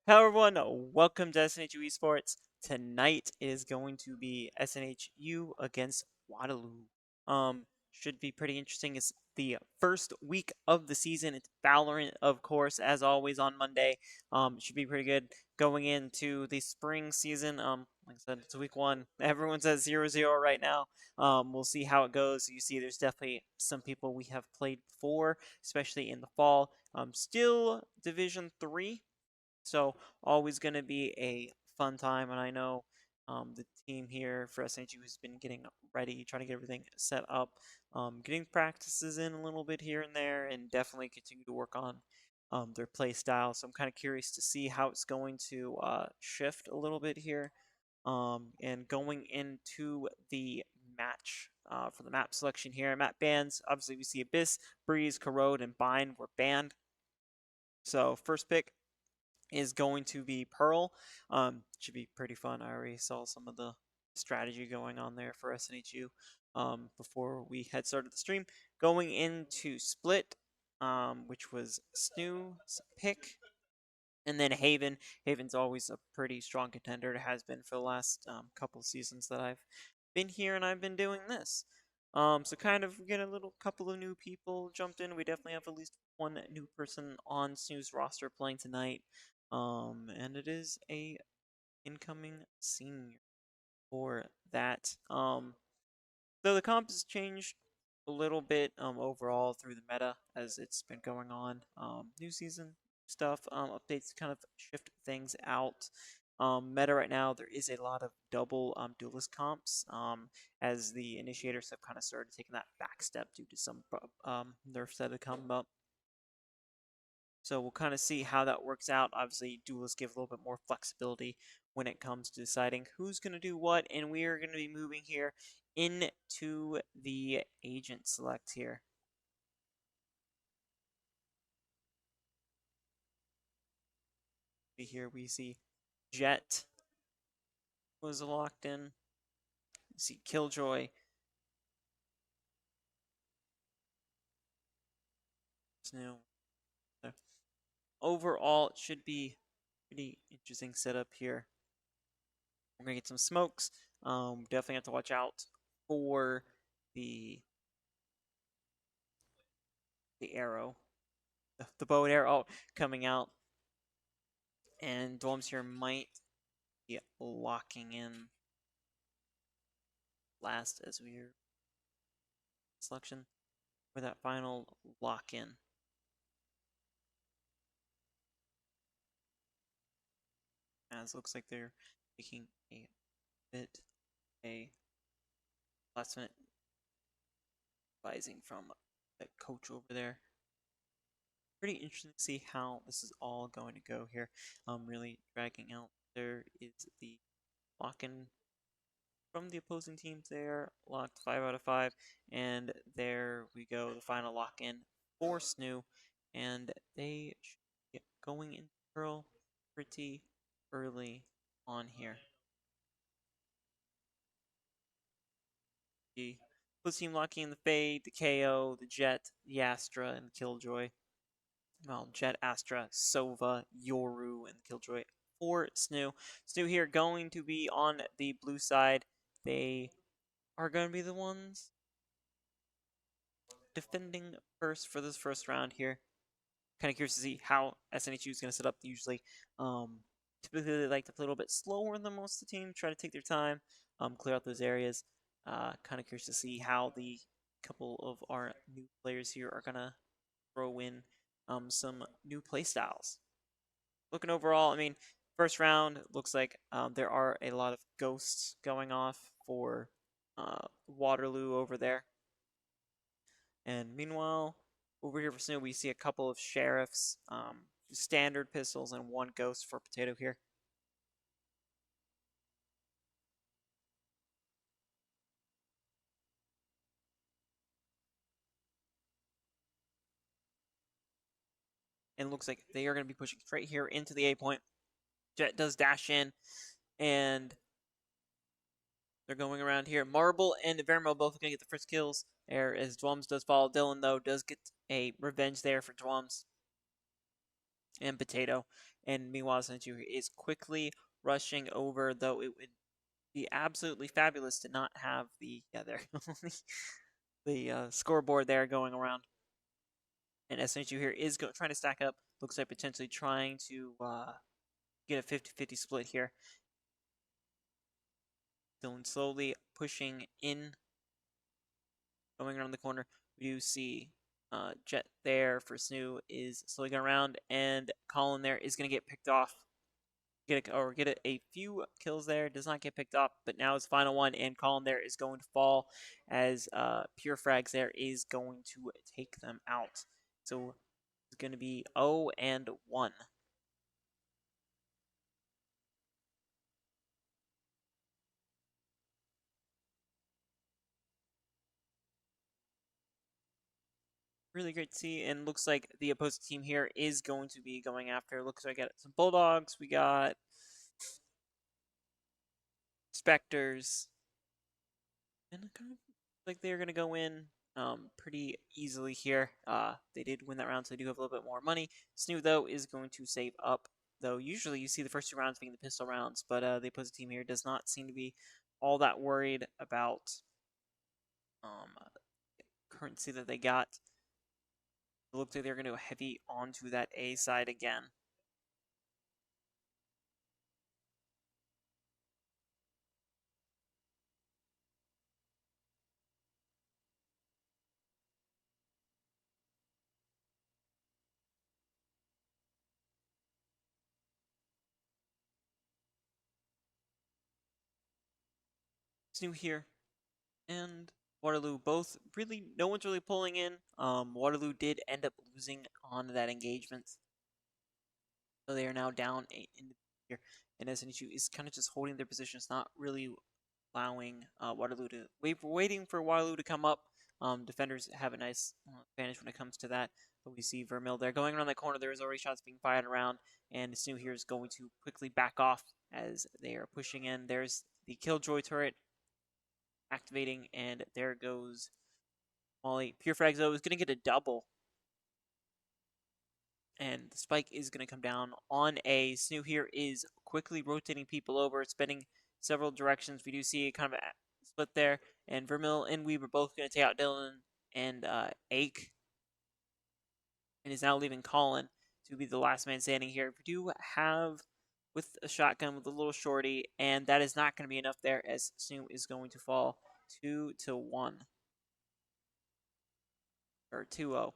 Hello everyone, welcome to SNHU Esports. Tonight is going to be SNHU against Waterloo. Should be pretty interesting. It's the first week of the season. It's Valorant, of course, as always on Monday. Should be pretty good going into the spring season. Like I said, it's week one. Everyone's at 0-0 right now. We'll see how it goes. You see, there's definitely some people we have played before, especially in the fall. Still Division 3. So always going to be a fun time, and I know the team here for SNHU has been getting ready, trying to get everything set up, getting practices in a little bit here and there, and definitely continue to work on their play style. So I'm kind of curious to see how it's going to shift a little bit here, and going into the match. For the map selection here, map bans. Obviously, we see Abyss, Breeze, Corrode, and Bind were banned. So first pick is going to be Pearl. Should be pretty fun. I already saw some of the strategy going on there for SNHU before we had started the stream. Going into Split, which was SNHU's pick. And then Haven. Haven's always a pretty strong contender. It has been for the last couple seasons that I've been here and I've been doing this. So kind of get a little couple of new people jumped in. We definitely have at least one new person on SNHU's roster playing tonight. And it is a incoming senior for that. Though the comp has changed a little bit overall through the meta as it's been going on. New season stuff, updates kind of shift things out. Meta right now, there is a lot of double duelist comps as the initiators have kind of started taking that back step due to some nerfs that have come up. So we'll kind of see how that works out. Obviously, duelists give a little bit more flexibility when it comes to deciding who's going to do what, and we are going to be moving here into the agent select here. Here we see Jet was locked in. We see Killjoy. So overall, it should be pretty interesting setup here. We're gonna get some smokes. Definitely have to watch out for the arrow, the bow and arrow coming out, and Dwelms here might be locking in last as we're selection for that final lock in. As looks like they're taking a bit a last minute advising from the coach over there. Pretty interesting to see how this is all going to go here. Really dragging out. There is the lock-in from the opposing teams there, locked 5 out of 5, and there we go, the final lock-in for SNHU, and they should get going into Pearl pretty early on here. The blue team locking in the Fade, the KO, the Jet, the Astra, and the Killjoy. Well, Jet, Astra, Sova, Yoru, and Killjoy for SNHU. SNHU here going to be on the blue side. They are going to be the ones defending first for this first round here. Kind of curious to see how SNHU is going to set up usually. Typically, they like to play a little bit slower than most of the team, try to take their time, clear out those areas. Kind of curious to see how the couple of our new players here are going to throw in some new play styles. Looking overall, I mean, first round looks like there are a lot of ghosts going off for Waterloo over there. And meanwhile, over here for SNHU, we see a couple of sheriffs, standard pistols, and one ghost for Potato here. And it looks like they are going to be pushing straight here into the A point. Jet does dash in, and they're going around here. Marble and Vermo both going to get the first kills there as Dwums does follow. Dylan, though, does get a revenge there for Dwums and Potato. And meanwhile, SNHU is quickly rushing over, though it would be absolutely fabulous to not have the scoreboard there going around. And SNHU here is trying to stack up. Looks like potentially trying to get a 50-50 split here. Dylan slowly pushing in, going around the corner. We do see Jet there for SNHU is slowly going around, and Colin there is going to get picked off. Get a few kills there. Does not get picked off, but now it's final one, and Colin there is going to fall as Pure Frags there is going to take them out. So it's going to be 0-1. Really great to see, and looks like the opposing team here is going to be going after. Looks like I got some Bulldogs, we got Spectres, and it kind of like they're going to go in pretty easily here. They did win that round, so they do have a little bit more money. SNHU, though, is going to save up, though usually you see the first two rounds being the pistol rounds, but the opposing team here does not seem to be all that worried about um, currency that they got. It looks like they're going to go heavy onto that A side again. SNHU here and Waterloo both really, no one's really pulling in. Waterloo did end up losing on that engagement, so they are now down in the here. And SNHU is kind of just holding their positions, not really allowing Waterloo to waiting for Waterloo to come up. Defenders have a nice advantage when it comes to that. But we see Vermil there going around that corner. There is already shots being fired around, and SNHU here is going to quickly back off as they are pushing in. There's the Killjoy turret activating, and there goes Molly. Pure Frags, though, is going to get a double. And the spike is going to come down on A. SNHU here is quickly rotating people over, spinning several directions. We do see kind of a split there. And Vermil and Weaver both going to take out Dylan and Ake. And is now leaving Colin to be the last man standing here. We do have with a shotgun with a little shorty, and that is not going to be enough there as SNHU is going to fall 2-1. Or 2-0.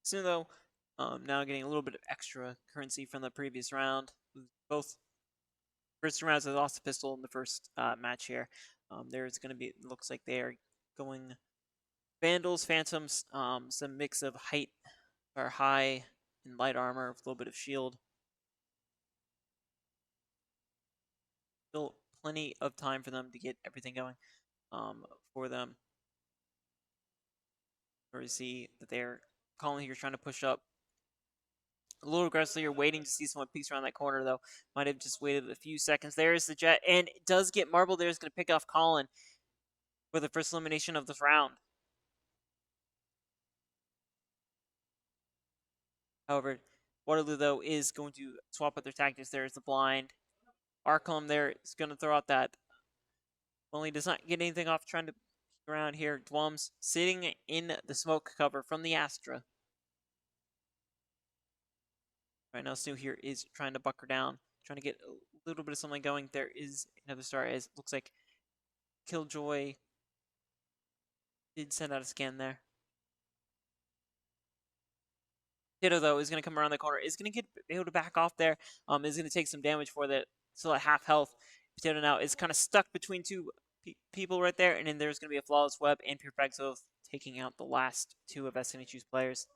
Soon though, now getting a little bit of extra currency from the previous round. Both first rounds they lost the pistol in the first match here. There's going to be, looks like they are going Vandals, Phantoms, some mix of height or high and light armor with a little bit of shield. Still plenty of time for them to get everything going for them. Or you see that they're calling here trying to push up a little aggressively. You're waiting to see someone peeks around that corner, though. Might have just waited a few seconds. There's the Jet, and it does get Marble there. Is going to pick off Colin for the first elimination of this round. However, Waterloo, though, is going to swap up their tactics. There's the blind. Arkham there is going to throw out that. Only does not get anything off trying to peek around here. Dwum's sitting in the smoke cover from the Astra. Right now, SNHU here is trying to buck her down, trying to get a little bit of something going. There is another star, as it looks like Killjoy did send out a scan there. Ditto, though, is going to come around the corner, is going to get able to back off there, is going to take some damage for that, still at half health. Potato now is kind of stuck between two people right there, and then there's going to be a flawless web and Pure Frags taking out the last two of SNHU's players.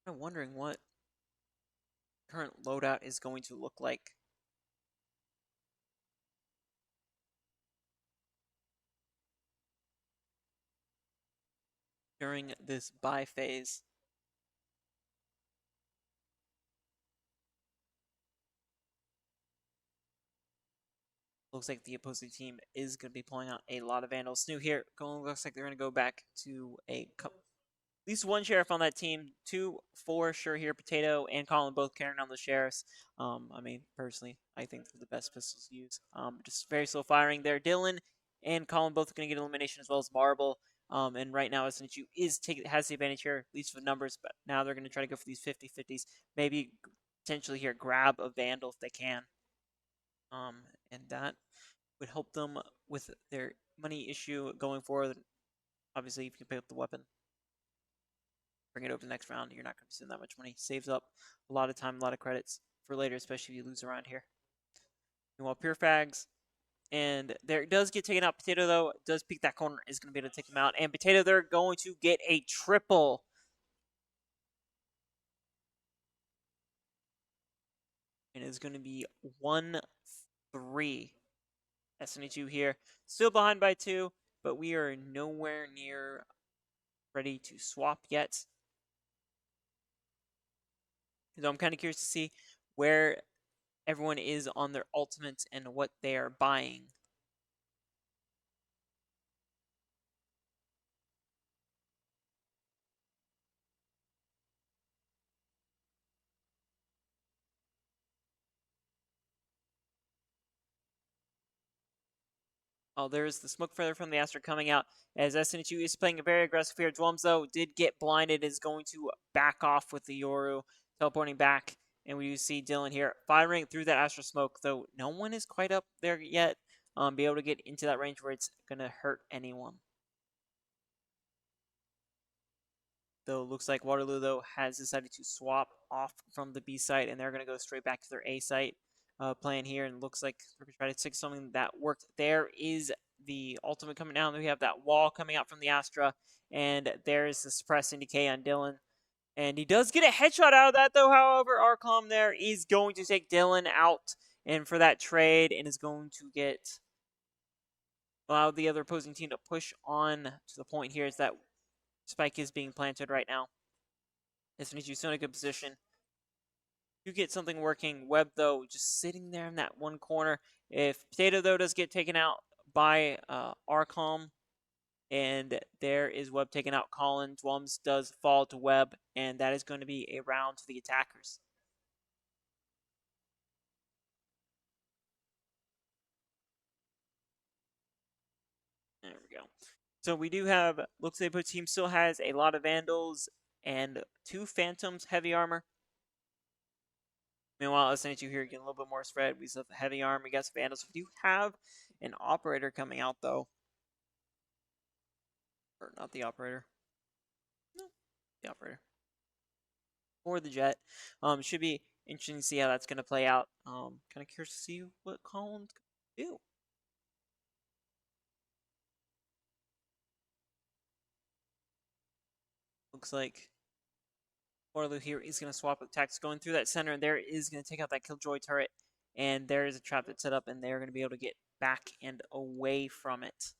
I'm wondering what current loadout is going to look like. during this bye phase. Looks like the opposing team is going to be pulling out a lot of Vandals. SNHU here, looks like they're going to go back to at least one sheriff on that team. 2, 4, sure here, Potato and Colin both carrying on the sheriffs. I mean, personally, I think they're the best pistols to use. Just very slow firing there. Dylan and Colin both going to get elimination as well as Marble. And right now, SNHU has the advantage here, at least with numbers, but now they're going to try to go for these 50-50s. Maybe potentially here grab a Vandal if they can. And that would help them with their money issue going forward. Obviously, if you can pick up the weapon, bring it over to the next round, you're not going to be spending that much money. Saves up a lot of time, a lot of credits for later, especially if you lose around here. Meanwhile, Pure Fags, and there does get taken out. Potato, though, does peek that corner, is going to be able to take them out. And Potato, they're going to get a triple. And it's going to be 1-3. SNHU here. Still behind by 2, but we are nowhere near ready to swap yet. So I'm kind of curious to see where everyone is on their ultimates and what they are buying. Oh, there's the smoke feather from the Astra coming out as SNHU is playing a very aggressive here. Dwums, though, did get blinded, is going to back off with the Yoru, teleporting back. And we do see Dylan here firing through that Astra smoke, though no one is quite up there yet. Be able to get into that range where it's going to hurt anyone. Though it looks like Waterloo, though, has decided to swap off from the B site, and they're going to go straight back to their A site plan here. And looks like we're going to try to take something that worked. There is the ultimate coming down. We have that wall coming out from the Astra, and there's the suppressing decay on Dylan. And he does get a headshot out of that, though. However, Arcom there is going to take Dylan out and for that trade, and is going to get allow the other opposing team to push on to the point here. Is that spike is being planted right now. SNHU still in a good position. You get something working. Webb, though, just sitting there in that one corner. If Potato, though, does get taken out by Arcom, and there is Webb taken out, Colin Dwums does fall to Webb, and that is going to be a round to the attackers. There we go. So we do have, looks like the team still has a lot of Vandals and 2 Phantoms heavy armor. Meanwhile, SNHU here getting a little bit more spread. We still have heavy armor, we got some Vandals. We do have an operator coming out, though. Or not the operator. No, the operator. Or the jet. Should be interesting to see how that's going to play out. Kind of curious to see what Colin's going to do. Looks like Waterloo here is going to swap with tactics going through that center, and there is going to take out that Killjoy turret. And there is a trap that's set up, and they're going to be able to get back and away from it.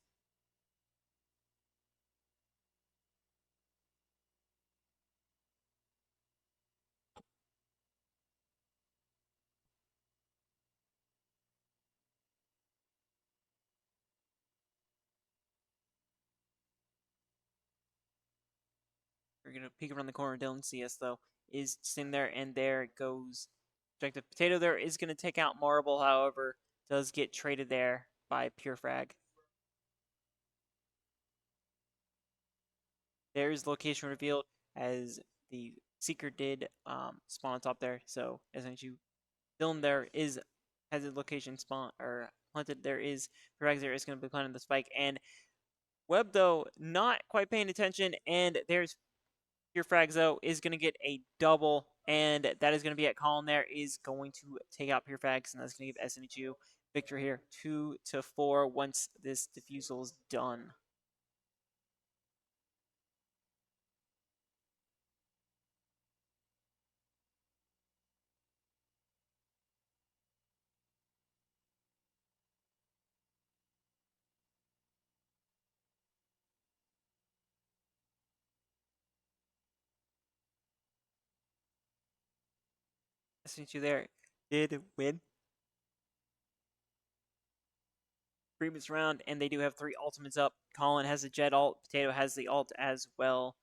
We're going to peek around the corner. Dylan CS, though, is sitting there, and there goes Objective Potato. There is going to take out Marble, however, does get traded there by Pure Frag. There's location revealed as the Seeker did spawn on top there. So SNHU Dylan there has his location spawn or planted. There is Frags there is going to be planting the spike, and Webb, though, not quite paying attention, and there's your Frags, though, is going to get a double, and that is going to be at Colin there, is going to take out Pure Frags, and that's going to give SNHU victory here, 2-4 once this defusal is done. SNHU there did win previous round, and they do have 3 ultimates up. Colin has a jet ult, Potato has the ult as well,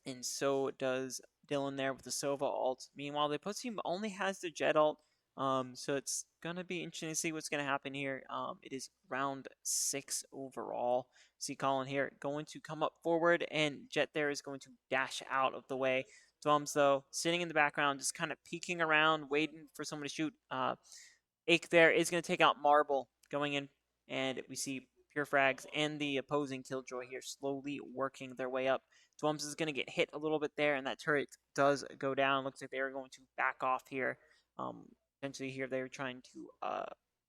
and so does Dylan there with the Sova ult. Meanwhile, the opposing team only has the jet ult, so it's gonna be interesting to see what's gonna happen here. It is round 6 overall. See Colin here going to come up forward, and Jet there is going to dash out of the way. Dwums though sitting in the background, just kind of peeking around, waiting for someone to shoot. Ake there is going to take out Marble going in, and we see Pure Frags and the opposing Killjoy here slowly working their way up. Dwums is going to get hit a little bit there, and that turret does go down. Looks like they are going to back off here. Potentially here they were trying to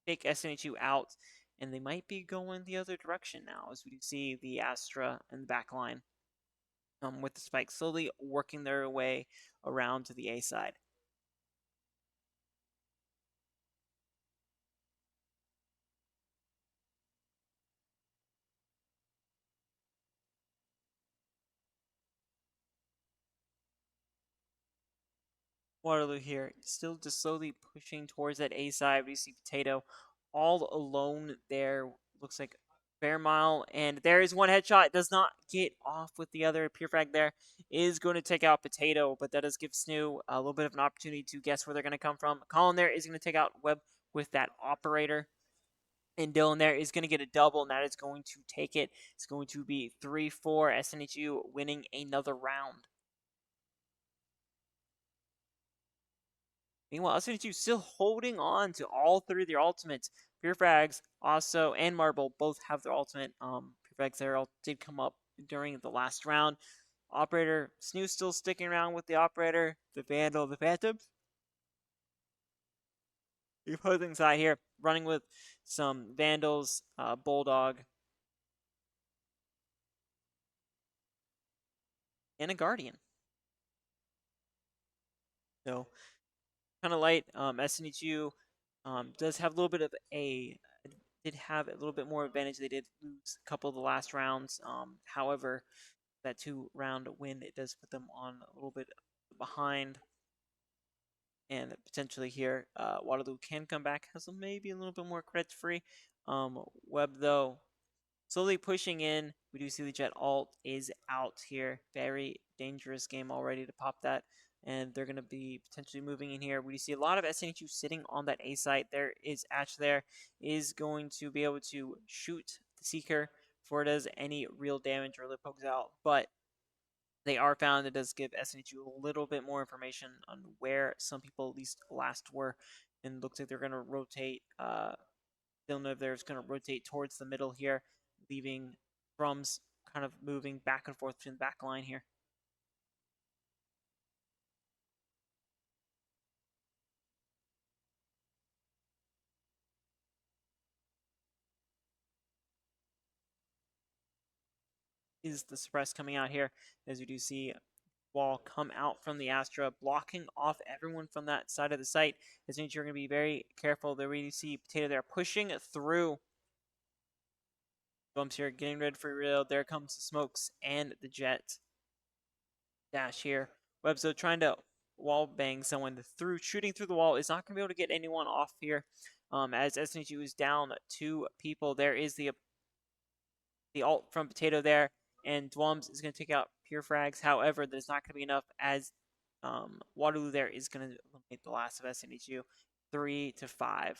take SNHU out, and they might be going the other direction now, as we see the Astra in the back line with the Spike slowly working their way around to the A side. Waterloo here, still just slowly pushing towards that A side. We see Potato all alone there. Looks like Bear Mile, and there is one headshot. Does not get off with the other. Pure Frag there is going to take out Potato, but that does give SNHU a little bit of an opportunity to guess where they're going to come from. Colin there is going to take out Webb with that operator. And Dylan there is going to get a double, and that is going to take it. It's going to be 3-4, SNHU winning another round. Meanwhile, SNHU still holding on to all 3 of their ultimates. Pure Frags also and Marble both have their ultimate. Pure Frags there did come up during the last round. Operator, SNHU still sticking around with the operator, the Vandal, the Phantoms. The opposing side here, running with some Vandals, Bulldog, and a Guardian. So, kind of light. SNHU does have a little bit of did have a little bit more advantage. They did lose a couple of the last rounds. However, that 2-round win, it does put them on a little bit behind. And potentially here, Waterloo can come back, has maybe a little bit more credits free. Webb, though, slowly pushing in. We do see the Jet ult is out here. Very dangerous game already to pop that. And they're going to be potentially moving in here. We see a lot of SNHU sitting on that A site. There is Ash there, is going to be able to shoot the Seeker before it does any real damage or it pokes out. But they are found. It does give SNHU a little bit more information on where some people at least last were. And looks like they're going to rotate. Villeneuve there is going to rotate towards the middle here, leaving Drums kind of moving back and forth between the back line here. Is the suppress coming out here, as you do see wall come out from the Astra, blocking off everyone from that side of the site. This means you're going to be very careful. There we see Potato there pushing through. Bumps here, getting ready for real. There comes the smokes and the jet. Dash here. Webzo trying to wall bang someone through, shooting through the wall is not going to be able to get anyone off here. As SNHU is down 2 people, there is the ult from Potato there, and Dwums is going to take out Pure Frags. However, there's not going to be enough, as Waterloo there is going to eliminate the last of SNHU, 3-5.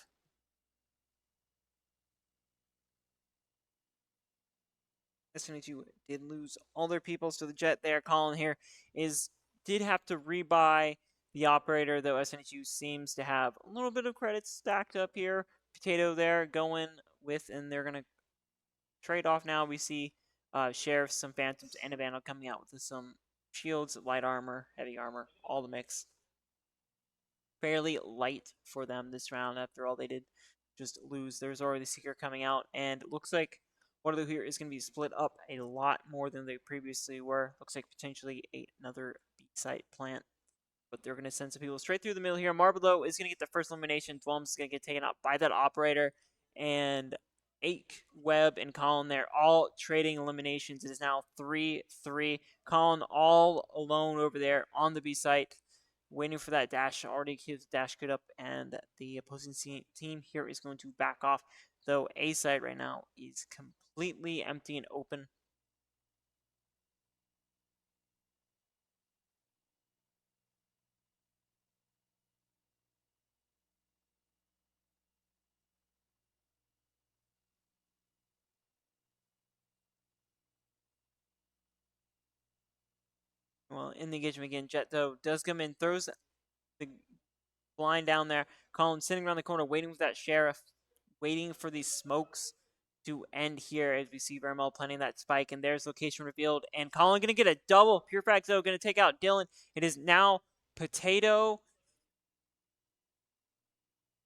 SNHU did lose all their people, so the Jet there, Colin here, did have to rebuy the operator, though SNHU seems to have a little bit of credits stacked up here. Potato there going with, and they're going to trade off now. We see Sheriff, some Phantoms, and a Vandal coming out with some shields, light armor, heavy armor, all the mix. Fairly light for them this round. After all, they did just lose. There's already the Seeker coming out, and it looks like Waterloo here is going to be split up a lot more than they previously were. Looks like potentially another B-site plant. But they're going to send some people straight through the middle here. Marble is going to get the first elimination. Dwums is going to get taken out by that operator. And Ake, Webb, and Colin there all trading eliminations. It is now 3-3. Colin all alone over there on the B site. waiting for that dash. Already keeps dash good up, and the opposing team here is going to back off. Though A side right now is completely empty and open. Well, in the engagement again, Jet though does come in, throws the blind down there. Colin sitting around the corner, waiting for that sheriff, waiting for these smokes to end here as we see Vermel planting that spike. And there's location revealed. And Colin going to get a double. Pure Facts, though, going to take out Dylan. It is now Potato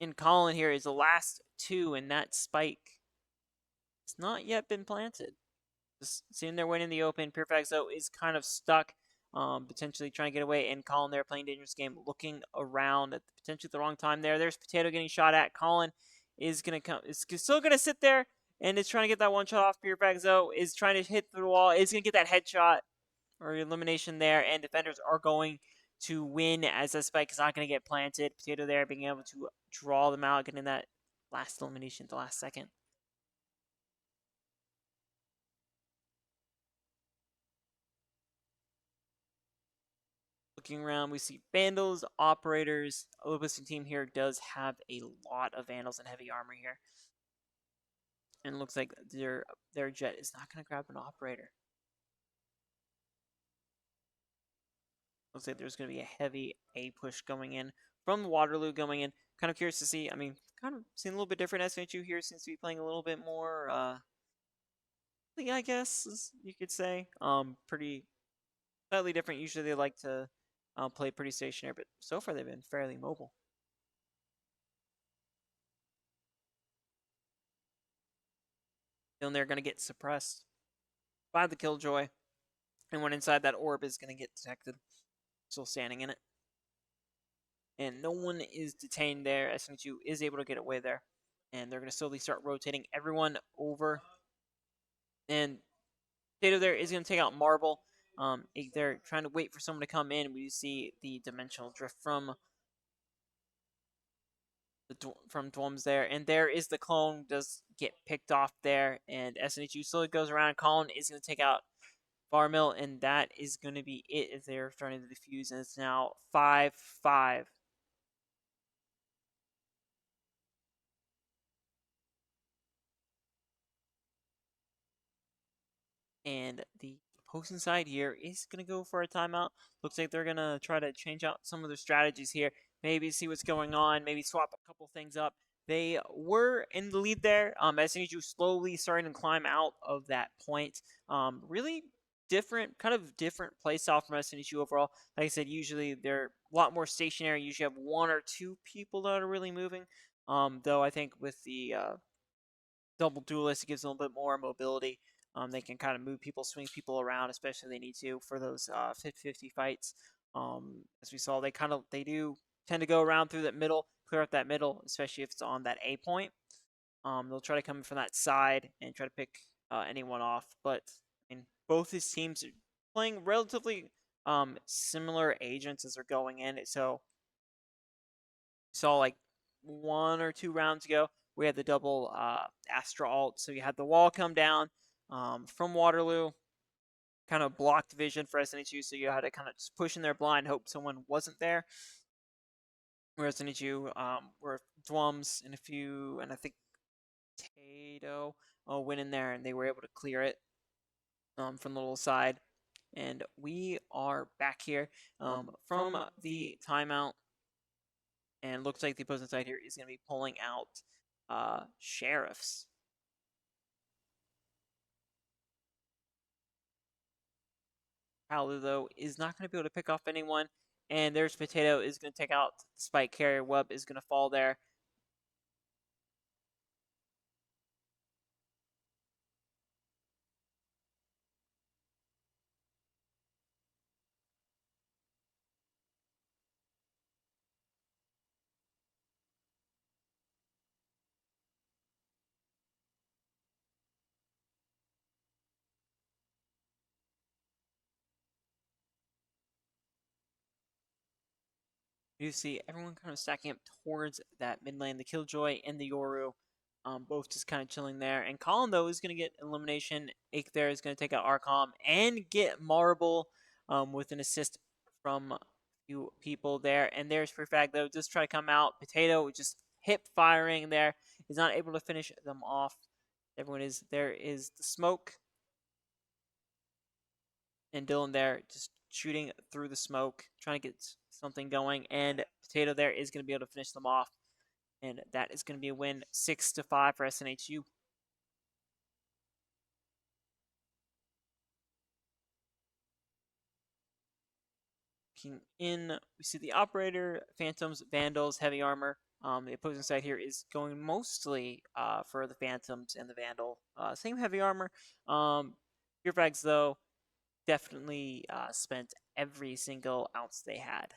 and Colin here is the last two. And that spike has not yet been planted. Just sitting there winning the open. Pure Facts, though, is kind of stuck. Potentially trying to get away, and Colin there playing dangerous game, looking around at potentially the wrong time there. There's Potato getting shot at. Colin is gonna come. Is still gonna sit there and is trying to get that one shot off. Pure Facts, though, is trying to hit through the wall. Is gonna get that headshot or elimination there, and defenders are going to win as that spike is not gonna get planted. Potato there being able to draw them out, getting that last elimination at the last second. Looking around, we see Vandals, Operators. Opposing team here does have a lot of Vandals and heavy armor here. And it looks like their Jet is not going to grab an Operator. Looks like there's going to be a heavy A push going in from Waterloo going in. Kind of curious to see. I mean, kind of seeing a little bit different SNHU here. Seems to be playing a little bit more, I guess you could say. Pretty slightly different. Usually they like to play pretty stationary, but so far they've been fairly mobile. And they're going to get suppressed by the Killjoy. And when inside, that orb is going to get detected. Still standing in it. And no one is detained there. SNHU is able to get away there. And they're going to slowly start rotating everyone over. And Potato there is going to take out Marble. They're trying to wait for someone to come in. We see the dimensional drift from Dwums there, and there is the clone does get picked off there, and SNHU slowly goes around. Colin is going to take out Farmill, and that is going to be it as they're starting to defuse, and it's now 5-5. And the opposing side here is going to go for a timeout. Looks like they're going to try to change out some of their strategies here. Maybe see what's going on. Maybe swap a couple things up. They were in the lead there. SNHU slowly starting to climb out of that point. Really kind of different play style from SNHU overall. Like I said, usually they're a lot more stationary. Usually have one or two people that are really moving. Though I think with the double duelist, it gives them a little bit more mobility. They can kind of move people, swing people around, especially if they need to for those 50-50 fights. As we saw, they do tend to go around through that middle, clear up that middle, especially if it's on that A point. They'll try to come from that side and try to pick anyone off. But both his teams are playing relatively similar agents as they're going in. So saw like 1 or 2 rounds ago, we had the double Astra alt. So you had the wall come down from Waterloo, kind of blocked vision for SNHU. So you had to kind of just push in their blind, hope someone wasn't there. Whereas SNHU were Dwums and I think Tato went in there and they were able to clear it from the little side. And we are back here from the timeout. And looks like the opposing side here is going to be pulling out sheriffs. Paolo, though, is not going to be able to pick off anyone. And there's Potato is going to take out the spike carrier. Webb is going to fall there. You see everyone kind of stacking up towards that mid lane. The Killjoy and the Yoru, both just kind of chilling there. And Colin, though, is going to get elimination. Ake there is going to take out Arcom and get Marble with an assist from a few people there. And there's Perfag, though, just try to come out. Potato just hip firing there. Is not able to finish them off. Everyone is there. Is the smoke. And Dylan there just shooting through the smoke, trying to get something going. And Potato there is going to be able to finish them off. And that is going to be a win 6-5 for SNHU. Looking in, we see the Operator, Phantoms, Vandals, Heavy Armor. The opposing side here is going mostly for the Phantoms and the Vandal. Same Heavy Armor. Pure Fags, though, definitely spent every single ounce they had.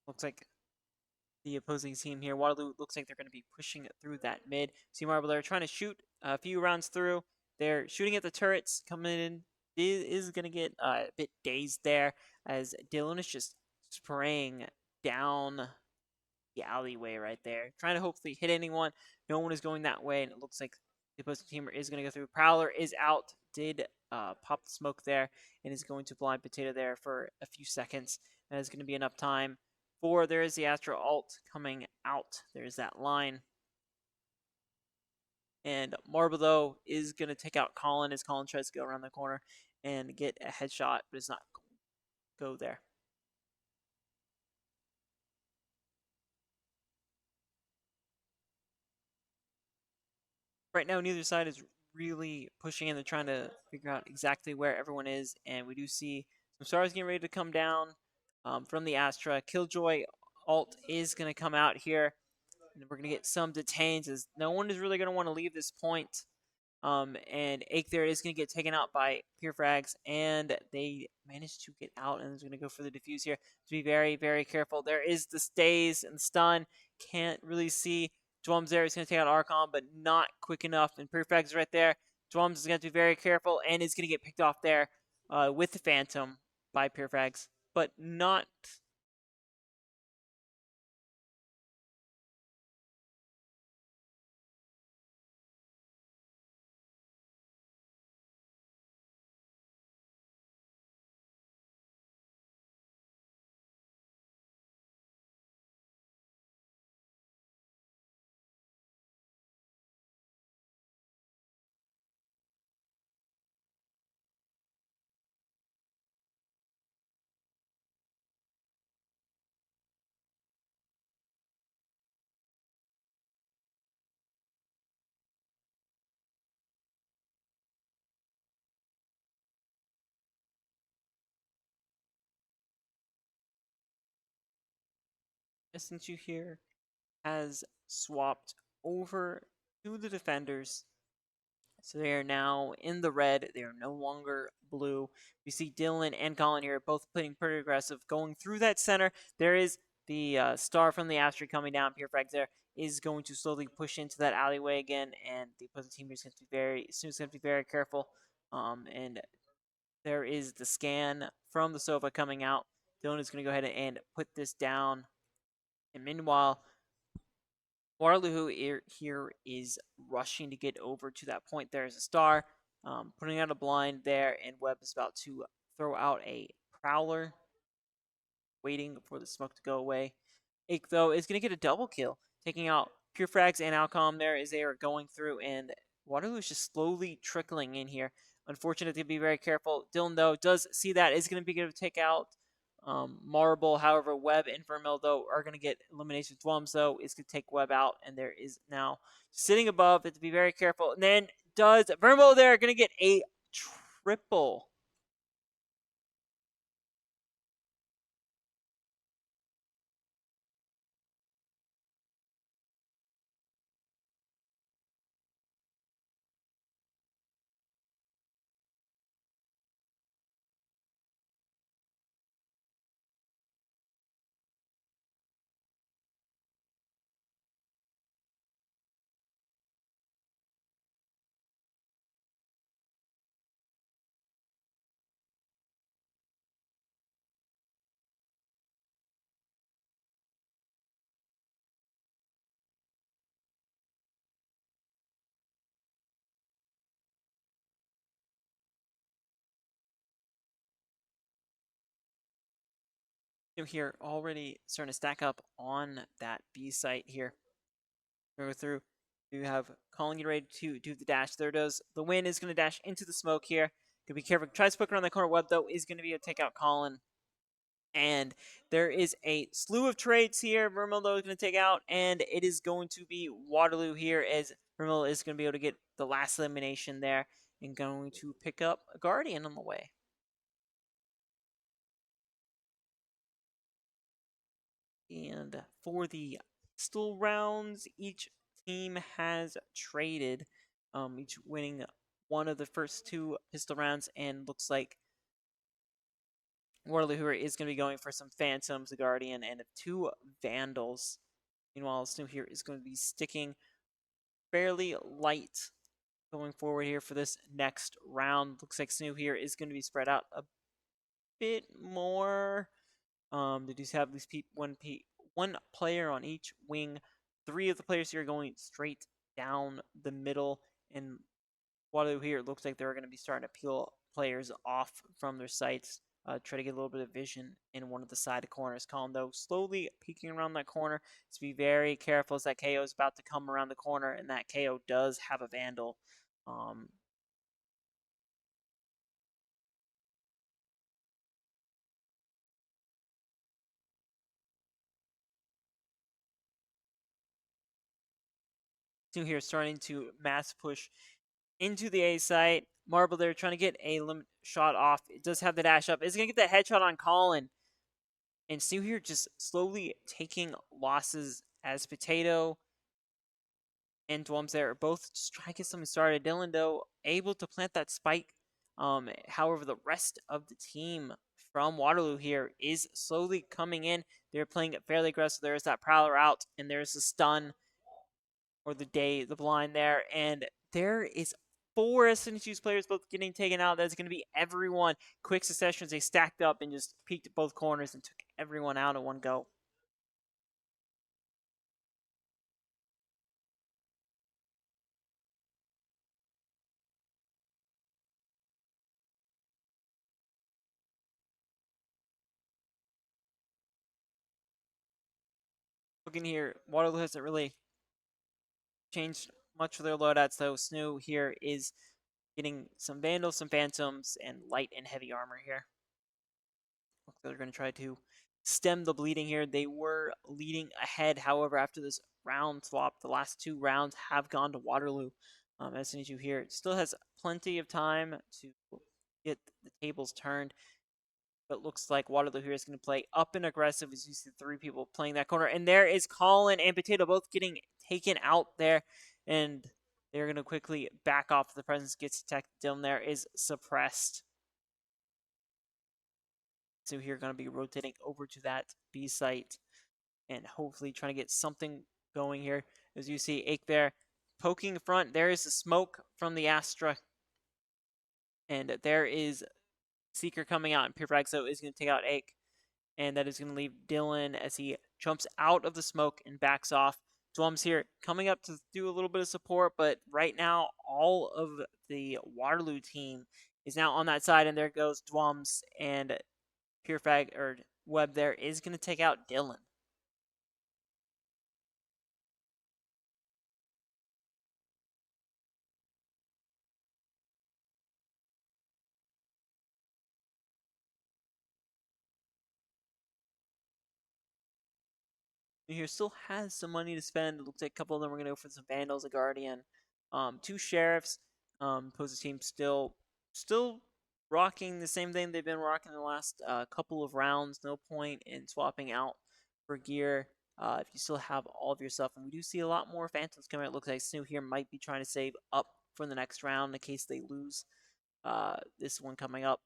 Looks like the opposing team here, Waterloo, looks like they're going to be pushing through that mid. See Marble, they're trying to shoot a few rounds through. They're shooting at the turrets, coming in. Is going to get a bit dazed there as Dylan is just spraying down the alleyway right there, trying to hopefully hit anyone. No one is going that way, and it looks like the opposing team is going to go through. Prowler is out, did pop the smoke there, and is going to blind Potato there for a few seconds. That is going to be enough time for there is the Astro ult coming out. There's that line. And Marble, though, is going to take out Colin as Colin tries to go around the corner and get a headshot, but it's not go there. Right now, neither side is really pushing in. They're trying to figure out exactly where everyone is, and we do see some stars getting ready to come down from the Astra. Killjoy ult is going to come out here, and we're going to get some detains as no one is really going to want to leave this point. And Ake there is going to get taken out by Pure Frags, and they managed to get out, and is going to go for the defuse here. To be very, very careful. There is the stays and stun. Can't really see. Dwums there is going to take out Archon, but not quick enough. And Pure Frags is right there. Dwums is going to be very careful, and is going to get picked off there with the Phantom by Pure Frags, but not SNHU here has swapped over to the defenders. So they are now in the red. They are no longer blue. We see Dylan and Colin here both playing pretty aggressive, going through that center. There is the star from the Astro coming down. Pure Frags there is going to slowly push into that alleyway again, and the opposing team is going to be very careful. And there is the scan from the sofa coming out. Dylan is going to go ahead and put this down. And meanwhile, Waterloo here is rushing to get over to that point. There's a star, putting out a blind there, and Webb is about to throw out a prowler, waiting for the smoke to go away. Ake, though, is going to get a double kill, taking out Pure Frags and Alcom there as they are going through, and Waterloo is just slowly trickling in here. Unfortunate to be very careful. Dylan, though, does see that, is going to be able to take out Marble. However, Webb and Vermil, though, are going to get elimination. Dwums, though, is going to take Webb out, and there is now sitting above it to be very careful. And then does Vermil there going to get a triple. Here already starting to stack up on that B site here. Go through. You have Colin get ready to do the dash. There does. The win is going to dash into the smoke here. Gotta be careful. Tries to poke around the corner. Web, though, is going to be able to take out Colin. And there is a slew of trades here. Vermildo is going to take out, and it is going to be Waterloo here as Vermildo is going to be able to get the last elimination there and going to pick up a Guardian on the way. And for the pistol rounds, each team has traded, each winning one of the first two pistol rounds, and looks like Waterloo is going to be going for some Phantoms, the Guardian, and two Vandals. Meanwhile, Snow here is going to be sticking fairly light going forward here for this next round. Looks like Snow here is going to be spread out a bit more. They just have these one player on each wing. Three of the players here are going straight down the middle, and Waterloo here, it looks like they're going to be starting to peel players off from their sites. Try to get a little bit of vision in one of the side corners. Colin, though, slowly peeking around that corner to be very careful as that KO is about to come around the corner, and that KO does have a Vandal. Team here starting to mass push into the A site. Marble there trying to get a limit shot off. It does have the dash up. It's going to get that headshot on Colin. And Sue here just slowly taking losses as Potato and Dwums there are both just trying to get something started. Dylan, though, able to plant that spike. However, the rest of the team from Waterloo here is slowly coming in. They're playing it fairly aggressive. There's that Prowler out, and there's the stun or the blind there. And there is four SNHU players both getting taken out. That's going to be everyone. Quick succession as they stacked up and just peeked at both corners and took everyone out in one go. Looking here, Waterloo hasn't really changed much of their loadouts, though. Snow here is getting some Vandals, some Phantoms, and light and heavy armor here. Looks like they're going to try to stem the bleeding here. They were leading ahead, however, after this round swap, the last two rounds have gone to Waterloo. SNHU here still has plenty of time to get the tables turned. But looks like Waterloo here is going to play up and aggressive as you see three people playing that corner. And there is Colin and Potato both getting taken out there. And they're going to quickly back off. The presence gets detected. Dylan there is suppressed. So here going to be rotating over to that B site and hopefully trying to get something going here. As you see, Ake there poking front. There is the smoke from the Astra. And there is Seeker coming out, and Pure Fragso is going to take out Ake, and that is going to leave Dylan as he jumps out of the smoke and backs off. Dwums here coming up to do a little bit of support, but right now all of the Waterloo team is now on that side, and there goes Dwums, and Pure Frag or Web there is going to take out Dylan. Here still has some money to spend. It looks like a couple of them are going to go for some Vandals, a Guardian, two Sheriffs. Opposing team still rocking the same thing they've been rocking the last couple of rounds. No point in swapping out for gear if you still have all of your stuff. And we do see a lot more Phantoms coming out. It looks like Snow here might be trying to save up for the next round in case they lose this one coming up.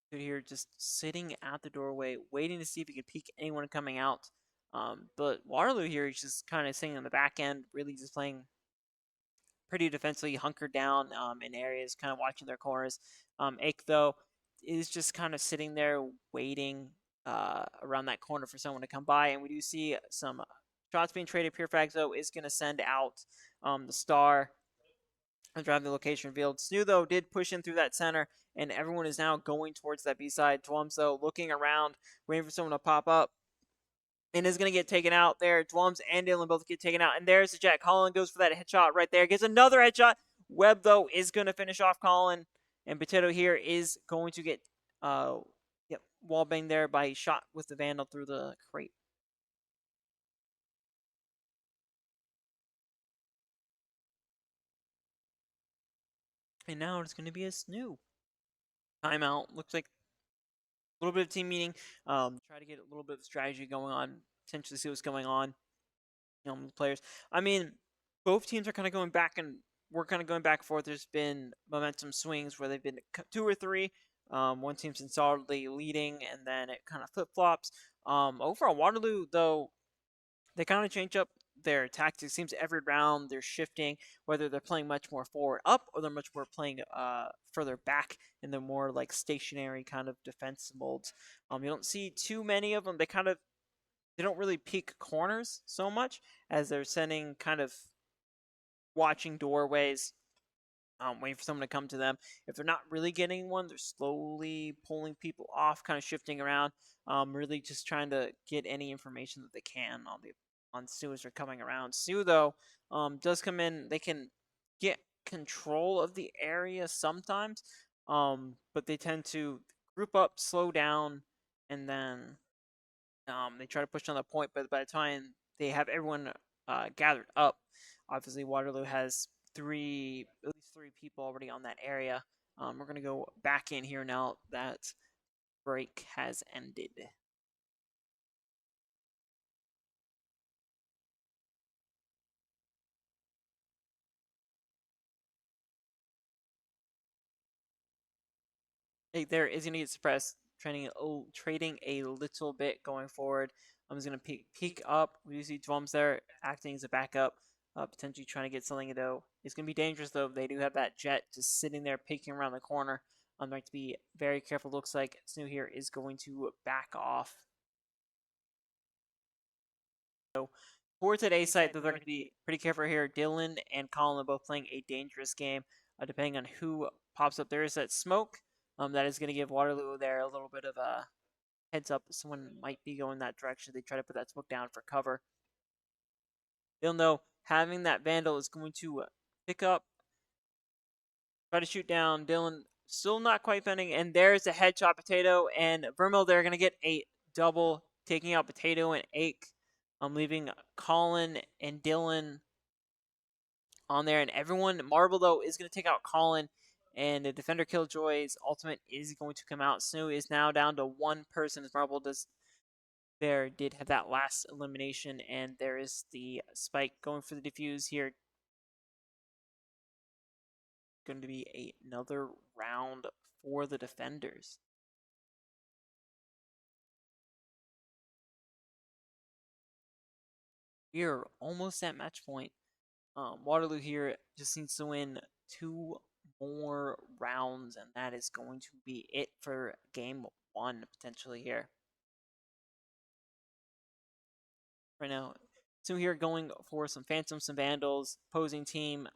Here just sitting at the doorway, waiting to see if he could peek anyone coming out. But Waterloo here is just kind of sitting on the back end, really just playing pretty defensively, hunkered down in areas, kind of watching their corners. Ake, though, is just kind of sitting there waiting around that corner for someone to come by, and we do see some shots being traded. Pure Frags, though, is going to send out the star and drive the location revealed. SNHU, though, did push in through that center, and everyone is now going towards that B side. Dwums, though, looking around, waiting for someone to pop up, and is going to get taken out there. Dwums and Dylan both get taken out, and there's the Jet. Colin goes for that headshot right there, gets another headshot. Webb, though, is going to finish off Colin, and Potato here is going to get wall banged there by a shot with the Vandal through the crate. And now it's going to be a SNHU timeout. Looks like a little bit of team meeting. Try to get a little bit of strategy going on, potentially see what's going on. The players. I mean, both teams are kind of going back and we're kind of going back and forth. There's been momentum swings where they've been 2 or 3. One team's been solidly leading, and then it kind of flip flops. Over on Waterloo, though, they kind of change up their tactics. Seems every round they're shifting, whether they're playing much more forward up or they're much more playing further back in the more like stationary kind of defense molds. You don't see too many of them. They don't really peek corners so much as they're sending kind of watching doorways, waiting for someone to come to them. If they're not really getting one, they're slowly pulling people off, kind of shifting around, really just trying to get any information that they can on SNHU as they're coming around. SNHU, though, does come in. They can get control of the area sometimes, but they tend to group up, slow down, and then they try to push on the point. But by the time they have everyone gathered up, obviously Waterloo has at least three people already on that area. We're going to go back in here now that break has ended. Hey, there is going to get suppressed, trading a little bit going forward. I'm just going to peek up. We see Drums there acting as a backup, potentially trying to get something, though. It's going to be dangerous, though. They do have that Jet just sitting there peeking around the corner. I'm going to be very careful. Looks like SNHU here is going to back off. So for today's site, they're going to be pretty careful here. Dylan and Colin are both playing a dangerous game, depending on who pops up. There is that smoke that is going to give Waterloo there a little bit of a heads up. Someone might be going that direction. They try to put that smoke down for cover. They'll know having that Vandal is going to pick up, try to shoot down. Dylan still not quite fending, and there's a headshot. Potato and Vermil, they're going to get a double, taking out Potato and Ake. I'm leaving Colin and Dylan on there, and everyone. Marble, though, is going to take out Colin, and the Defender Killjoy's ultimate is going to come out. SNHU is now down to one person as Marble did have that last elimination, and there is the Spike going for the defuse here. Going to be another round for the Defenders. We are almost at match point. Waterloo here just needs to win 2 more rounds, and that is going to be it for game 1 potentially here. Right now, so here going for some Phantoms, some Vandals, opposing team.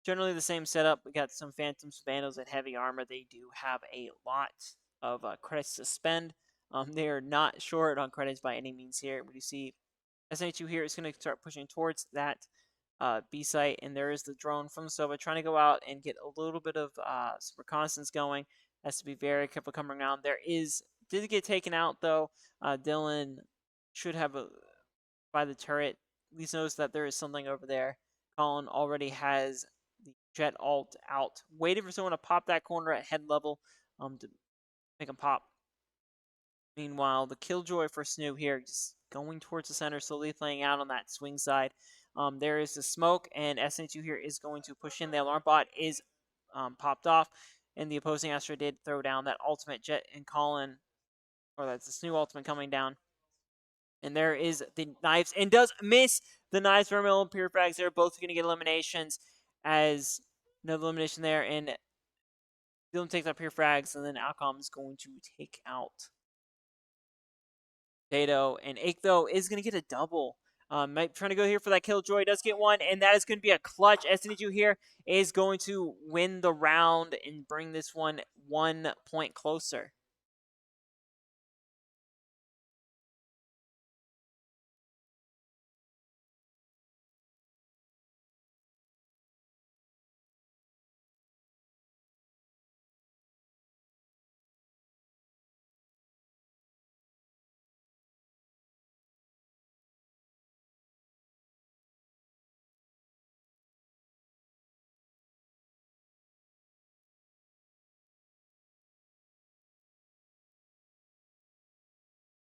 Generally the same setup. We got some Phantoms, Vandals, and heavy armor. They do have a lot of credits to spend. They are not short on credits by any means here. We do see SNHU here is going to start pushing towards that B site, and there is the drone from Sova trying to go out and get a little bit of some reconnaissance going. Has to be very careful coming around. Did get taken out though. Dylan should have by the turret. At least knows that there is something over there. Colin already has the Jet alt out, waiting for someone to pop that corner at head level to make him pop. Meanwhile, the Killjoy for SNHU here, just going towards the center, slowly playing out on that swing side. There is the smoke, and SNHU here is going to push in. The alarm bot is popped off, and the opposing Astra did throw down that ultimate. Jet and Colin, or that's the SNHU ultimate coming down. And there is the knives, and does miss the knives. Vermil and Pure Frags, they're both going to get eliminations as another elimination there. And Dylan takes out pure frags, and then Alcom is going to take out Tato. And Ake, though, is going to get a double. Trying to go here for that Killjoy. Does get one, and that is going to be a clutch. SNHU here is going to win the round and bring this one 1 point closer.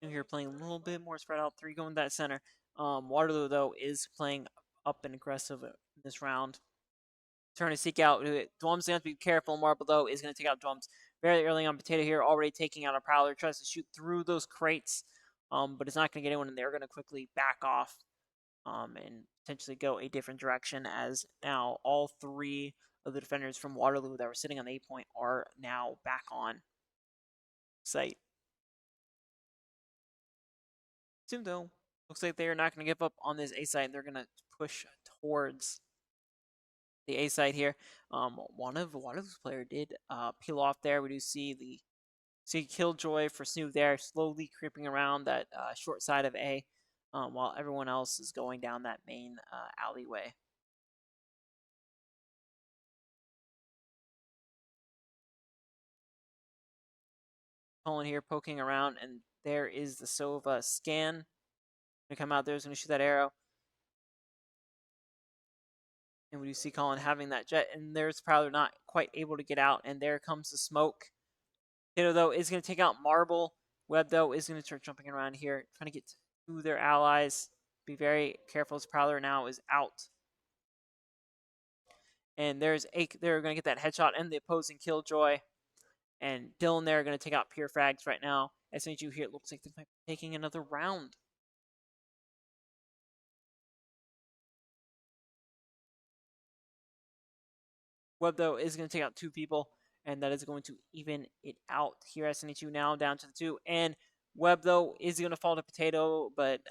Here playing a little bit more spread out. 3 going that center. Waterloo, though, is playing up and aggressive in this round. Trying to seek out. Dwum's going to be careful. Marble, though, is going to take out Dwum's very early on. Potato here already taking out a Prowler. Tries to shoot through those crates, but it's not going to get anyone, and they're going to quickly back off and potentially go a different direction, as now all 3 of the defenders from Waterloo that were sitting on the 8 point are now back on site. Soon, though, looks like they're not going to give up on this A side. They're going to push towards the A side here. One of Waterloo's player did peel off there. We do see Killjoy for Snoop there, slowly creeping around that short side of A, while everyone else is going down that main alleyway. Colin here poking around, and there is the Sova scan. Gonna come out there, is gonna shoot that arrow. And we do see Colin having that jet, and there's Prowler not quite able to get out, and there comes the smoke. Tato, though, is going to take out Marble. Webb, though, is going to start jumping around here, trying to get to their allies. Be very careful as Prowler now is out. And there's Ake. They're going to get that headshot and the opposing Killjoy. And Dylan there are going to take out pure frags right now. SNHU here, it looks like they might be taking another round. Webb, though, is going to take out 2 people, and that is going to even it out. Here, SNHU now down to the 2. And Webb, though, is going to fall to Potato, but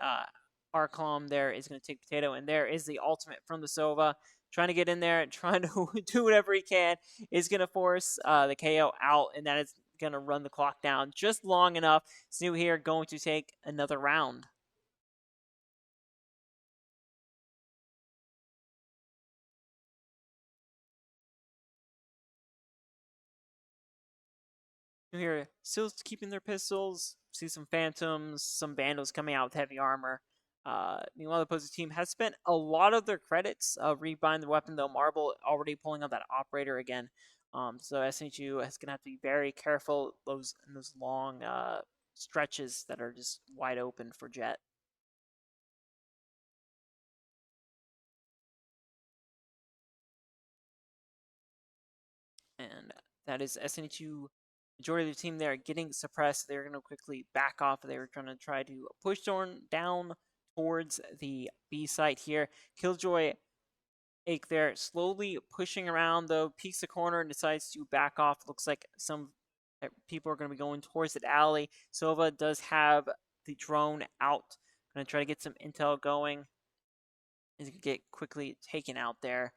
Arclom there is going to take Potato, and there is the ultimate from the Sova. Trying to get in there, trying to do whatever he can, is going to force the KO out, and that is going to run the clock down just long enough. Snoop here going to take another round. Here, still keeping their pistols. See some Phantoms, some Vandals coming out with heavy armor. Meanwhile, the opposing team has spent a lot of their credits rebuying the weapon, though. Marble already pulling out that operator again. So SNHU is going to have to be very careful in those long stretches that are just wide open for Jet. And that is SNHU. Majority of the team there getting suppressed. They're going to quickly back off. They were going to try to push down towards the B site here. Killjoy Ake there slowly pushing around, though. Peeks the corner and decides to back off. Looks like some people are going to be going towards that alley. Sova does have the drone out. Going to try to get some intel going. He's going to get quickly taken out there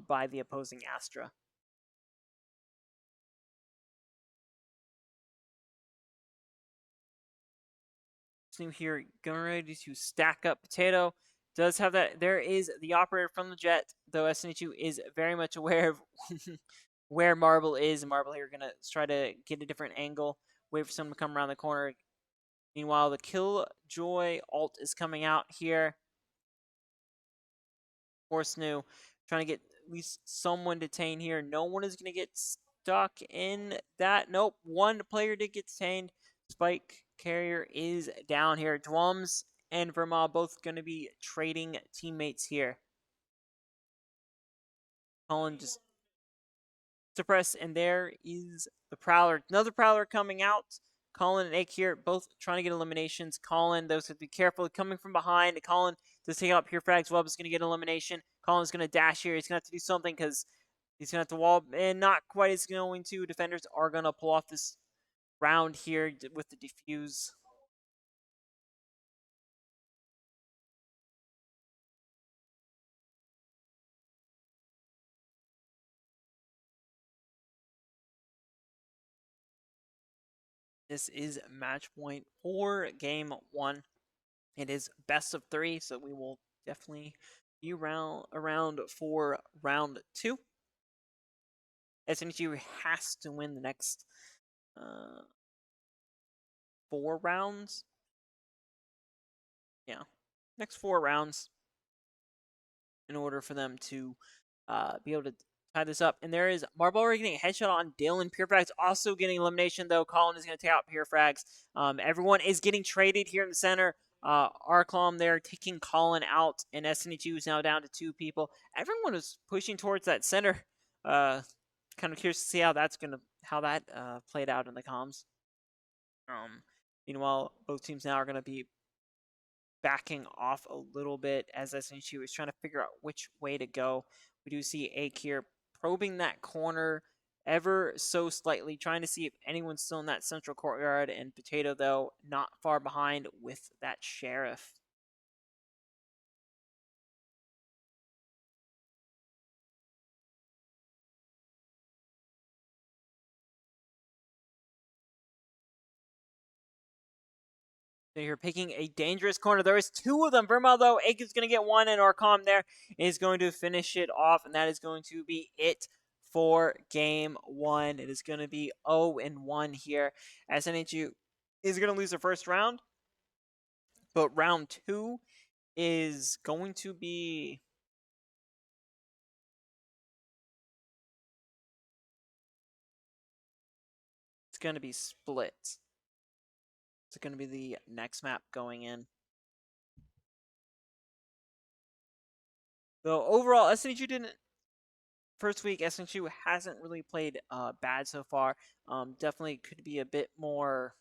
by the opposing Astra. Team here going ready to stack up Potato. Does have that. There is the operator from the Jet, though SNHU is very much aware of where Marble is. And Marble here going to try to get a different angle, wait for someone to come around the corner. Meanwhile, the Killjoy ult is coming out here. Force new, trying to get at least someone detained here. No one is going to get stuck in that. Nope, one player did get detained. Spike Carrier is down here. Dwums and Verma both going to be trading teammates here. Colin just suppressed, and there is the Prowler. Another Prowler coming out. Colin and Ake here, both trying to get eliminations. Colin, those have to be careful. Coming from behind, Colin does take out pure frags. Webb is going to get elimination. Colin's going to dash here. He's going to have to do something because He's going to have to wall, and not quite as going to. Defenders are going to pull off this round here with the defuse. This is match point for game 1. It is best of 3, so we will definitely be around for round 2. SNHU has to win the next 4 rounds. Yeah, next 4 rounds in order for them to be able to tie this up. And there is Marlboro getting a headshot on Dylan. Pure Frags also getting elimination, though. Colin is going to take out Pure Frags. Everyone is getting traded here in the center. Arclom there taking Colin out, and SNHU is now down to 2 people. Everyone is pushing towards that center. Kind of curious to see how that played out in the comms. Meanwhile, both teams now are going to be backing off a little bit as SNHU is trying to figure out which way to go. We do see Ake here probing that corner ever so slightly, trying to see if anyone's still in that central courtyard, and Potato, though, not far behind with that Sheriff. They're picking a dangerous corner. There is 2 of them. Vermel, though, Ake is going to get 1, and Arcom there is going to finish it off, and that is going to be it for game 1. It is going to be 0-1 here. SNHU is going to lose the first round, but round 2 is going to be split. It's going to be the next map going in. Though overall, SNHU didn't. First week, SNHU hasn't really played bad so far. Definitely could be a bit more,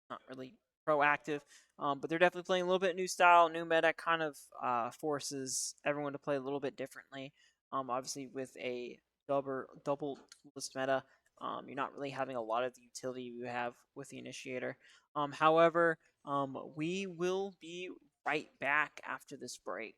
not really proactive, but they're definitely playing a little bit new style, new meta. Kind of forces everyone to play a little bit differently. Obviously, with a double list meta, you're not really having a lot of the utility you have with the initiator. However, we will be right back after this break.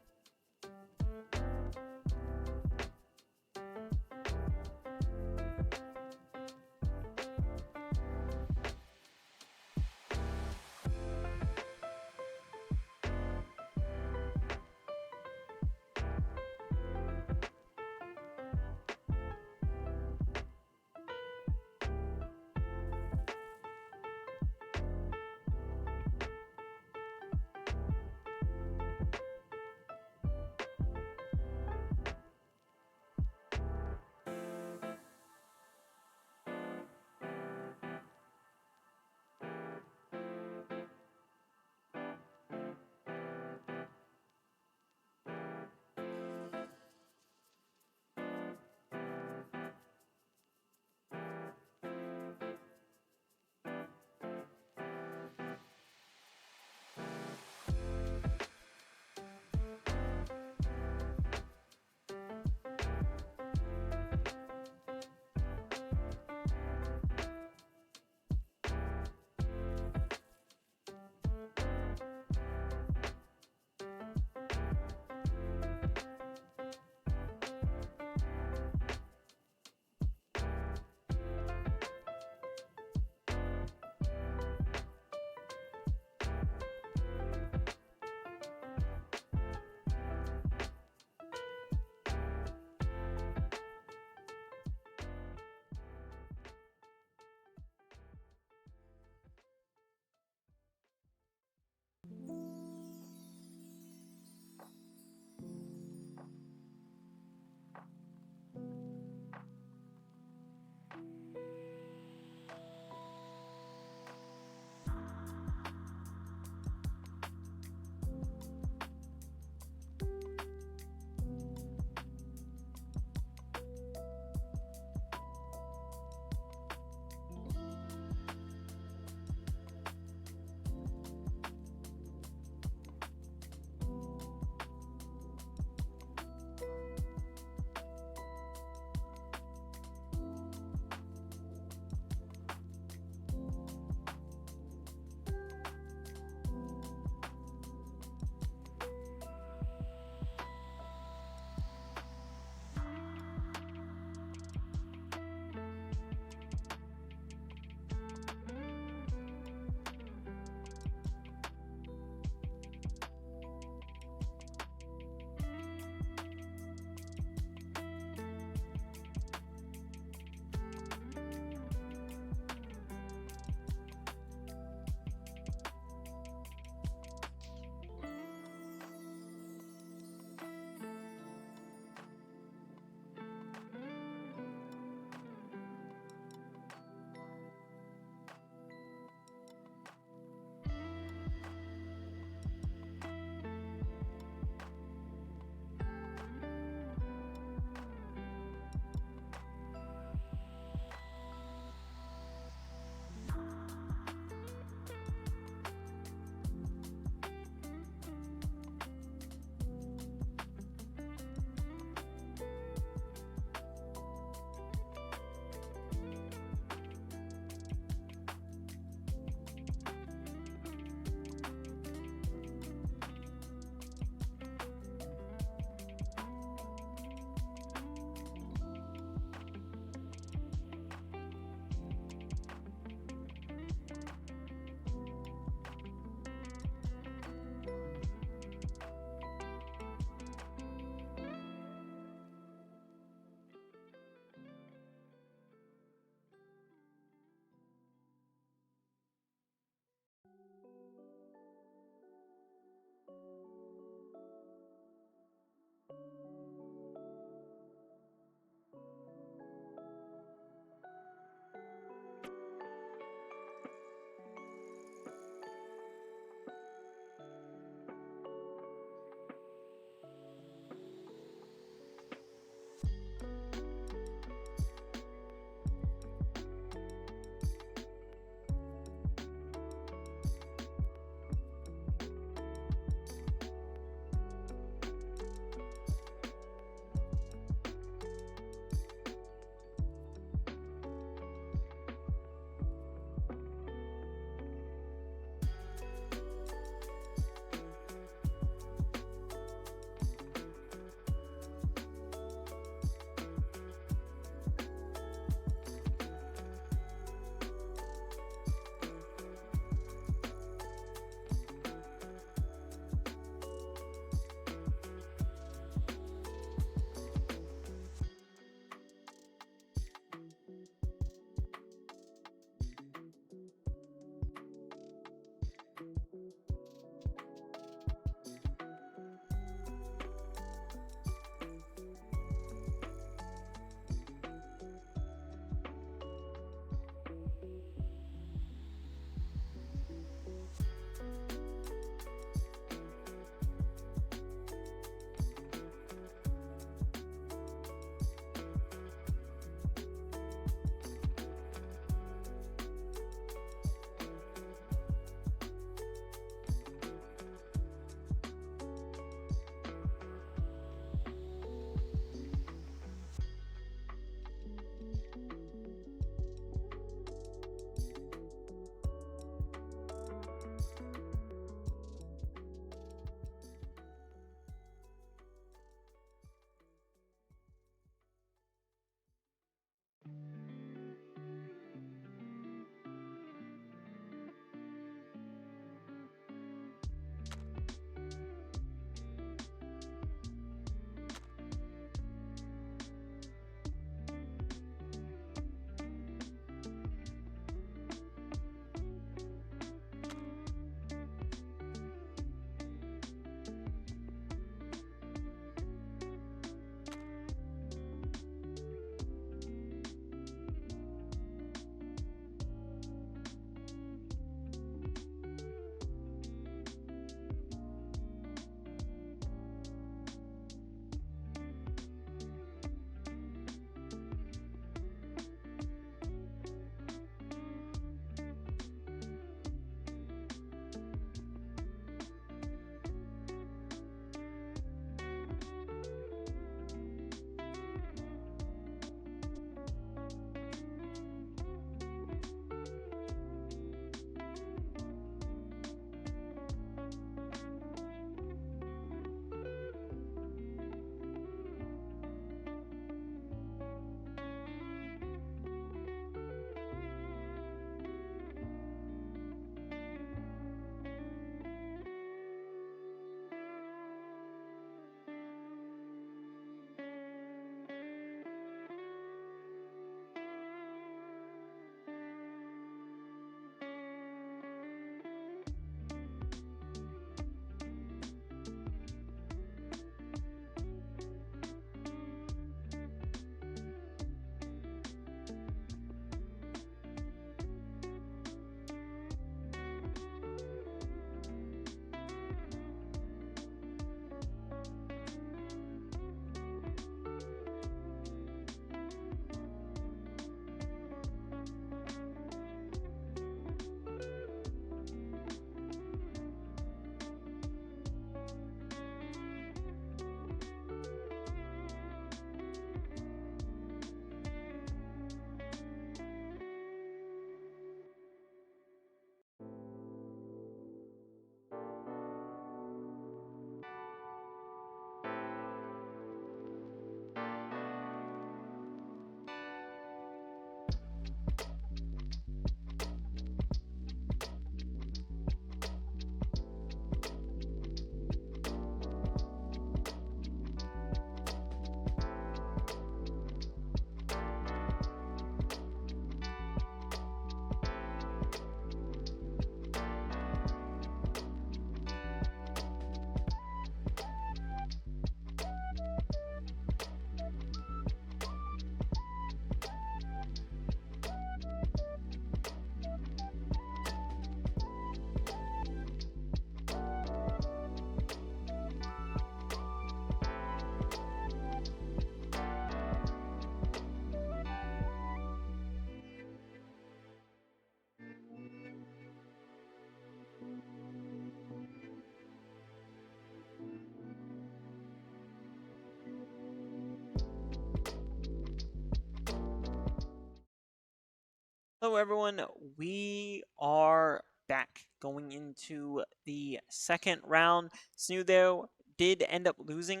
Hello, everyone. We are back going into the second round. SNHU, though, did end up losing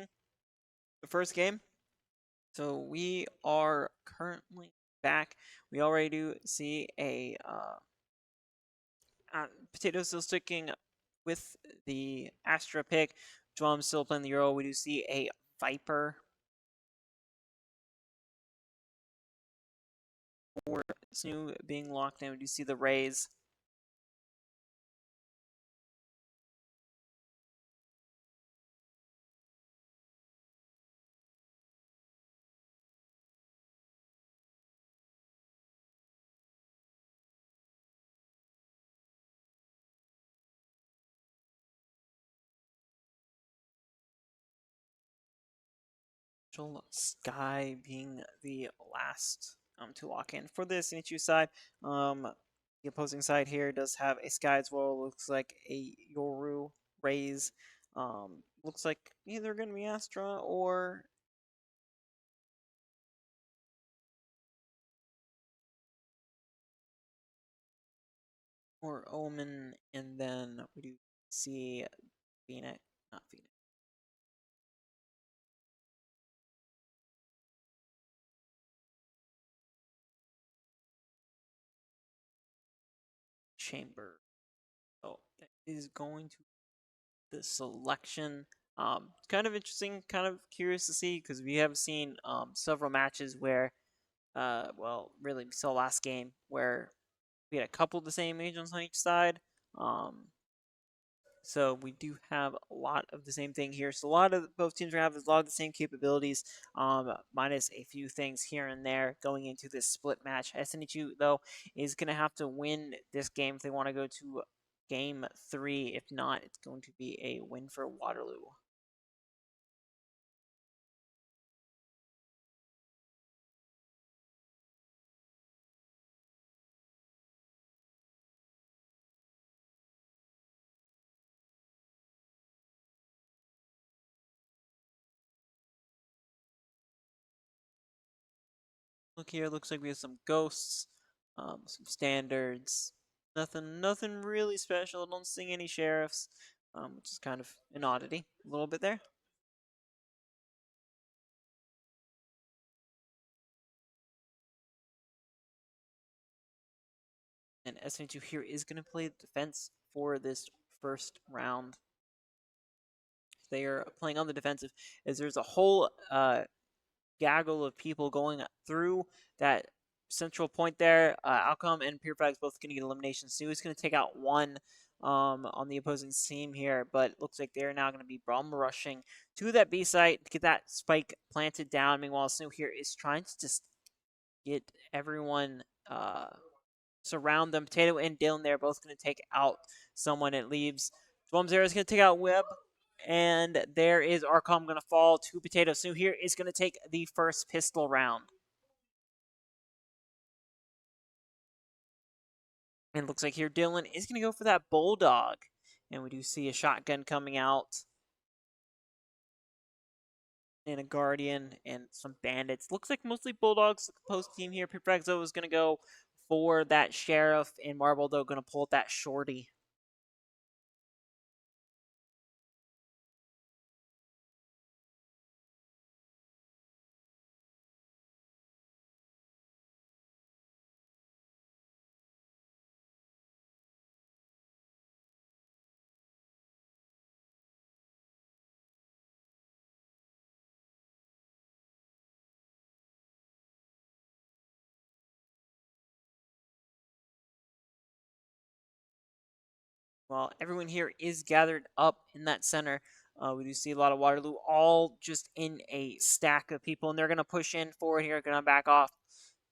the first game. So we are currently back. We already do see a Potato still sticking with the Astra pick. Drum still playing the Euro. We do see a Viper for SNHU being locked in. We do see the Rays. Sky being the last to lock in for the SNHU side. The opposing side here does have a Sky as well. Looks like a Yoru Rays. Looks like either going to be Astra or Omen, and then we do see Phoenix, not Phoenix, Chamber. So that is going to be the selection. Kind of interesting, kind of curious to see because we have seen several matches where, well, really, we saw last game where we had a couple of the same agents on each side. Um, So we do have a lot of the same thing here. So a lot of both teams have a lot of the same capabilities, minus a few things here and there going into this split match. SNHU though is going to have to win this game if they want to go to game 3. If not, it's going to be a win for Waterloo. Look here, looks like we have some ghosts, some standards. Nothing really special. Don't see any sheriffs, which is kind of an oddity, a little bit there. And SNHU here is going to play defense for this first round. They are playing on the defensive as there's a whole gaggle of people going through that central point there. Outcome and Pure Flag both going to get eliminations. SNHU is going to take out one on the opposing team here, but it looks like they're now going to be bomb rushing to that B site to get that spike planted down. Meanwhile, SNHU here is trying to just get everyone surround them. Potato and Dylan, they're both going to take out someone. It leaves Dwumzera is going to take out Webb. And there is Arcom going to fall to Potato. So here is going to take the first pistol round. And it looks like here Dylan is going to go for that Bulldog. And we do see a shotgun coming out. And a Guardian and some Bandits. Looks like mostly Bulldogs. Post team here. Pipregzo is going to go for that Sheriff. And Marble, though, going to pull that Shorty. Well, everyone here is gathered up in that center. We do see a lot of Waterloo, all just in a stack of people, and they're going to push in forward here, going to back off.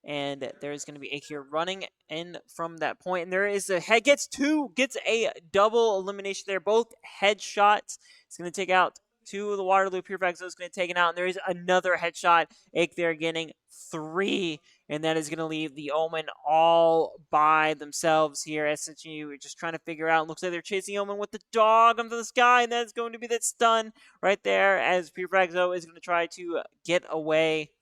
And there's going to be Akir running in from that point. And there is a head, gets a double elimination there. Both headshots. It's going to take out two of the Waterloo Pure Facts. Is going to take it out. And there is another headshot. Ake there getting 3. And that is going to leave the Omen all by themselves here. SNHU just trying to figure out. Looks like they're chasing Omen with the dog onto the sky. And that's going to be that stun right there as Pure Fragzo is going to try to get away.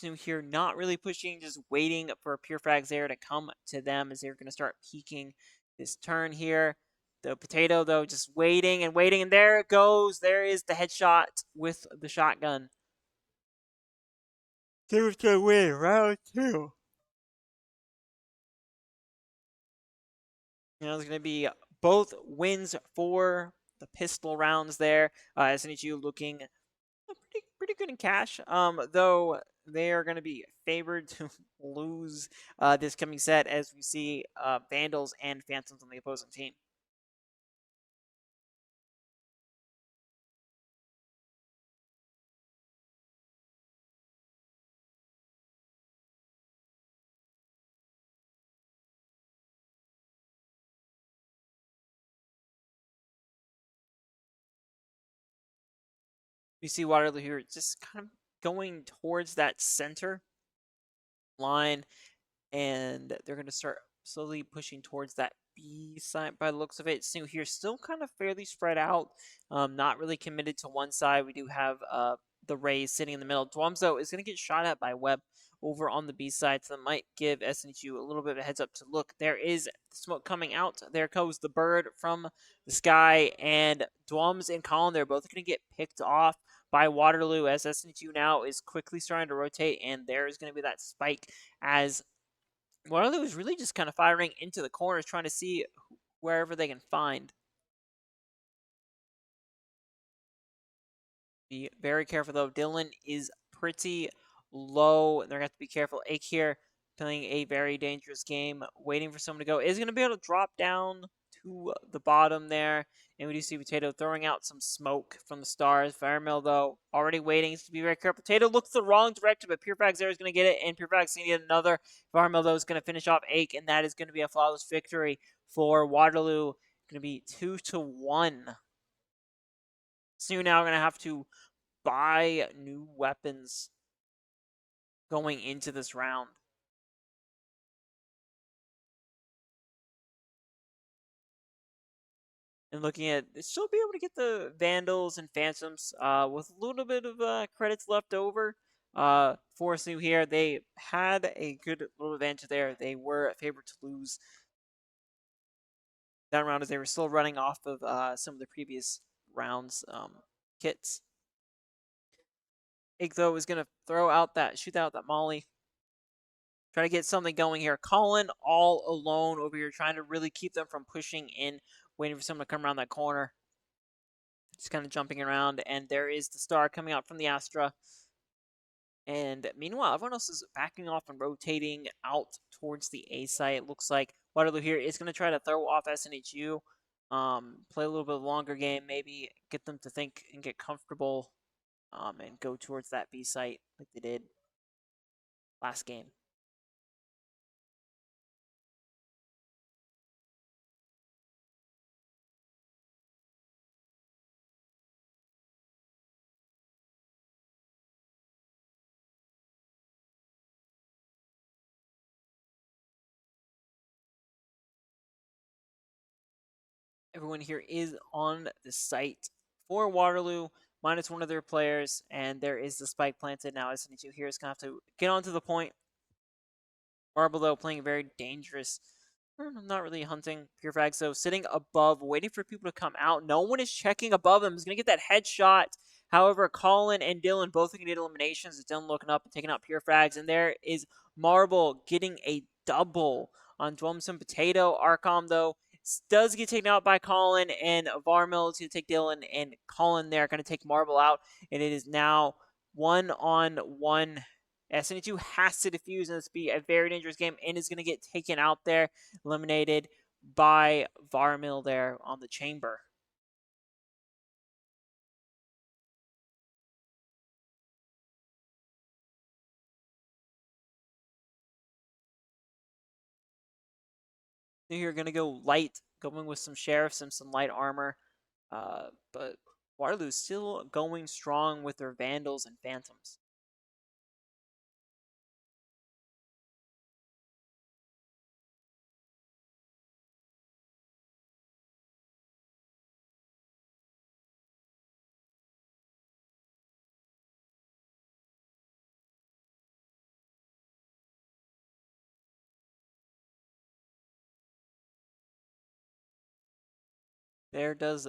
SNHU here not really pushing, just waiting for Pure Frags there to come to them as they're going to start peeking this turn here. The Potato, though, just waiting and waiting, and there it goes. There is the headshot with the shotgun. They was going to win round 2. It's going to be both wins for the pistol rounds there. SNHU looking pretty good in cash. Though they are going to be favored to lose this coming set as we see Vandals and Phantoms on the opposing team. We see Waterloo here just kind of going towards that center line, and they're going to start slowly pushing towards that B side by the looks of it. So here, still kind of fairly spread out, not really committed to one side. We do have the Rays sitting in the middle. Dwamzo is going to get shot at by Webb over on the B side, so that might give SNHU a little bit of a heads up to look. There is smoke coming out. There goes the bird from the sky, and Dwams and Colin, they're both going to get picked off by Waterloo as SNHU now is quickly starting to rotate, and there is going to be that spike as Waterloo is really just kind of firing into the corners, trying to see wherever they can find. Be very careful, though. Dylan is pretty low. They're going to have to be careful. Ake here playing a very dangerous game, waiting for someone to go. Is going to be able to drop down to the bottom there. And we do see Potato throwing out some smoke from the stars. Firemill, though, already waiting. He's to be very careful. Potato looks the wrong direction, but Pure Frags there is going to get it. And Pure Frags going to get another. Firemill, though, is going to finish off Ake. And that is going to be a flawless victory for Waterloo. Going to be 2-1. So now going to have to buy new weapons going into this round. And looking at, she'll be able to get the Vandals and Phantoms with a little bit of credits left over. For SNHU here, they had a good little advantage there. They were favored to lose that round as they were still running off of some of the previous rounds kits. Ig, though, is going to shoot out that Molly. Try to get something going here. Colin all alone over here, trying to really keep them from pushing in, waiting for someone to come around that corner. Just kind of jumping around, and there is the star coming out from the Astra. And meanwhile, everyone else is backing off and rotating out towards the A site. It looks like Waterloo here is going to try to throw off SNHU, play a little bit longer game, maybe get them to think and get comfortable, and go towards that B site like they did last game. Everyone here is on the site for Waterloo, minus one of their players, and there is the spike planted. Now SNHU here is going to have to get onto the point. Marble, though, playing very dangerous. Not really hunting Pure Frags, so sitting above, waiting for people to come out. No one is checking above him. He's going to get that headshot. However, Colin and Dylan both going to get eliminations. Dylan looking up and taking out Pure Frags. And there is Marble getting a double on Dwumson Potato. Arcom, though, does get taken out by Colin, and Varmil is going to take Dylan, and Colin there going to take Marble out. And it is now 1-on-1. SNHU has to defuse, and this be a very dangerous game, and is going to get taken out there, eliminated by Varmil there on the chamber. You're going to go light, going with some sheriffs and some light armor, but Waterloo's still going strong with their Vandals and Phantoms. There does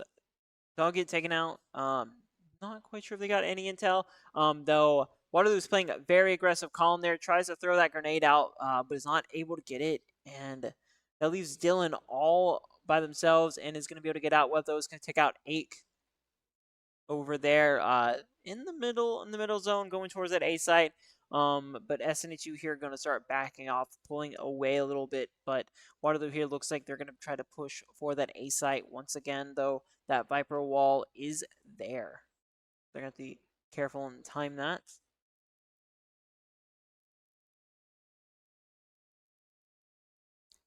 dog get taken out. Not quite sure if they got any intel. Though Waterloo's playing a very aggressive column there, tries to throw that grenade out, but is not able to get it, and that leaves Dylan all by themselves, and is going to be able to get out. What those going to take out Ake over there, in the middle zone, going towards that A site. But SNHU here going to start backing off, pulling away a little bit. But Waterloo here looks like they're going to try to push for that A site once again, though that Viper wall is there. They're going to have to be careful and time that.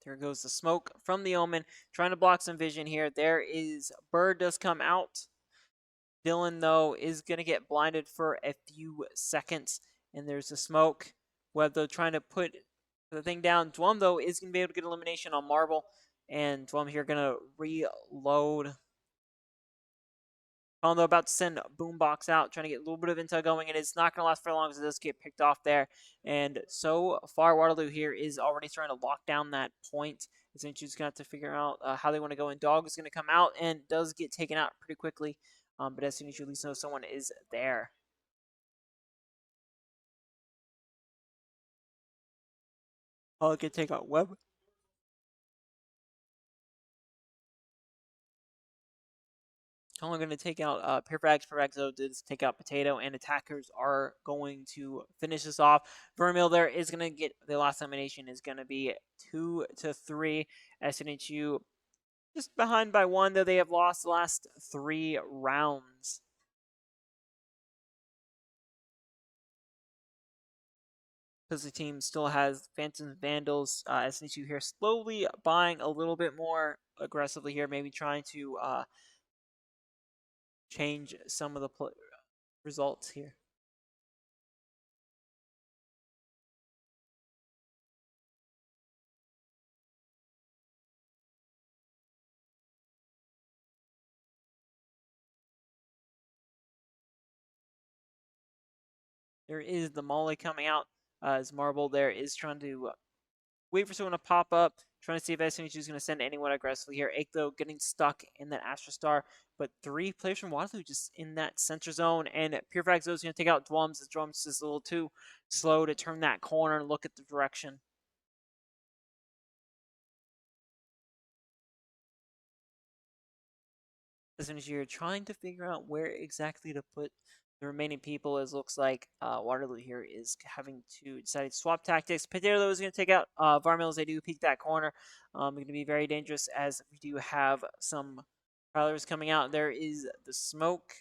There goes the smoke from the Omen, trying to block some vision here. There is Bird does come out. Dylan, though, is going to get blinded for a few seconds, and there's the smoke. Webb, though, trying to put the thing down. Dwum, though, is going to be able to get elimination on Marble, and Dwum here going to reload. Although about to send Boombox out, trying to get a little bit of intel going, and it's not going to last for long as it does get picked off there. And so far, Waterloo here is already starting to lock down that point. SNHU's going to have to figure out how they want to go, and Dog is going to come out and does get taken out pretty quickly. But SNHU at least knows someone is there. I'll get take out Webb. Only going to take out Purefrags. Purefrags, though, did take out Potato, and attackers are going to finish this off. Vermeil there is going to get the last elimination, is going to be 2-3. SNHU just behind by 1, though they have lost the last 3 rounds. Because the team still has Phantoms, Vandals. SNHU here slowly buying a little bit more aggressively here, maybe trying to change some of the results here. There is the Molly coming out as Marble there is trying to wait for someone to pop up, trying to see if SNH is going to send anyone aggressively here. Ake, though, getting stuck in that Astra Star, but 3 players from Waterloo just in that center zone, and Purefrags is going to take out Drums, as Drums is a little too slow to turn that corner and look at the direction. As you're trying to figure out where exactly to put the remaining people, as looks like Waterloo here is having to decide to swap tactics. Potato is going to take out Varmil as they do peek that corner. Going to be very dangerous as we do have some prowlers coming out. There is the smoke.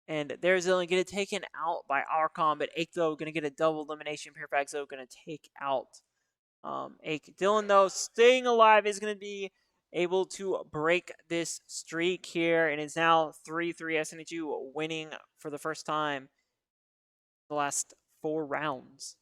And there's only going to get taken out by Archon, but Ake, though, going to get a double elimination. Purefrags, though, going to take out Ake. Dylan, though, staying alive, is going to be able to break this streak here, and is now 3-3. SNHU winning for the first time the last 4 rounds.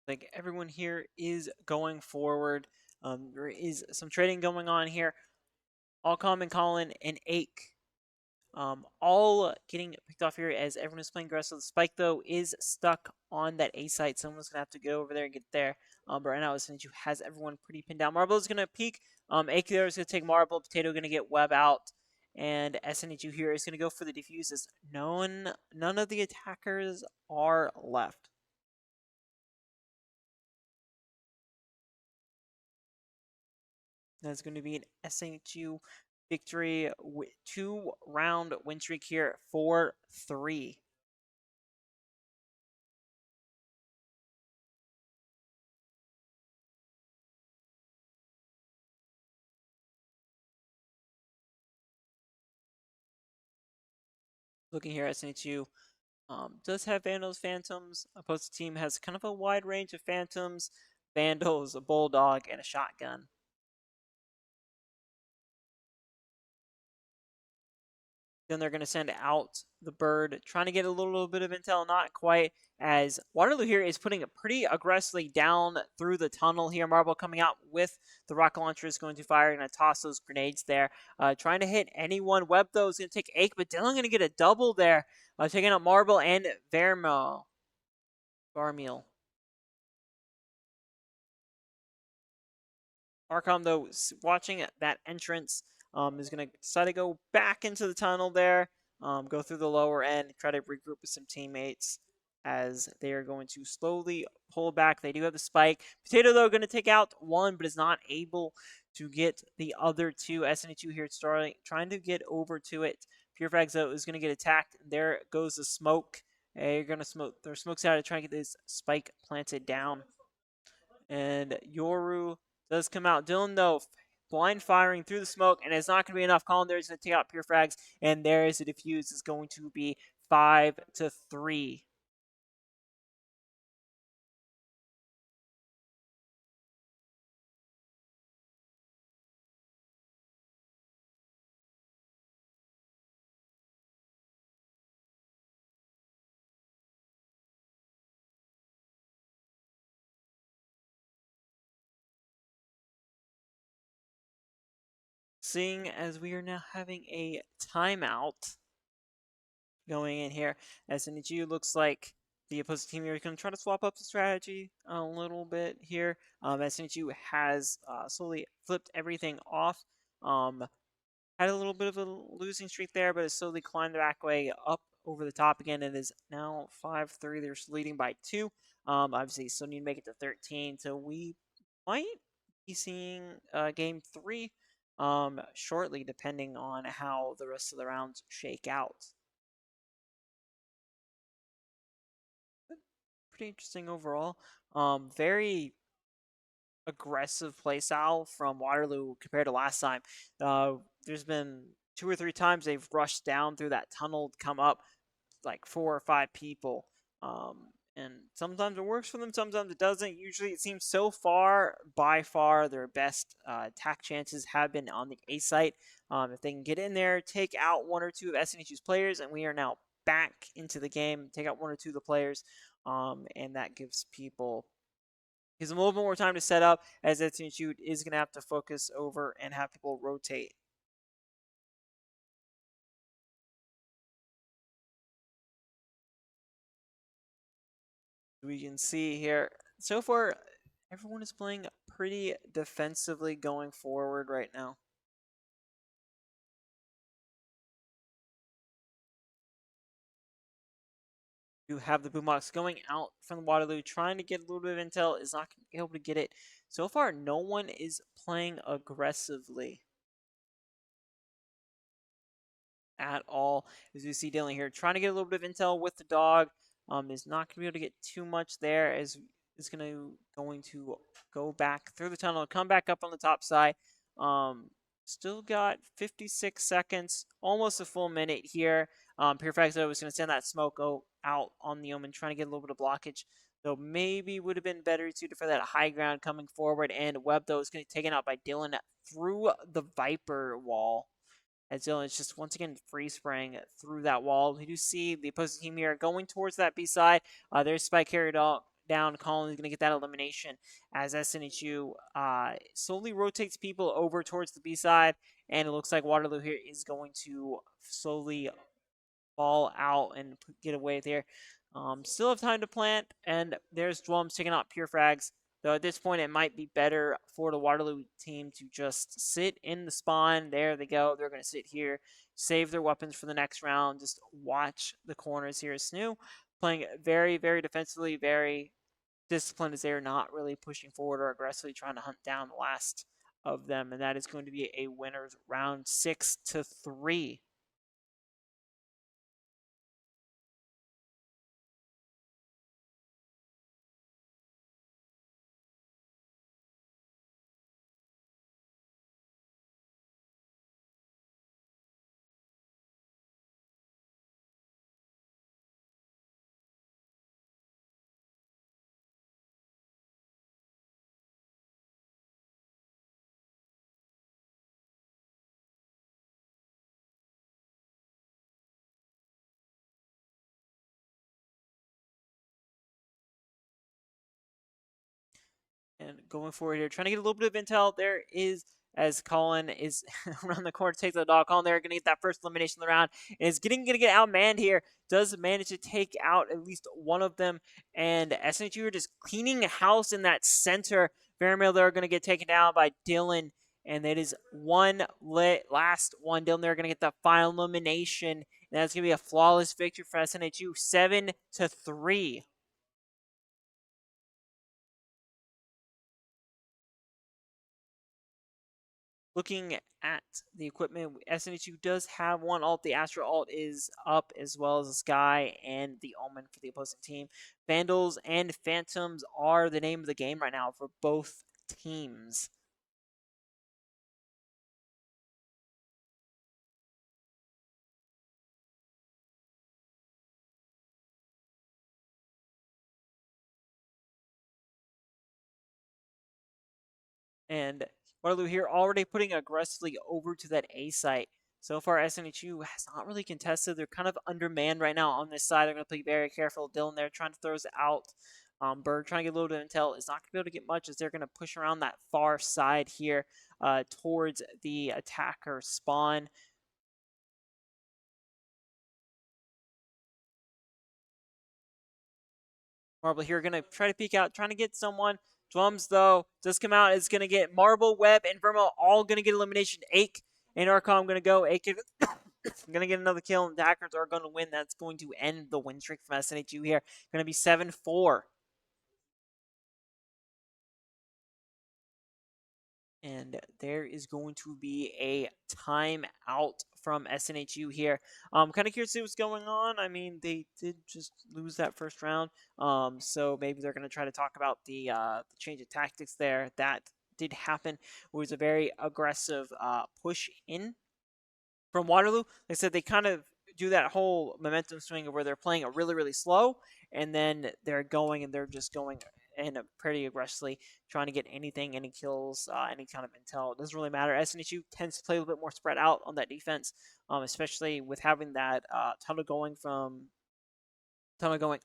Like everyone here is going forward. There is some trading going on here. Allcom and Colin and Ake all getting picked off here as everyone is playing aggressive. Spike, though, is stuck on that A site. Someone's going to have to get over there and get there. But right now, SNHU has everyone pretty pinned down. Marble is going to peek. Ake there is going to take Marble. Potato going to get Web out. And SNHU here is going to go for the defuses. None of the attackers are left. That's going to be an SNHU victory, 2-round win streak here, 4-3. Looking here, SNHU does have Vandals, Phantoms. Opposing team has kind of a wide range of Phantoms, Vandals, a Bulldog, and a Shotgun. Then they're going to send out the bird, trying to get a little bit of intel, not quite, as Waterloo here is putting it pretty aggressively down through the tunnel here. Marble coming out with the rocket launcher is going to fire, going to toss those grenades there, trying to hit anyone. Web, though, is going to take Ake, but Dylan going to get a double there, taking out Marble and Barmeal. Arcom, though, watching that entrance, is going to decide to go back into the tunnel there, go through the lower end, try to regroup with some teammates as they are going to slowly pull back. They do have the spike. Potato, though, going to take out one, but is not able to get the other two. SNHU here starting, trying to get over to it. Pure Frags, though, is going to get attacked. There goes the smoke. You're going to smoke. Their smoke's out to try and get this spike planted down. And Yoru does come out. Dylan, though, blind firing through the smoke, and it's not going to be enough. Colin there is going to take out Pure Frags, and there is a defuse. Is going to be 5-3. Seeing as we are now having a timeout going in here, SNHU looks like the opposing team here is going to try to swap up the strategy a little bit here. SNHU has slowly flipped everything off. Had a little bit of a losing streak there, but has slowly climbed the back way up over the top again. It is now 5-3. They're leading by 2. Obviously, still need to make it to 13. So we might be seeing game 3 shortly, depending on how the rest of the rounds shake out. Pretty interesting overall. Very aggressive play style from Waterloo compared to last time. There's been 2 or 3 times they've rushed down through that tunnel to come up like 4 or 5 people. And sometimes it works for them, sometimes it doesn't. Usually it seems so far, by far, their best attack chances have been on the A site. If they can get in there, take out 1 or 2 of SNHU's players, and we are now back into the game, take out 1 or 2 of the players, and that gives them a little bit more time to set up, as SNHU is going to have to focus over and have people rotate. We can see here, so far, everyone is playing pretty defensively going forward right now. You have the boombox going out from Waterloo, trying to get a little bit of intel, is not able to get it. So far, no one is playing aggressively at all. As you see Dylan here, trying to get a little bit of intel with the dog. Is not going to be able to get too much there, as is going to go back through the tunnel, come back up on the top side. Still got 56 seconds, almost a full minute here. Purifaxo was going to send that smoke out on the Omen, trying to get a little bit of blockage. Though maybe would have been better suited for that high ground coming forward. And Webb, though, is going to be taken out by Dylan through the Viper wall. As Dylan is just once again free spraying through that wall. We do see the opposing team here going towards that B side. There's Spike carried down. Colin is going to get that elimination as SNHU slowly rotates people over towards the B side. And it looks like Waterloo here is going to slowly fall out and get away there. Still have time to plant, and there's Dwums taking out Pure Frags. Though at this point, it might be better for the Waterloo team to just sit in the spawn. There they go. They're going to sit here, save their weapons for the next round. Just watch the corners here. SNHU playing very, very defensively, very disciplined, as they're not really pushing forward or aggressively trying to hunt down the last of them. And that is going to be a winner's round 6-3. And going forward here, trying to get a little bit of intel. There is, as Colin is around the corner, takes the dog. Colin there, going to get that first elimination of the round. And is going to get outmanned here. Does manage to take out at least one of them. And SNHU are just cleaning house in that center. Vermeil there going to get taken down by Dylan. And that is one last one. Dylan there going to get the final elimination. And that's going to be a flawless victory for SNHU, 7-3. Looking at the equipment, SNHU does have one alt. The Astro alt is up, as well as the Sky and the Omen for the opposing team. Vandals and Phantoms are the name of the game right now for both teams. And Waterloo here already putting aggressively over to that A site. So far, SNHU has not really contested. They're kind of undermanned right now on this side. They're going to play very careful. Dylan there trying to throw us out. Bird trying to get a little bit of intel. Is not going to be able to get much as they're going to push around that far side here towards the attacker spawn. Marble here going to try to peek out, trying to get someone. Drums, though, does come out. Is going to get Marble, Webb, and Vermo all going to get elimination. Ake and Arcom going to go. Ake going to get another kill, and the Hackers are going to win. That's going to end the win streak from SNHU here. Going to be 7-4. And there is going to be a timeout from SNHU here. Kind of curious to see what's going on. I mean, they did just lose that first round, so maybe they're going to try to talk about the change of tactics there. That did happen. It was a very aggressive push in from Waterloo. Like I said, they kind of do that whole momentum swing where they're playing it really, really slow, and then they're just going and pretty aggressively trying to get anything, any kills, any kind of intel. It doesn't really matter. SNHU tends to play a little bit more spread out on that defense, especially with having that tunnel going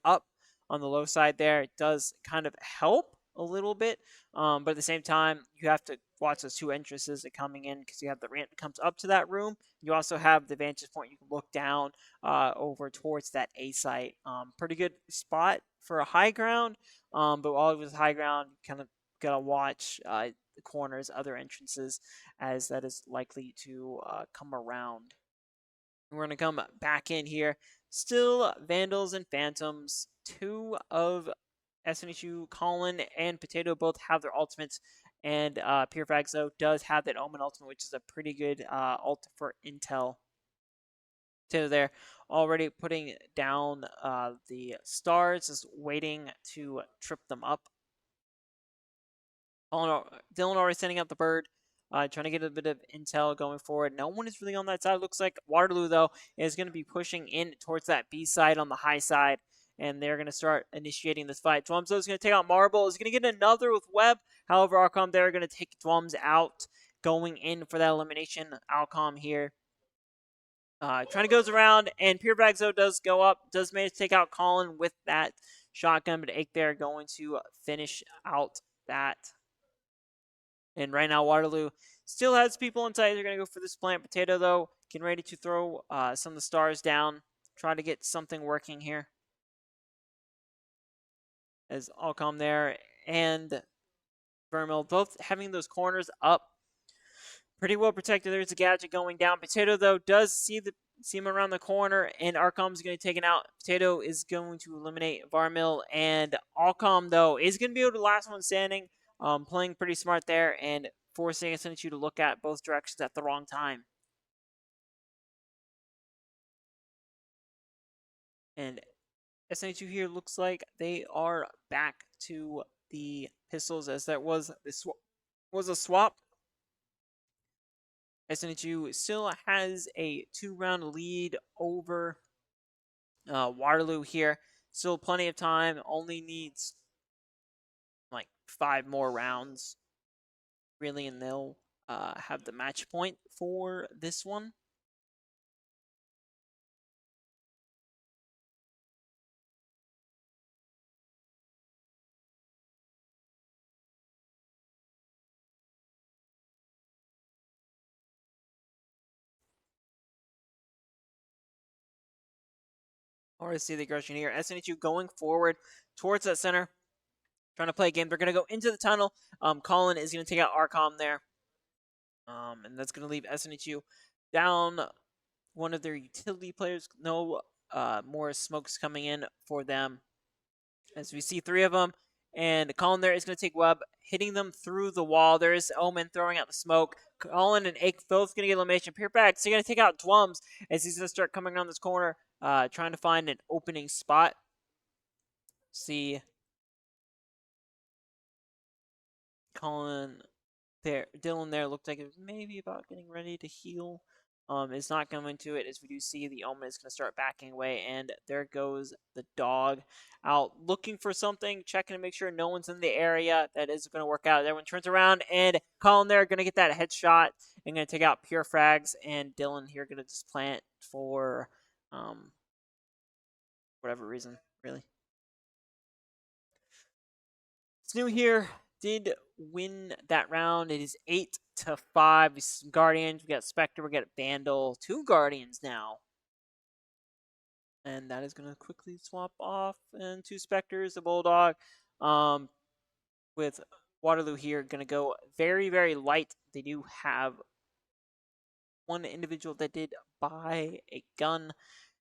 up on the low side there. It does kind of help a little bit, but at the same time, you have to watch those two entrances that coming in because you have the ramp that comes up to that room. You also have the vantage point. You can look down over towards that A site. Pretty good spot for a high ground, but while it was high ground, you kind of gotta watch the corners, other entrances, as that is likely to come around. We're going to come back in here. Still Vandals and Phantoms. Two of SNHU, Colin and Potato both have their ultimates. And Pure Fagso does have that Omen ultimate, which is a pretty good ult for intel. Potato there already putting down the stars, just waiting to trip them up. Dylan already sending out the bird. Trying to get a bit of intel going forward. No one is really on that side. Looks like Waterloo, though, is going to be pushing in towards that B side on the high side. And they're going to start initiating this fight. Dwumzo is going to take out Marble. Is going to get another with Webb. However, Arcom there are going to take Dwums out. Going in for that elimination. Alcom here. Trying to goes around. And Pure Bagzo does go up. Does manage to take out Colin with that shotgun. But Ake there going to finish out that. And right now, Waterloo still has people inside. They're going to go for this plant potato, though. Getting ready to throw some of the stars down. Try to get something working here. As Alcom there and Vermil both having those corners up. Pretty well protected. There's a gadget going down. Potato, though, does see him around the corner, and Arcom's going to take it out. Potato is going to eliminate Varmil, and Alcom, though, is going to be able to last one standing. Playing pretty smart there and forcing SNHU to look at both directions at the wrong time. And SNHU here looks like they are back to the pistols as that was a swap. SNHU still has a 2-round lead over Waterloo here. Still plenty of time. Only needs like 5 more rounds, really, and they'll have the match point for this one. Already see the aggression here. SNHU going forward towards that center, trying to play a game. They're going to go into the tunnel. Colin is going to take out Arcom there. And that's going to leave SNHU down one of their utility players. No more smokes coming in for them. As we see three of them. And Colin there is going to take Webb, hitting them through the wall. There is Omen throwing out the smoke. Colin and Ake both going to get elimination. Pureback, so you're going to take out Dwums as he's going to start coming around this corner, trying to find an opening spot. See Colin there, Dylan there looked like it was maybe about getting ready to heal. Is not going to it, as we do see the Omen is going to start backing away, and there goes the dog out looking for something, checking to make sure no one's in the area. That is going to work out. Everyone turns around, and Colin there going to get that headshot and going to take out Pure Frags, and Dylan here going to just plant for whatever reason, really. SNHU here did win that round. It is 8-5. We see some Guardians. We got Spectre. We got Vandal. 2 Guardians now. And that is going to quickly swap off. And 2 Spectres, a Bulldog. With Waterloo here, going to go very, very light. They do have one individual that did buy a gun.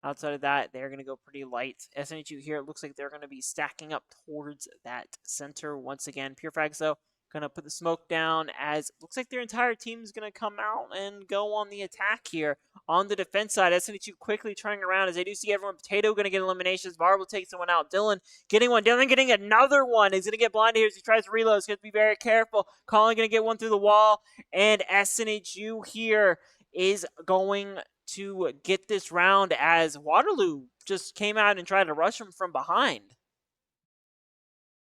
Outside of that, they're going to go pretty light. SNHU here, it looks like they're going to be stacking up towards that center once again. Pure Frags, though, going to put the smoke down as it looks like their entire team is going to come out and go on the attack here. On the defense side, SNHU quickly turning around as they do see everyone. Potato going to get eliminations. Marble takes someone out. Dylan getting one. Dylan getting another one. He's going to get blinded here as he tries to reload. He's going to be very careful. Colin going to get one through the wall. And SNHU here is going to get this round as Waterloo just came out and tried to rush him from behind.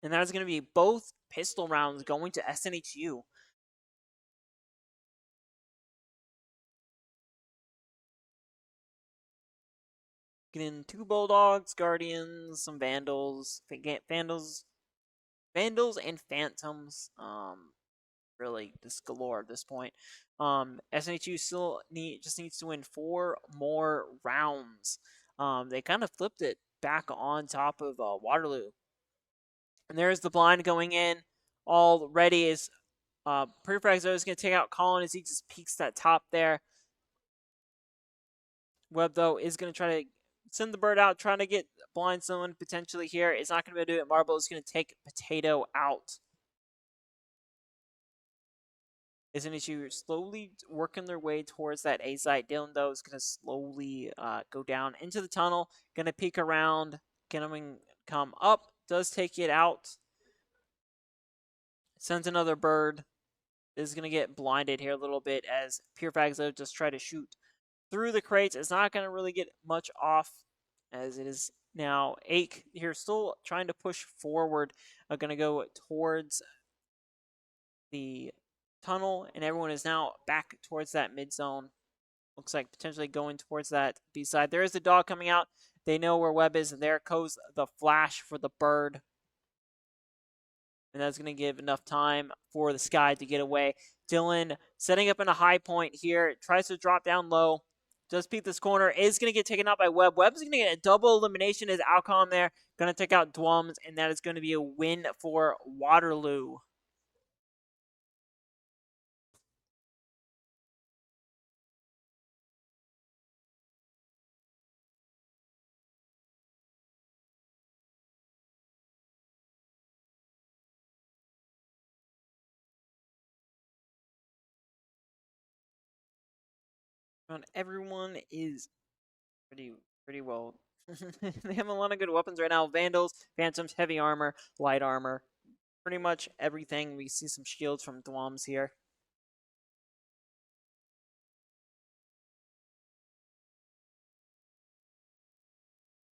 And that is going to be both pistol rounds going to SNHU. Getting 2 Bulldogs, Guardians, some Vandals, Vandals and Phantoms. Really just galore at this point. SNHU still just needs to win 4 more rounds. They kind of flipped it back on top of Waterloo. And there's the blind going in already. Is Prefraxo is going to take out Colin as he just peeks that top there. Webb, though, is going to try to send the bird out, trying to get blind someone potentially here. It's not going to be able to do it. Marble is going to take Potato out. SNHU slowly working their way towards that A site. Dylan, though, is going to slowly go down into the tunnel. Going to peek around. Going to come up. Does take it out. Sends another bird. Is going to get blinded here a little bit as Pure Fags, though, just try to shoot through the crates. It's not going to really get much off as it is now. Ake here still trying to push forward. Going to go towards the tunnel, and everyone is now back towards that mid zone. Looks like potentially going towards that B side. There is the dog coming out. They know where Webb is, and there goes the flash for the bird. And that's going to give enough time for the Sky to get away. Dylan setting up in a high point here. Tries to drop down low. Does peek this corner. Is going to get taken out by Webb. Webb's going to get a double elimination as Alcon there. Going to take out Dwums, and that is going to be a win for Waterloo. Everyone is pretty well. They have a lot of good weapons right now. Vandals, Phantoms, heavy armor, light armor. Pretty much everything. We see some shields from Dwums here.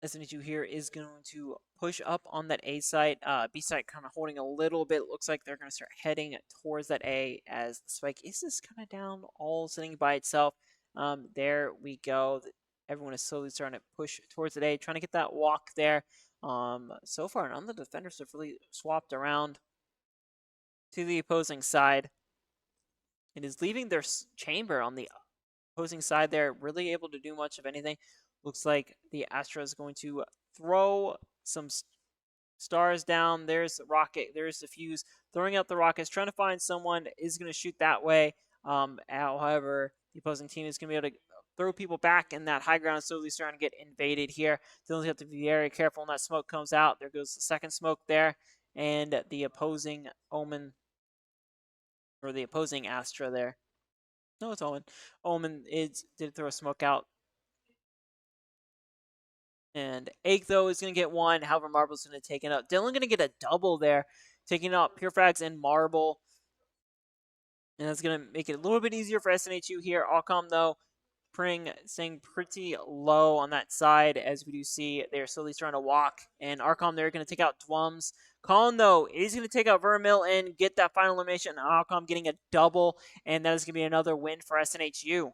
SNHU here is going to push up on that A site. B site kind of holding a little bit. Looks like they're going to start heading towards that A as the spike is just kind of down, all sitting by itself. There we go. Everyone is slowly starting to push towards the A, trying to get that walk there. So far, none of the defenders have really swapped around to the opposing side. It is leaving their chamber on the opposing side there, really able to do much of anything. Looks like the Astra is going to throw some stars down. There's the rocket. There's the fuse. Throwing out the rockets, trying to find someone is going to shoot that way. However, the opposing team is going to be able to throw people back, and that high ground is slowly starting to get invaded here. Dylan's have to be very careful when that smoke comes out. There goes the second smoke there, and the opposing Omen, or the opposing Astra there. No, it's Omen. Omen did throw a smoke out. And Ake, though, is going to get one. However, Marble's going to take it out. Dylan going to get a double there, taking out Pure Frags and Marble. And that's going to make it a little bit easier for SNHU here. Alcom, though, staying pretty low on that side, as we do see they're slowly starting to walk. And Arcom, they're going to take out Dwums. Colin, though, is going to take out Vermil and get that final elimination. Arcom getting a double, and that is going to be another win for SNHU.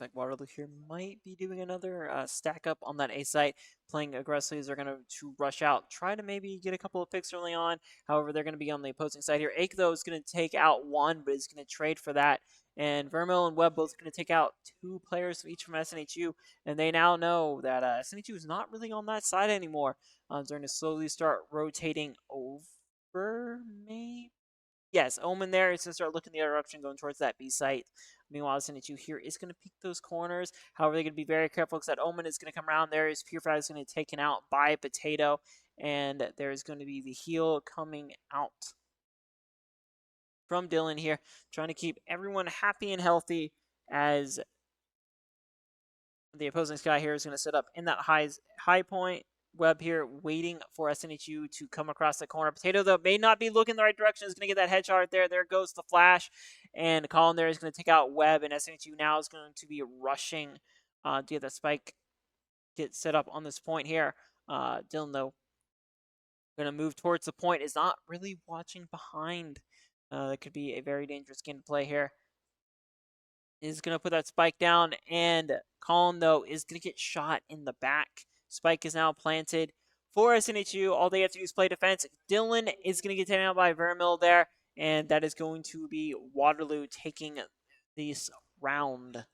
Like Waterloo here might be doing another stack up on that A site, playing aggressively as they're going to rush out, try to maybe get a couple of picks early on. However, they're going to be on the opposing side here. Ake, though, is going to take out one, but is going to trade for that. And Vermil and Webb both going to take out two players each from SNHU, and they now know that SNHU is not really on that side anymore. They're going to slowly start rotating over, maybe? Yes, Omen there is going to start looking the other option, going towards that B site. Meanwhile, SNHU here is going to peek those corners. However, they're going to be very careful because that Omen is going to come around there. His Pure Frag is going to be taken out by Potato, and there's going to be the heal coming out from Dylan here, trying to keep everyone happy and healthy as the opposing Sky here is going to sit up in that high point. Webb here waiting for SNHU to come across the corner. Potato, though, may not be looking the right direction. Is going to get that headshot right there. There goes the flash. And Colin there is going to take out Webb. And SNHU now is going to be rushing to get that spike get set up on this point here. Dylan, though, going to move towards the point. Is not really watching behind. That could be a very dangerous game to play here. Is going to put that spike down, and Colin, though, is going to get shot in the back. Spike is now planted for SNHU. All they have to do is play defense. Dylan is going to get taken out by Vermil there, and that is going to be Waterloo taking this round.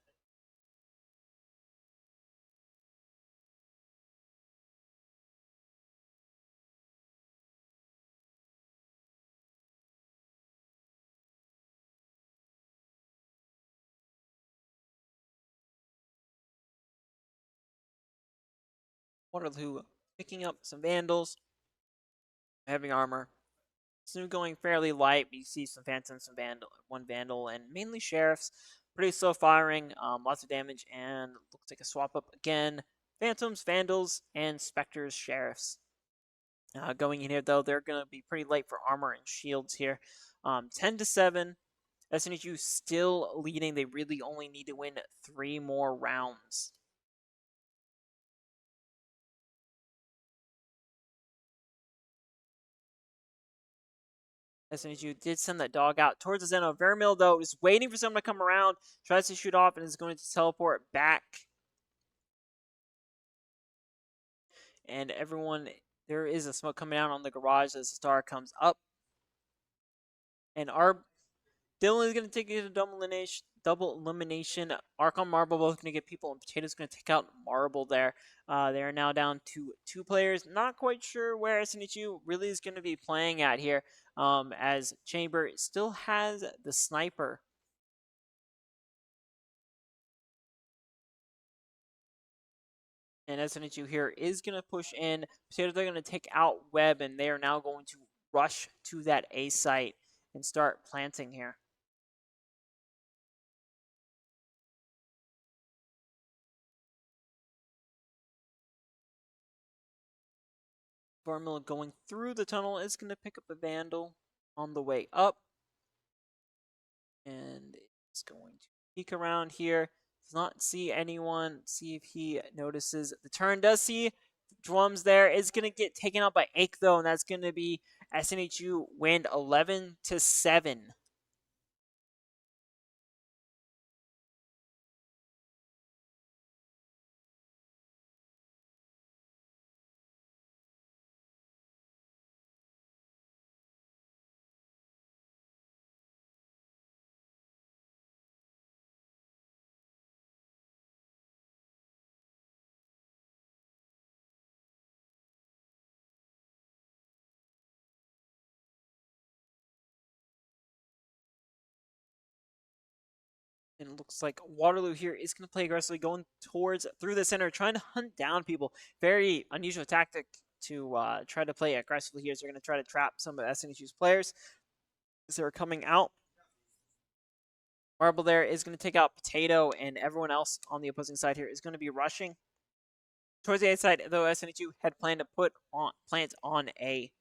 Waterloo picking up some Vandals, heavy armor. Snoop going fairly light, but you see some Phantoms, one Vandal, and mainly Sheriffs. Pretty slow firing, lots of damage, and looks like a swap up again. Phantoms, Vandals, and Spectres, Sheriffs. Going in here, though, they're going to be pretty late for armor and shields here. 10-7. SNHU still leading. They really only need to win 3 more rounds. SNHU did send that dog out towards the Zeno. Vermil, though, is waiting for someone to come around, tries to shoot off, and is going to teleport back. And everyone, there is a smoke coming out on the garage as the star comes up. And Dylan is going to take it to double elimination. Arkham Marble both going to get people, and Potato's going to take out Marble there. They are now down to 2 players. Not quite sure where SNHU really is going to be playing at here, as Chamber still has the sniper. And SNHU here is going to push in. Potato, they're going to take out Webb, and they are now going to rush to that A site and start planting here. Formula going through the tunnel is going to pick up a Vandal on the way up. And it's going to peek around here. Does not see anyone. See if he notices the turn. Does see Drums there is going to get taken out by Ake, though, and that's going to be SNHU win 11-7. And it looks like Waterloo here is going to play aggressively, going towards through the center, trying to hunt down people. Very unusual tactic to try to play aggressively here. So they're going to try to trap some of SNHU's players as they're coming out. Marble there is going to take out Potato, and everyone else on the opposing side here is going to be rushing. Towards the A side, though, SNHU had planned to put on plants on A.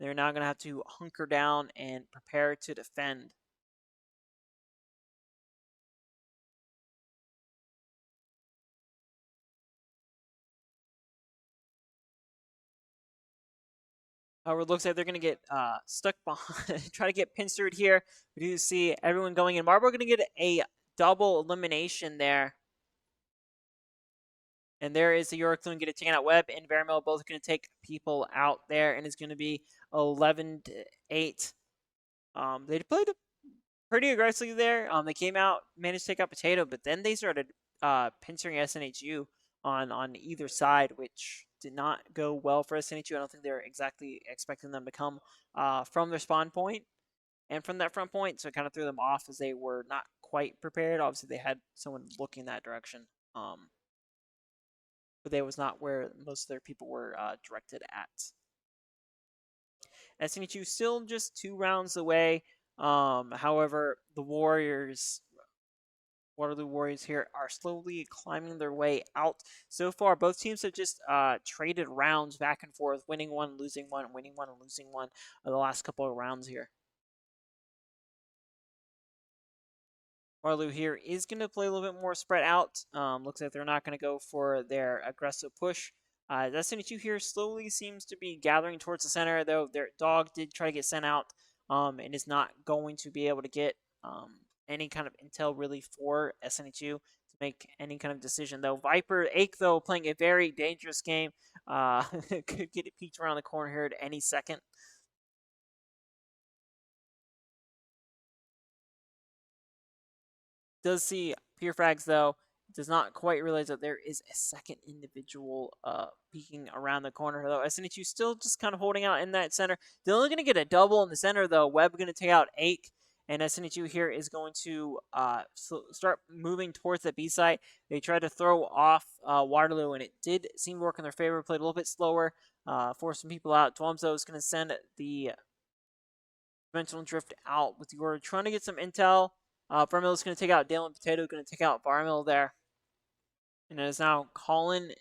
They're now going to have to hunker down and prepare to defend. However, it looks like they're going to get stuck behind, try to get pincered here. We do see everyone going in. Marble going to get a double elimination there. And there is the York going to get a taken out. Webb and Vermeil both going to take people out there, and it's going to be 11-8. They played pretty aggressively there. They came out, managed to take out Potato, but then they started pincering SNHU on either side, which did not go well for SNHU. I don't think they were exactly expecting them to come from their spawn point and from that front point, so it kind of threw them off as they were not quite prepared. Obviously, they had someone looking that direction, but that was not where most of their people were directed at. SNHU still just 2 rounds away. However, the Waterloo Warriors here are slowly climbing their way out. So far, both teams have just traded rounds back and forth, winning one, losing one, winning one, and losing one the last couple of rounds here. Waterloo here is going to play a little bit more spread out. Looks like they're not going to go for their aggressive push. SNHU here slowly seems to be gathering towards the center, though their dog did try to get sent out and is not going to be able to get any kind of intel really for SNHU to make any kind of decision, though. Viper Ake, though, playing a very dangerous game. Could get it peeked around the corner here at any second. Does see pure frags, though. Does not quite realize that there is a second individual peeking around the corner, though. SNHU still just kind of holding out in that center. They're only going to get a double in the center, though. Webb going to take out Ake, and SNHU here is going to start moving towards the B site. They tried to throw off Waterloo, and it did seem to work in their favor. Played a little bit slower, forced some people out. Dwamzo is going to send the dimensional drift out with the order, trying to get some intel. Vermeil is going to take out Dylan. Potato going to take out Vermeil there. And it is now Colin.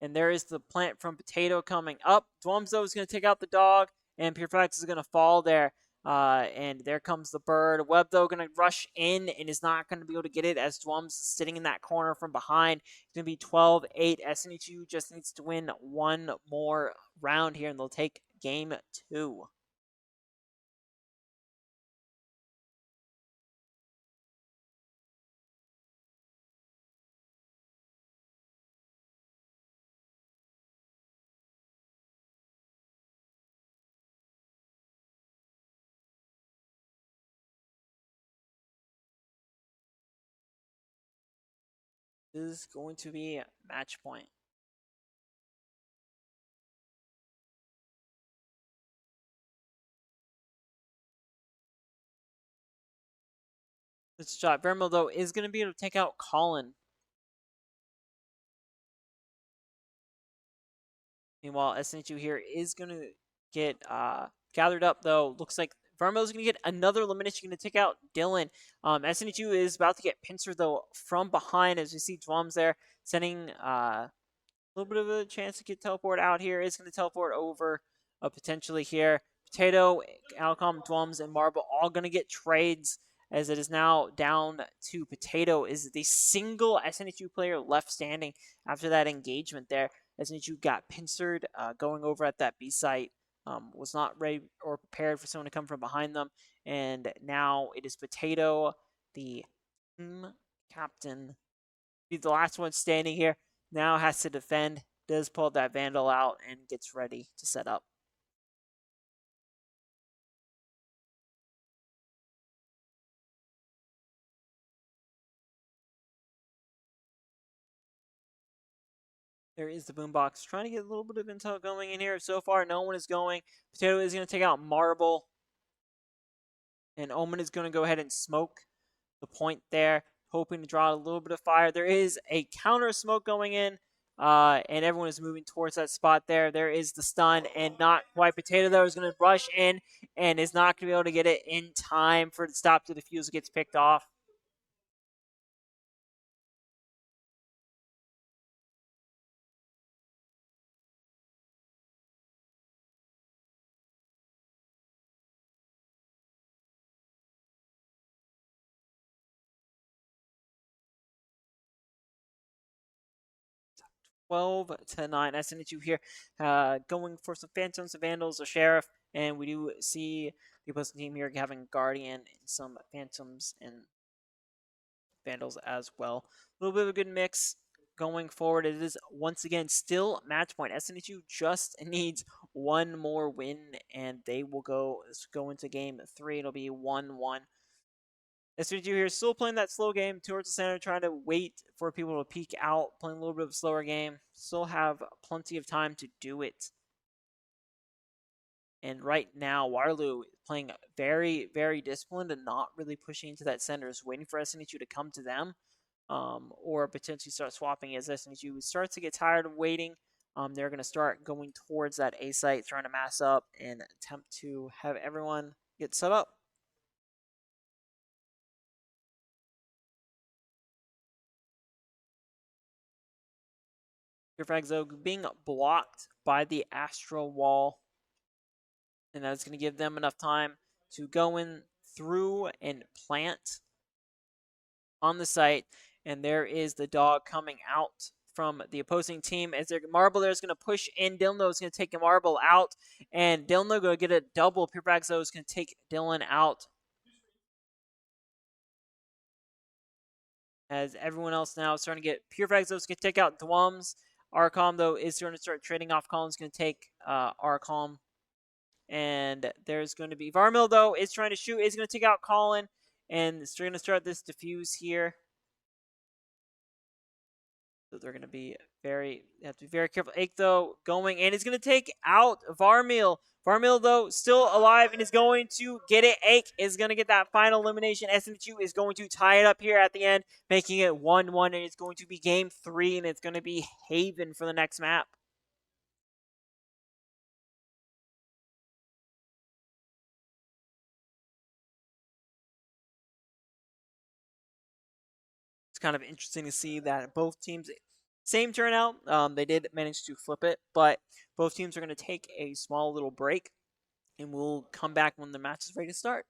And there is the plant from Potato coming up. Dwamzo is going to take out the dog. And Purefax is going to fall there. And there comes the bird. Webb, though, going to rush in and is not going to be able to get it as Dwams is sitting in that corner from behind. It's going to be 12-8. SNHU just needs to win one more round here, and they'll take game 2. This is going to be match point. This shot. Vermeil, though, is going to be able to take out Colin. Meanwhile, SNHU here is going to get gathered up, though. Looks like Vermeil is going to get another elimination. Going to take out Dylan. SNHU is about to get pincered, though, from behind as we see Drums there, sending a little bit of a chance to get teleport out here. Is going to teleport over potentially here. Potato, Alcom, Dwums, and Marble all going to get trades as it is now down to Potato, is the single SNHU player left standing after that engagement there. SNHU got pincered going over at that B site, was not ready or prepared for someone to come from behind them, and now it is Potato, the team captain. He's the last one standing here, now has to defend, does pull that Vandal out, and gets ready to set up. There is the boombox. Trying to get a little bit of intel going in here. So far, no one is going. Potato is going to take out Marble. And Omen is going to go ahead and smoke the point there, hoping to draw a little bit of fire. There is a counter smoke going in, and everyone is moving towards that spot there. There is the stun, and not quite. Potato, though, is going to rush in and is not going to be able to get it in time for the stop to defuse. Gets picked off. to 9. SNHU here going for some Phantoms, some Vandals, a Sheriff, and we do see the opposing team here having Guardian and some Phantoms and Vandals as well. A little bit of a good mix going forward. It is once again still match point. SNHU just needs one more win, and they will go into game 3. It'll be 1-1. SNHU here still playing that slow game towards the center, trying to wait for people to peek out, playing a little bit of a slower game. Still have plenty of time to do it. And right now, Waterloo is playing very, very disciplined and not really pushing into that center, just waiting for SNHU to come to them, or potentially start swapping as SNHU starts to get tired of waiting. They're going to start going towards that A site, trying to mass up and attempt to have everyone get set up. Your frags, though, being blocked by the astral wall, and that's going to give them enough time to go in through and plant on the site. And there is the dog coming out from the opposing team as their Marble there is going to push in. Dylan is going to take a Marble out, and Dylan going to get a double. Pure Frags is going to take Dylan out. As everyone else now is starting to get Pure Frags is going to take out Dwums. Arcom, though, is going to start trading off. Colin's going to take Arcom. And there's going to be Varmil, though, is trying to shoot, is going to take out Colin. And they're going to start this defuse here. So they're going to be have to be very careful. Ake, though, going, and he's going to take out Varmil. Varmil, though, still alive and is going to get it. Ake is going to get that final elimination. SNHU is going to tie it up here at the end, making it 1-1, and it's going to be game 3, and it's going to be Haven for the next map. It's kind of interesting to see that both teams, same turnout. They did manage to flip it, but both teams are going to take a small little break, and we'll come back when the match is ready to start.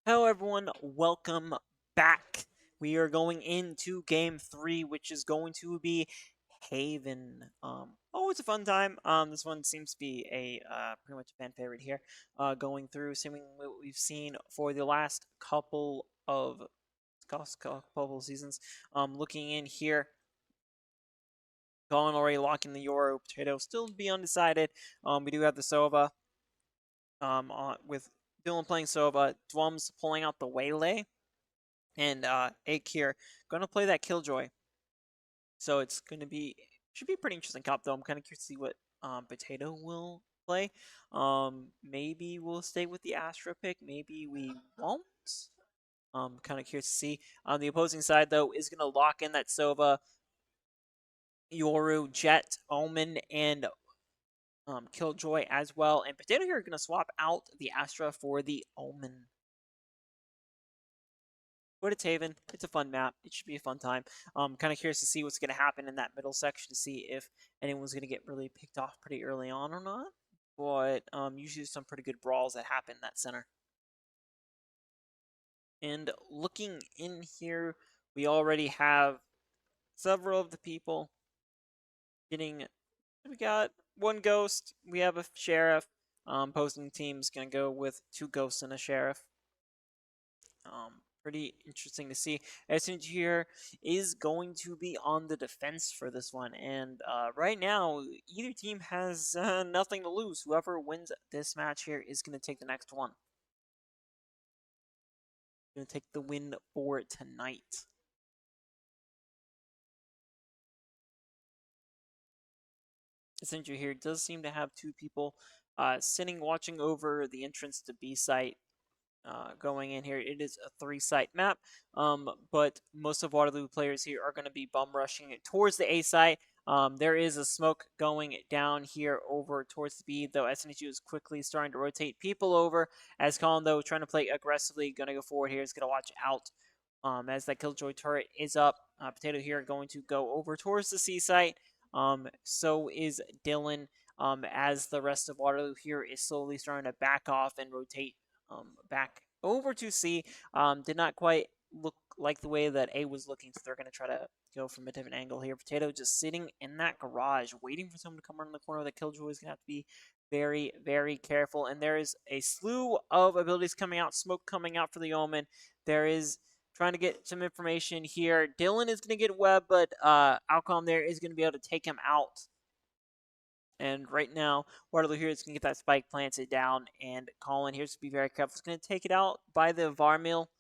Hello, everyone. Welcome back. We are going into game 3, which is going to be Haven. Always a fun time. This one seems to be a pretty much a fan favorite here. Going through, seeing what we've seen for the last couple seasons. Looking in here, Colin already locking the Euro. Potato still to be undecided. We do have the Sova. With Dylan playing Sova, Dwums pulling out the Waylay. And Ake here going to play that Killjoy. So it's going to be should be a pretty interesting comp though. I'm kind of curious to see what Potato will play. Maybe we'll stay with the Astra pick. Maybe we won't. Kind of curious to see. On the opposing side though is going to lock in that Sova, Yoru, Jet, Omen, and Killjoy as well. And Potato here are going to swap out the Astra for the Omen. But it's Haven. It's a fun map. It should be a fun time. Kind of curious to see what's going to happen in that middle section to see if anyone's going to get really picked off pretty early on or not. But usually some pretty good brawls that happen in that center. And looking in here, we already have several of the people getting. We got one ghost. We have a sheriff. Opposing team's going to go with 2 ghosts and a sheriff. Pretty interesting to see. SNHU here is going to be on the defense for this one, and right now either team has nothing to lose. Whoever wins this match here is going to take the next one. Going to take the win for tonight. SNHU here does seem to have 2 people sitting watching over the entrance to B site. Going in here. It is a 3-site map, but most of Waterloo players here are going to be bum rushing it towards the A site. There is a smoke going down here over towards the B, though SNHU is quickly starting to rotate people over, as Colin, though, trying to play aggressively, going to go forward here, is going to watch out as that Killjoy turret is up. Potato here going to go over towards the C site. So is Dylan, as the rest of Waterloo here is slowly starting to back off and rotate back over to C. Did not quite look like the way that A was looking, so they're going to try to go from a different angle here. Potato just sitting in that garage, waiting for someone to come around the corner. The Killjoy is going to have to be very, very careful. And there is a slew of abilities coming out, smoke coming out for the Omen. There is trying to get some information here. Dylan is going to get web, but Alcom there is going to be able to take him out. And right now, Waterloo here is going to get that spike planted down, and Colin here is to be very careful. He's going to take it out by the VAR mill.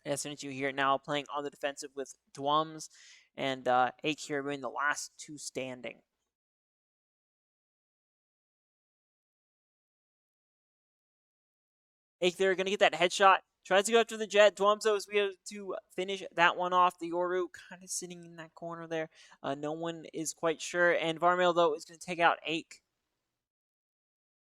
SNHU here now playing on the defensive with Dwums and Ake here being the last 2 standing. Ake there going to get that headshot. Tries to go after the Jet. Dwumzo is able to finish that one off. The Yoru kind of sitting in that corner there. No one is quite sure. And Varmail, though, is going to take out Ake.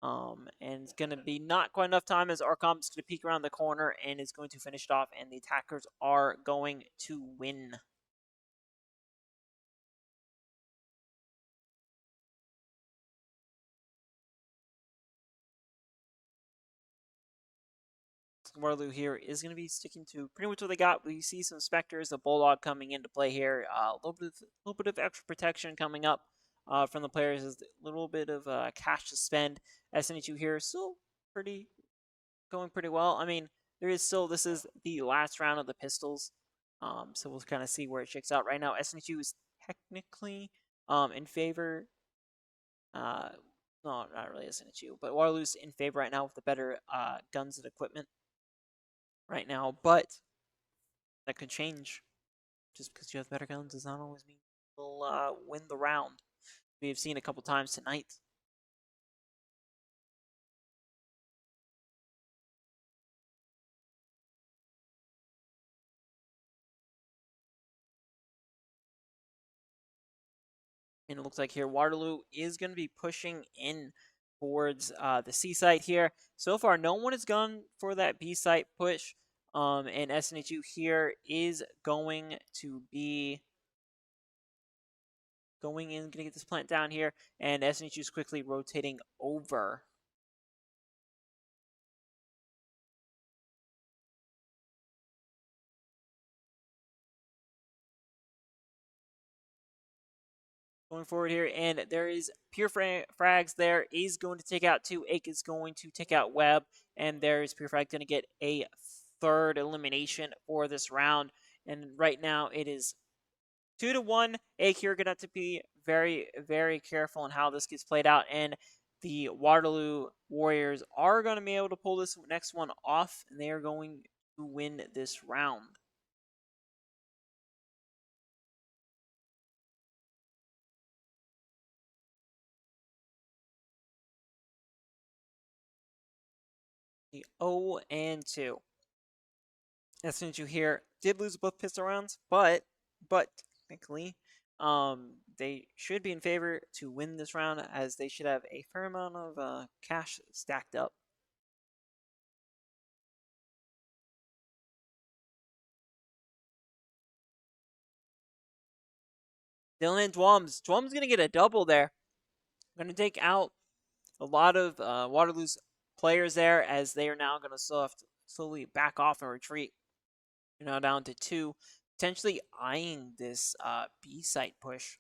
And it's going to be not quite enough time as Arcom is going to peek around the corner and is going to finish it off, and the attackers are going to win. Waterloo here is going to be sticking to pretty much what they got. We see some Spectres, a Bulldog coming into play here. A little bit of extra protection coming up from the players. A little bit of cash to spend. SNHU here still going pretty well. I mean, this is the last round of the pistols. So we'll kind of see where it shakes out. Right now, SNHU is technically in favor. No, not really SNHU, but Waterloo's in favor right now with the better guns and equipment right now, but that could change. Just because you have better guns does not always mean you'll win the round. We have seen a couple times tonight. And it looks like here Waterloo is going to be pushing in towards the C site here. So far, no one has gone for that B site push. And SNHU here is going to be going in, going to get this plant down here. And SNHU is quickly rotating over. going forward here, and there is pure frags there. Is going to take out 2. Ake is going to take out Webb, and there's pure frag going to get a third elimination for this round. And right now it is 2-1. Ake here going to have to be very, very careful in how this gets played out. And the Waterloo Warriors are going to be able to pull this next one off, and they are going to win this round. The 0-2. SNHU here did lose both pistol rounds, but technically, they should be in favor to win this round, as they should have a fair amount of cash stacked up. Dylan and Dwums. Dwums gonna get a double there. Gonna take out a lot of Waterloo's players there, as they are now gonna slowly back off and retreat. You're now down to 2, potentially eyeing this B site push.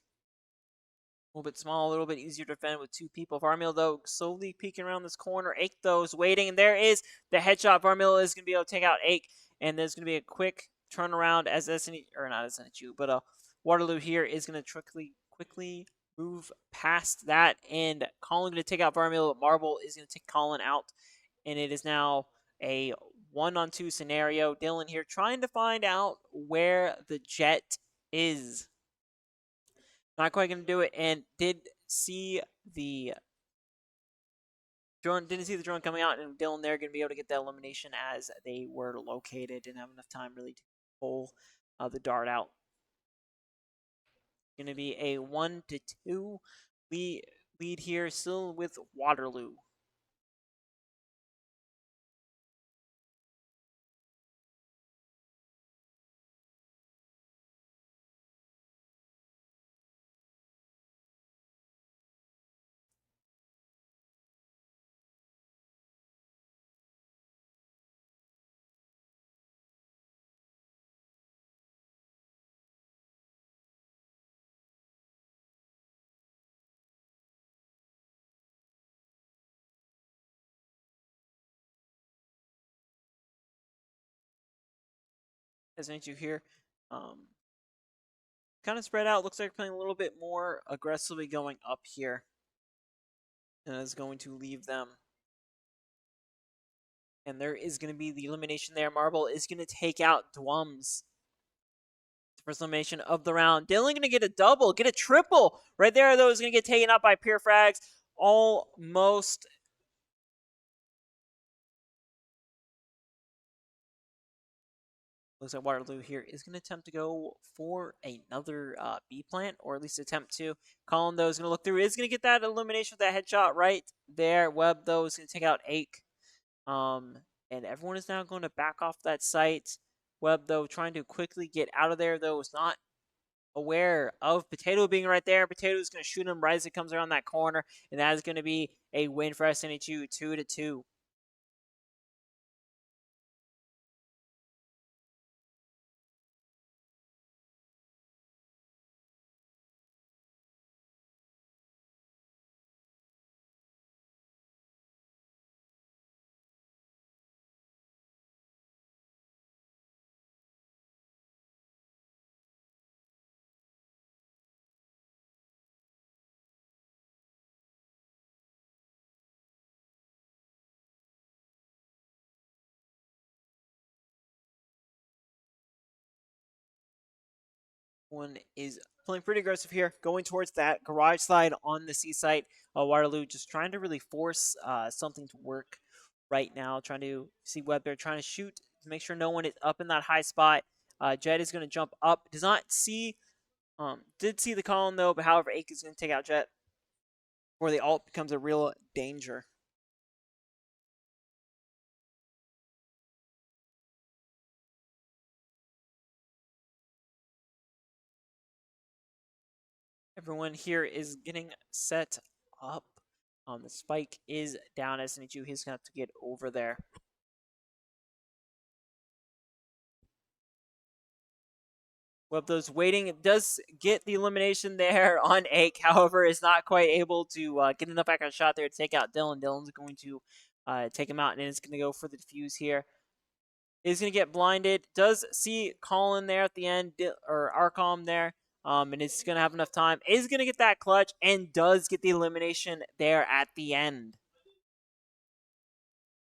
A little bit small, a little bit easier to defend with 2 people. Varmil, though, slowly peeking around this corner. Ake, though, is waiting, and there is the headshot. Varmil is going to be able to take out Ake, and there's going to be a quick turnaround as not SNHU, but Waterloo here is going to quickly move past that, and Colin going to take out Varmil. Marble is going to take Colin out, and it is now a 1-on-2 scenario. Dylan here trying to find out where the jet is. Not quite going to do it, and didn't see the drone coming out, and Dylan there going to be able to get the elimination as they were located. Didn't have enough time really to pull the dart out. Going to be a 1-2 lead here, still with Waterloo. As mentioned here, kind of spread out. Looks like playing a little bit more aggressively going up here, and is going to leave them. And there is going to be the elimination there. Marble is going to take out Dwums. First elimination of the round. Dylan going to get a double, get a triple. Right there, though, is going to get taken out by pure frags. Almost. Looks like Waterloo here is going to attempt to go for another B plant, or at least attempt to. Colin, though, is going to look through. Is going to get that elimination with that headshot right there. Webb, though, is going to take out Ake. And everyone is now going to back off that site. Webb, though, trying to quickly get out of there, though, is not aware of Potato being right there. Potato is going to shoot him right as it comes around that corner, and that is going to be a win for SNHU, 2-2. One is playing pretty aggressive here, going towards that garage slide on the C site. Waterloo just trying to really force something to work right now, trying to see Webb there, trying to shoot to make sure no one is up in that high spot. Jet is going to jump up, does not see, did see the column though, but however, Ake is going to take out Jet, where the ult becomes a real danger. Everyone here is getting set up. The spike is down. SNHU, he's going to have to get over there. Webdo's waiting. It does get the elimination there on Ake. However, is not quite able to get enough accurate shot there to take out Dylan. Dylan's going to take him out, and it's going to go for the defuse here. Is going to get blinded. Does see Colin there at the end, or Arcom there, and is going to have enough time. Is going to get that clutch, and does get the elimination there at the end.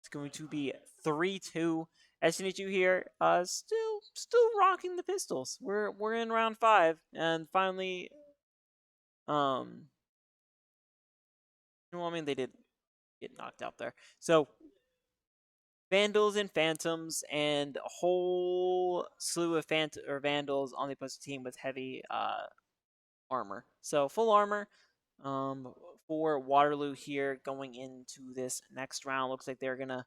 It's going to be 3-2. SNHU here, still rocking the pistols. We're in round 5, and finally, well, I mean they did get knocked out there. So Vandals and Phantoms, and a whole slew of Vandals on the opposing team with heavy armor. So full armor for Waterloo here going into this next round. Looks like they're gonna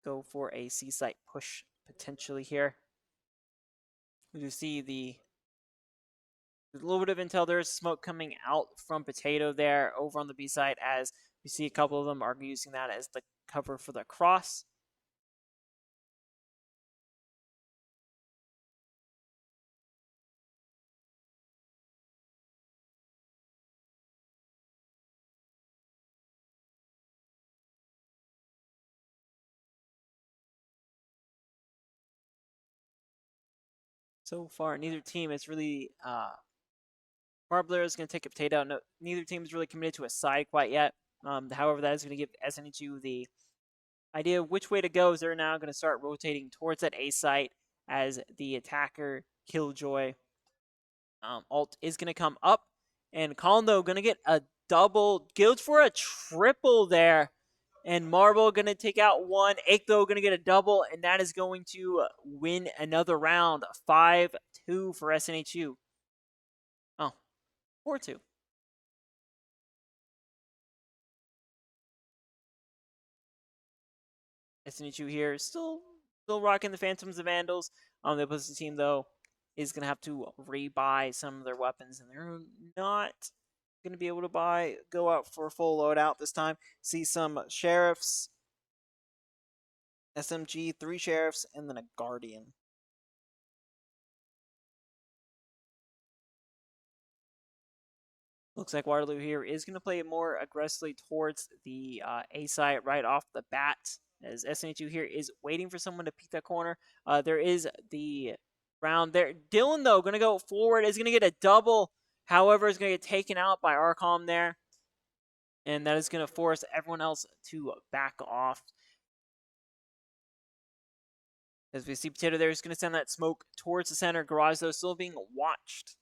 go for a C site push potentially here. We see a little bit of intel. There's smoke coming out from Potato there over on the B side, as we see a couple of them are using that as the cover for the cross. So far, neither team is really Marbler is going to take a potato. No, neither team is really committed to a side quite yet. However, that is going to give SNHU the idea of which way to go, as they're now going to start rotating towards that A site as the attacker Killjoy ult is going to come up. And Colin, though, going to get a double. Guild for a triple there. And Marble going to take out one. Ake, though, going to get a double. And that is going to win another round. 5-2 for SNHU. Oh, 4-2. SNHU here still rocking the Phantoms and Vandals. The opposing team, though, is going to have to rebuy some of their weapons, and they're not going to be able to go out for a full loadout this time. See some Sheriffs, SMG, 3 Sheriffs, and then a Guardian. Looks like Waterloo here is going to play more aggressively towards the A site right off the bat, as SNHU here is waiting for someone to peek that corner. There is the round there. Dylan, though, going to go forward, is going to get a double. However, is going to get taken out by Arcom there. And that is going to force everyone else to back off. As we see Potato there is going to send that smoke towards the center. Garage, though, still being watched.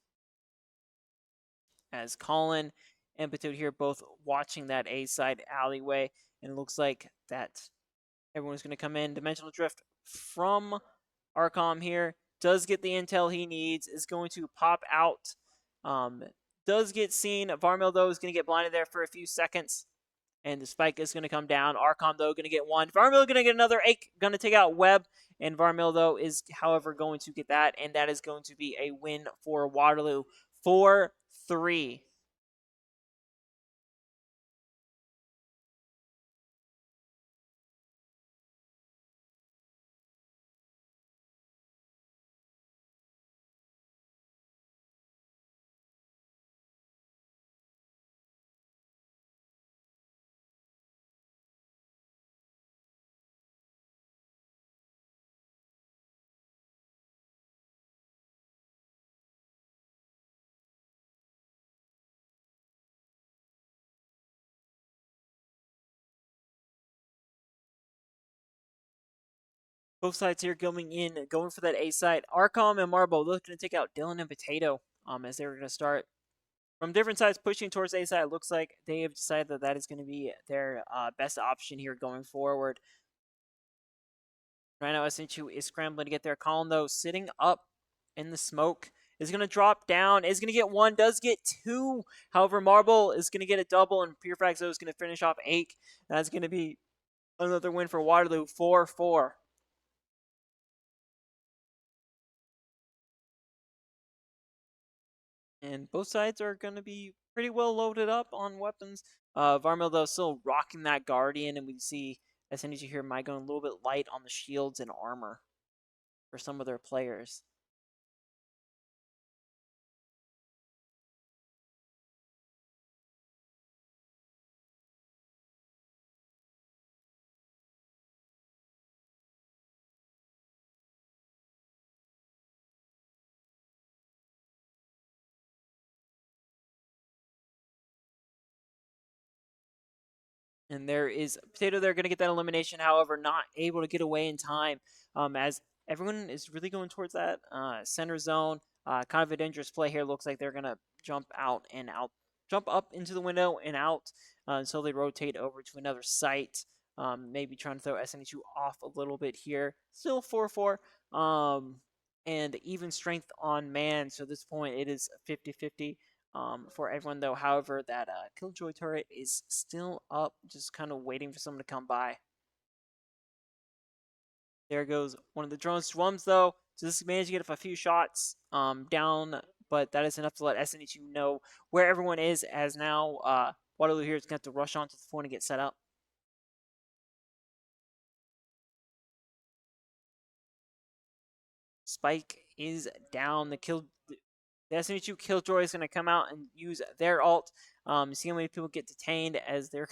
As Colin and Potato here both watching that A side alleyway. And it looks like that everyone's going to come in. Dimensional Drift from Arcom here. Does get the intel he needs. Is going to pop out. Does get seen. Varmil, though, is going to get blinded there for a few seconds. And the spike is going to come down. Arcom, though, going to get one. Varmil going to get another. Ake going to take out Webb. And Varmil, though, is, however, going to get that. And that is going to be a win for Waterloo. 4-3. Both sides here going for that A side. Arcom and Marble looking to take out Dylan and Potato as they're going to start from different sides pushing towards A side. It looks like they have decided that that is going to be their best option here going forward. Right now, SNHU is scrambling to get there. Colin, though, sitting up in the smoke, is going to drop down, is going to get one, does get two. However, Marble is going to get a double, and Pure Frags is going to finish off Ake. That's going to be another win for Waterloo, 4-4. And both sides are going to be pretty well loaded up on weapons. Varmil, though, still rocking that Guardian, and we see SNHU here might go a little bit light on the shields and armor for some of their players. And there is Potato there going to get that elimination, however, not able to get away in time as everyone is really going towards that center zone. Kind of a dangerous play here. Looks like they're going to jump out and out, jump up into the window and out until they rotate over to another site. Maybe trying to throw SNHU off a little bit here. Still 4-4. And even strength on man. So at this point, it is 50-50 for everyone, though. However, that Killjoy turret is still up, just kind of waiting for someone to come by. There goes one of the drones. Drums, though, just managed to get a few shots down, but that is enough to let SNHU know where everyone is, as now Waterloo here is going to have to rush onto the phone and get set up. Spike is down. The SNHU Killjoy is going to come out and use their ult. See how many people get detained as they're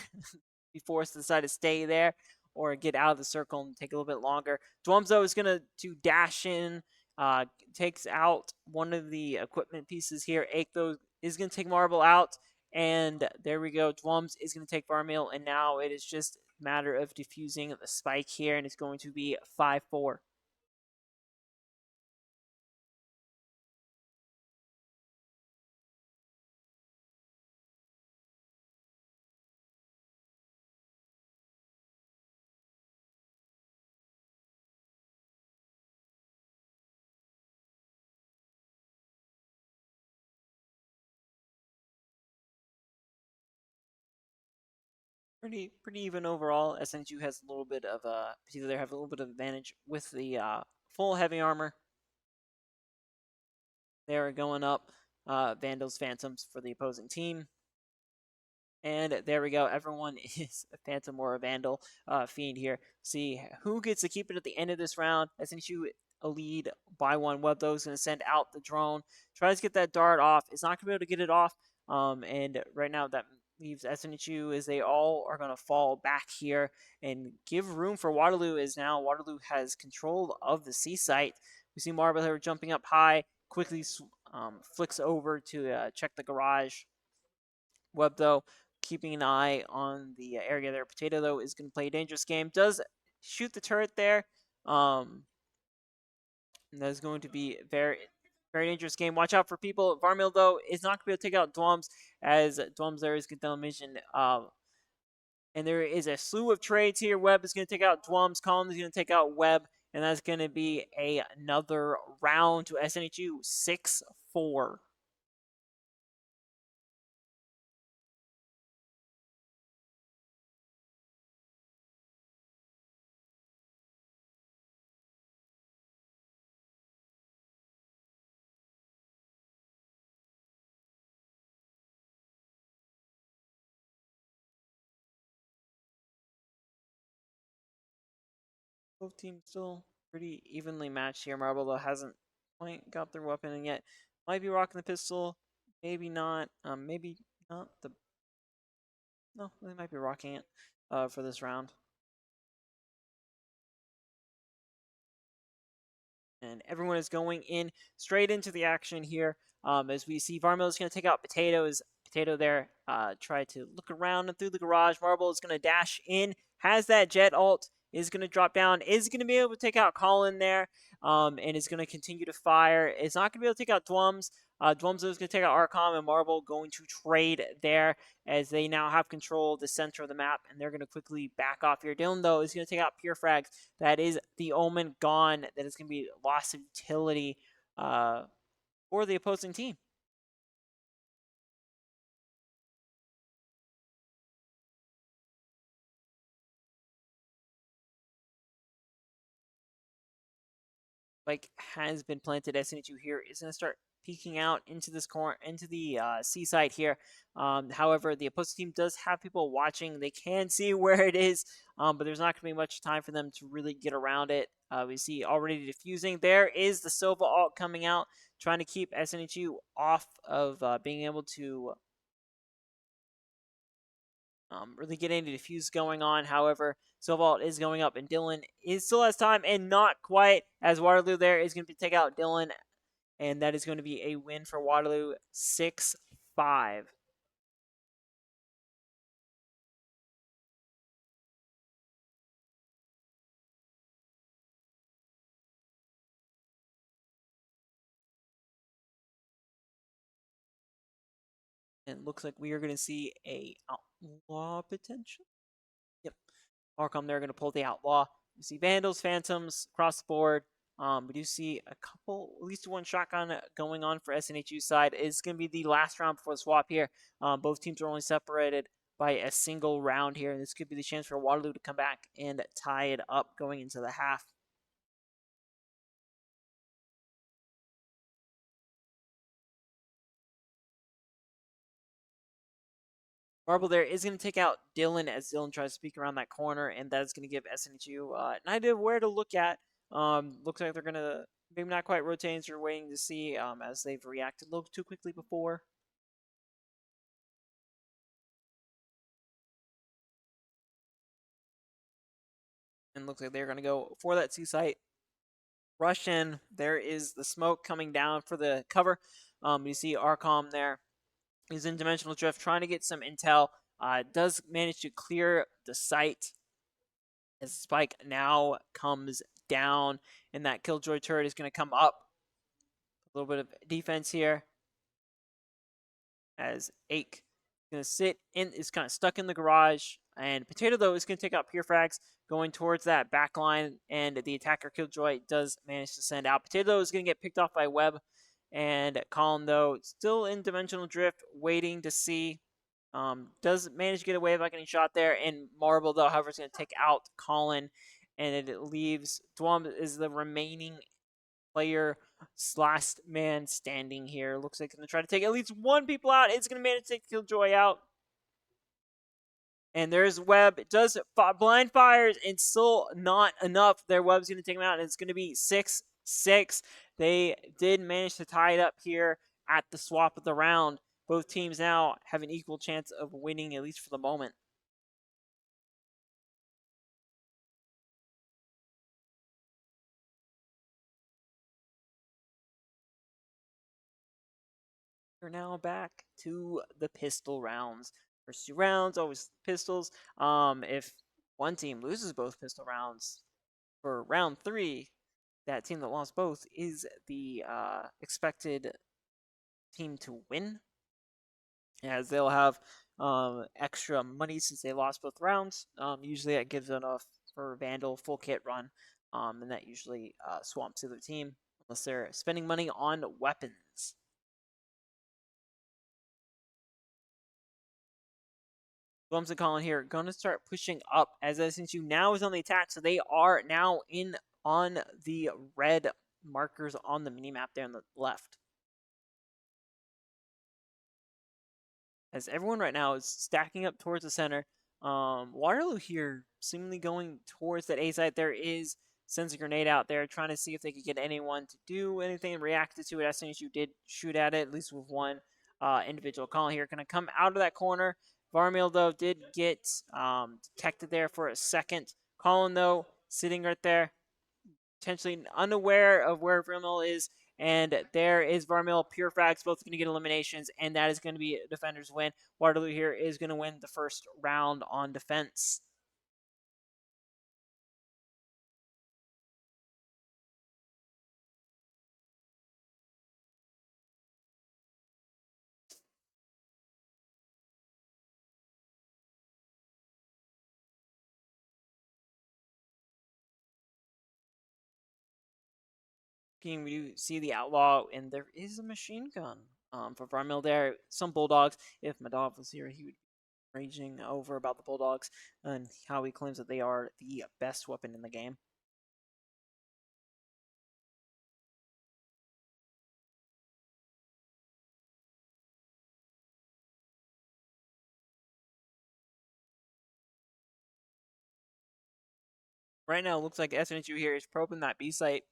be forced to decide to stay there or get out of the circle and take a little bit longer. Dwumzo is going to dash in, takes out one of the equipment pieces here. Aekto is going to take Marble out, and there we go. Dwums is going to take Varmil, and now it is just a matter of defusing the spike here, and it's going to be 5-4. Pretty even overall. SNHU has a little bit of either they have a little bit of advantage with the full heavy armor. They're going up Vandals, Phantoms for the opposing team. And there we go. Everyone is a Phantom or a Vandal Fiend here. See who gets to keep it at the end of this round. SNHU a lead by one. Web, though, is going to send out the drone. Tries to get that dart off. It's not going to be able to get it off. And right now that leaves SNHU as they all are going to fall back here and give room for Waterloo, as now Waterloo has control of the C site. We see Marble here jumping up high, quickly flicks over to check the garage. Web, though, keeping an eye on the area there. Potato, though, is going to play a dangerous game. Does shoot the turret there. That is going to be very dangerous game. Watch out for people. Varmil, though, is not going to be able to take out Dwums, as Dwums there is going to mission. And there is a slew of trades here. Webb is going to take out Dwums. Collins is going to take out Webb. And that's going to be another round to SNHU 6-4. Both teams still pretty evenly matched here. Marble, though, hasn't quite got their weapon in yet. Might be rocking the pistol, maybe not. Maybe not the. No, they might be rocking it for this round. And everyone is going in straight into the action here. As we see, Varmil is going to take out Potatoes. Potato there, try to look around and through the garage. Marble is going to dash in, has that jet ult, is going to drop down, is going to be able to take out Colin there, and is going to continue to fire. It's not going to be able to take out Dwums. Dwums is going to take out Arcom, and Marble going to trade there as they now have control of the center of the map, and they're going to quickly back off here. Dylan, though, is going to take out Pure Frags. That is the Omen gone. That is going to be loss of utility for the opposing team. Like has been planted. SNHU here is going to start peeking out into this corner, into the seaside here. However, the opposing team does have people watching. They can see where it is, but there's not going to be much time for them to really get around it. We see already diffusing. There is the Sova ult coming out, trying to keep SNHU off of being able to really get any diffuse going on. However, Silvault is going up, and Dylan still has time, and not quite, as Waterloo there is going to take out Dylan, and that is going to be a win for Waterloo 6-5. And it looks like we are going to see a outlaw potential. Yep. Arkham, they're going to pull the outlaw. You see Vandals, Phantoms across the board. We do see a couple, at least one shotgun going on for SNHU side. It's going to be the last round before the swap here. Both teams are only separated by a single round here, and this could be the chance for Waterloo to come back and tie it up going into the half. Marble there is going to take out Dylan as Dylan tries to peek around that corner, and that is going to give SNHU an idea of where to look at. Looks like they're going to maybe not quite rotating, so we're waiting to see as they've reacted a little too quickly before. And looks like they're going to go for that C site. Rush in. There is the smoke coming down for the cover. You see Arcom there. He's in Dimensional Drift trying to get some intel. Does manage to clear the site as Spike now comes down, and that Killjoy turret is going to come up. A little bit of defense here as Ake is going to sit in, is kind of stuck in the garage, and Potato though is going to take out Pure Frags going towards that back line, and the attacker Killjoy does manage to send out. Potato is going to get picked off by Webb, and Colin though still in Dimensional Drift, waiting to see. Does manage to get away without getting shot there, and Marble though, however, is going to take out Colin, and it leaves Dwum is the remaining player last man standing here. Looks like going to try to take at least one people out. It's going to manage to take Killjoy out. And there's Webb. It does blind fires and still not enough. Their Webb's going to take him out, and it's going to be 6-6. They did manage to tie it up here at the swap of the round. Both teams now have an equal chance of winning, at least for the moment. We're now back to the pistol rounds. First two rounds, always pistols. If one team loses both pistol rounds for round 3, that team that lost both is the expected team to win, as they'll have extra money since they lost both rounds. Usually that gives enough for Vandal full kit run, and that usually swamps the other team unless they're spending money on weapons. Blums and Colin here going to start pushing up as SNHU now is on the attack, so they are now in on the red markers on the minimap there on the left. As everyone right now is stacking up towards the center. Waterloo here seemingly going towards that A site. There is sends a grenade out there trying to see if they could get anyone to do anything, reacted to it. SNHU did shoot at it, at least with one individual. Colin here going to come out of that corner. Varmil, though, did get detected there for a second. Colin, though, sitting right there, potentially unaware of where Varmil is. And there is Varmil, Pure Frags, both going to get eliminations, and that is going to be a defender's win. Waterloo here is going to win the first round on defense. We do see the outlaw, and there is a machine gun for Varmil there. Some bulldogs. If Madov was here, he would be raging over about the bulldogs and how he claims that they are the best weapon in the game. Right now, it looks like SNHU here is probing that B site,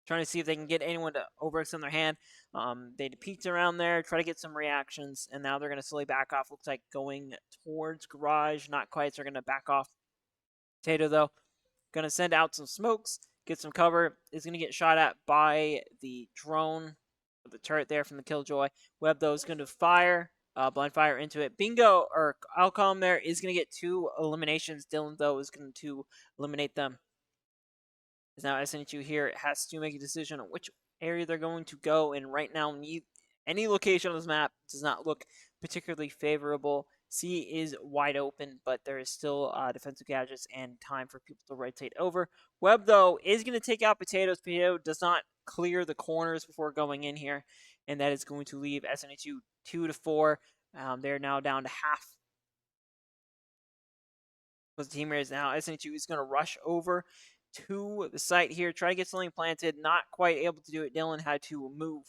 trying to see if they can get anyone to overextend their hand. They peeked around there, try to get some reactions, and now they're going to slowly back off. Looks like going towards garage. Not quite, so they're going to back off. Potato, though, going to send out some smokes, get some cover. Is going to get shot at by the drone, the turret there from the Killjoy. Webb, though, is going to fire. Blind fire into it. Bingo, or Alcom there is going to get 2 eliminations. Dylan, though, is going to eliminate them. As now SNHU here has to make a decision on which area they're going to go. And right now, any location on this map does not look particularly favorable. C is wide open, but there is still defensive gadgets and time for people to rotate over. Webb, though, is going to take out Potatoes. Potato does not clear the corners before going in here, and that is going to leave SNHU 2 to 4. They're now down to half. The team is now SNHU is going to rush over to the site here, try to get something planted. Not quite able to do it. Dylan had to move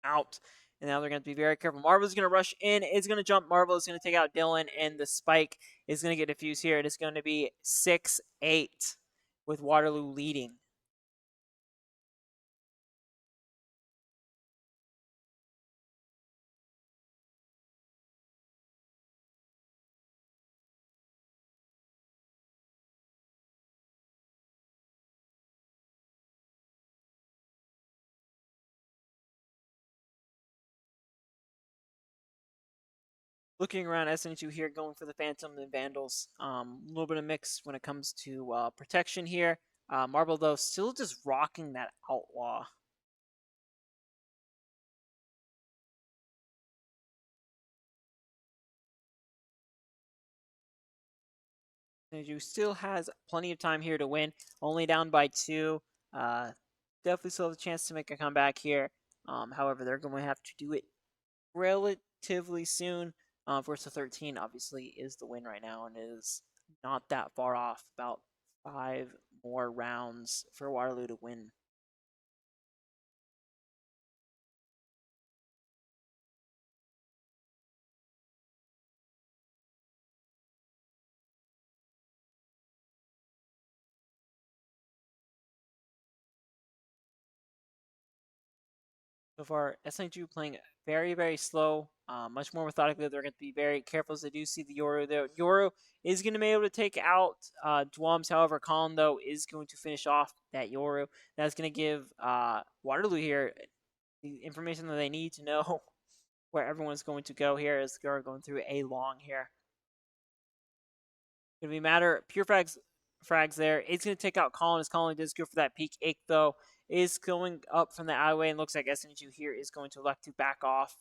out. And now they're going to be very careful. Marvel is going to rush in. It's going to jump. Marvel is going to take out Dylan. And the spike is going to get diffused here. It is going to be 6-8 with Waterloo leading. Looking around SNHU here, going for the Phantom and Vandals. A little bit of mix when it comes to protection here. Marble, though, still just rocking that Outlaw. SNHU still has plenty of time here to win. Only down by 2. Definitely still have a chance to make a comeback here. However, they're going to have to do it relatively soon. Versus 13 obviously is the win right now and is not that far off. About 5 more rounds for Waterloo to win. So far, SNHU playing very, very slow, much more methodically. They're going to be very careful as they do see the Yoru there. Yoru is going to be able to take out Dwums. However, Colin, though, is going to finish off that Yoru. That's going to give Waterloo here the information that they need to know where everyone's going to go here as they're going through a long here. Going to be matter. Pure frags there. It's going to take out Colin as Colin does go for that peak. Ake, though, is going up from the alleyway and looks like SNHU here is going to elect to back off.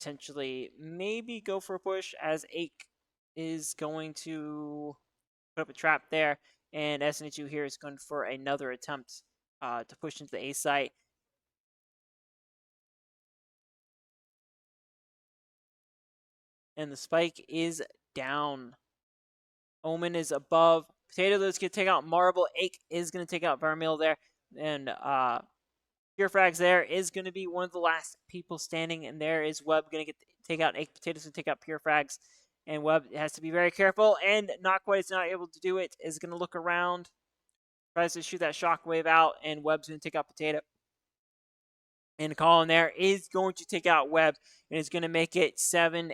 Potentially maybe go for a push as Ake is going to put up a trap there. And SNHU here is going for another attempt to push into the A site. And the spike is down. Omen is above. Potato is going to take out Marble. Ake is going to take out Vermeil there. And Pure Frags there is going to be one of the last people standing. And there is Webb going to take out Ake. Potatoes to take out Pure Frags. And Webb has to be very careful. And not quite is not able to do it. Is going to look around. Tries to shoot that shockwave out. And Webb's going to take out Potato. And Colin there is going to take out Webb. And is going to make it 7-8.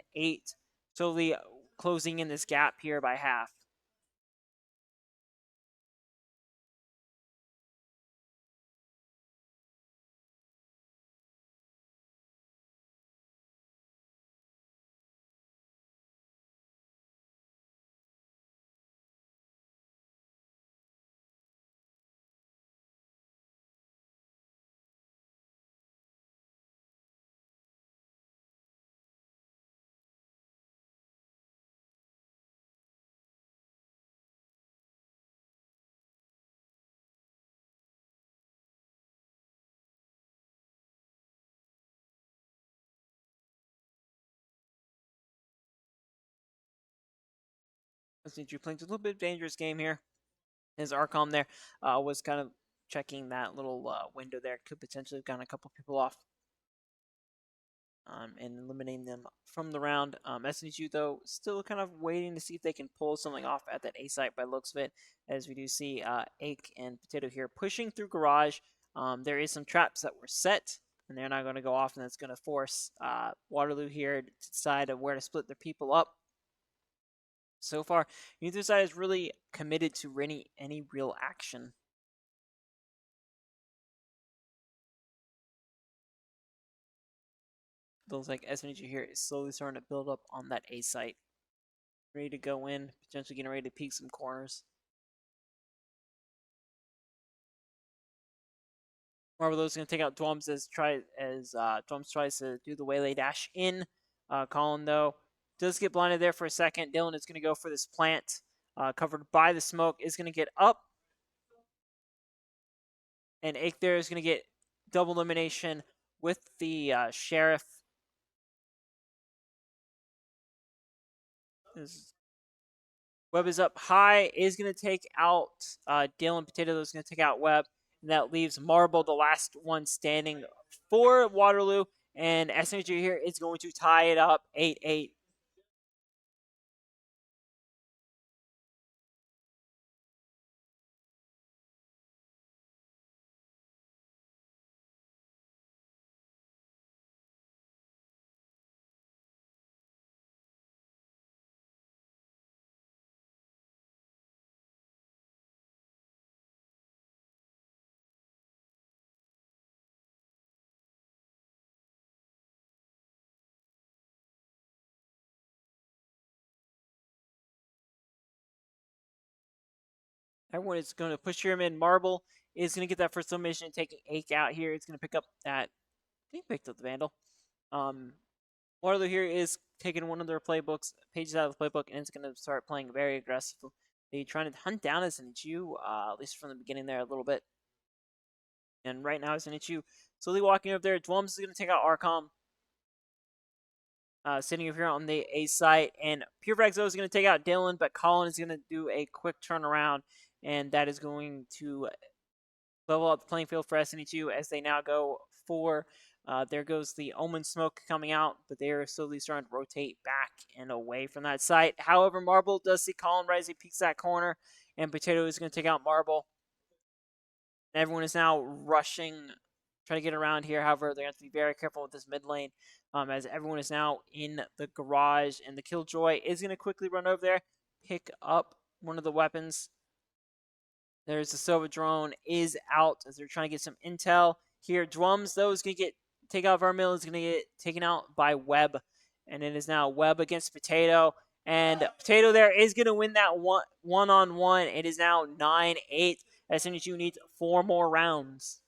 Slowly closing in this gap here by half. SNHU playing a little bit of dangerous game here. His Archon there was kind of checking that little window there. Could potentially have gotten a couple people off and eliminating them from the round. SNHU, though, still kind of waiting to see if they can pull something off at that A site by looks of it, as we do see Ake and Potato here pushing through Garage. There is some traps that were set, and they're not going to go off, and that's going to force Waterloo here to decide where to split their people up. So far, neither side is really committed to any real action. Feels like SNHU here is slowly starting to build up on that A site. Ready to go in, potentially getting ready to peek some corners. Marvel is going to take out Dwums as Dwums tries to do the waylay dash in. Colin, though, does get blinded there for a second. Dylan is going to go for this plant. Covered by the smoke, is going to get up. And Ake there is going to get double elimination with the Sheriff. Webb is up high, is going to take out Dylan. Potato is going to take out Webb. And that leaves Marble, the last one standing for Waterloo. And SNHU here is going to tie it up 8-8. Everyone is going to push him in. Marble is going to get that first elimination, taking Ake out here. It's going to pick up that. He picked up the Vandal. Waterloo here is taking one of their playbooks, pages out of the playbook, and it's going to start playing very aggressive. They're trying to hunt down SNHU, at least from the beginning there a little bit. And right now, SNHU slowly walking up there. Dwums is going to take out Arcom. Sitting over here on the A site. And Purefraxo is going to take out Dylan, but Colin is going to do a quick turnaround, and that is going to level up the playing field for SNHU as they now go for. There goes the Omen smoke coming out, but they are slowly starting to rotate back and away from that site. However, Marble does see Colin right as he peeks that corner, and Potato is going to take out Marble. Everyone is now rushing, trying to get around here. However, they're going to have to be very careful with this mid lane, as everyone is now in the garage, and the Killjoy is going to quickly run over there, pick up one of the weapons. There's the Sova drone is out as they're trying to get some intel here. Drums, though, is going to get take out Vermil, is going to get taken out by Webb. And it is now Webb against Potato. And Potato there is going to win that one-on-one. It is now 9-8. SNHU needs 4 more rounds.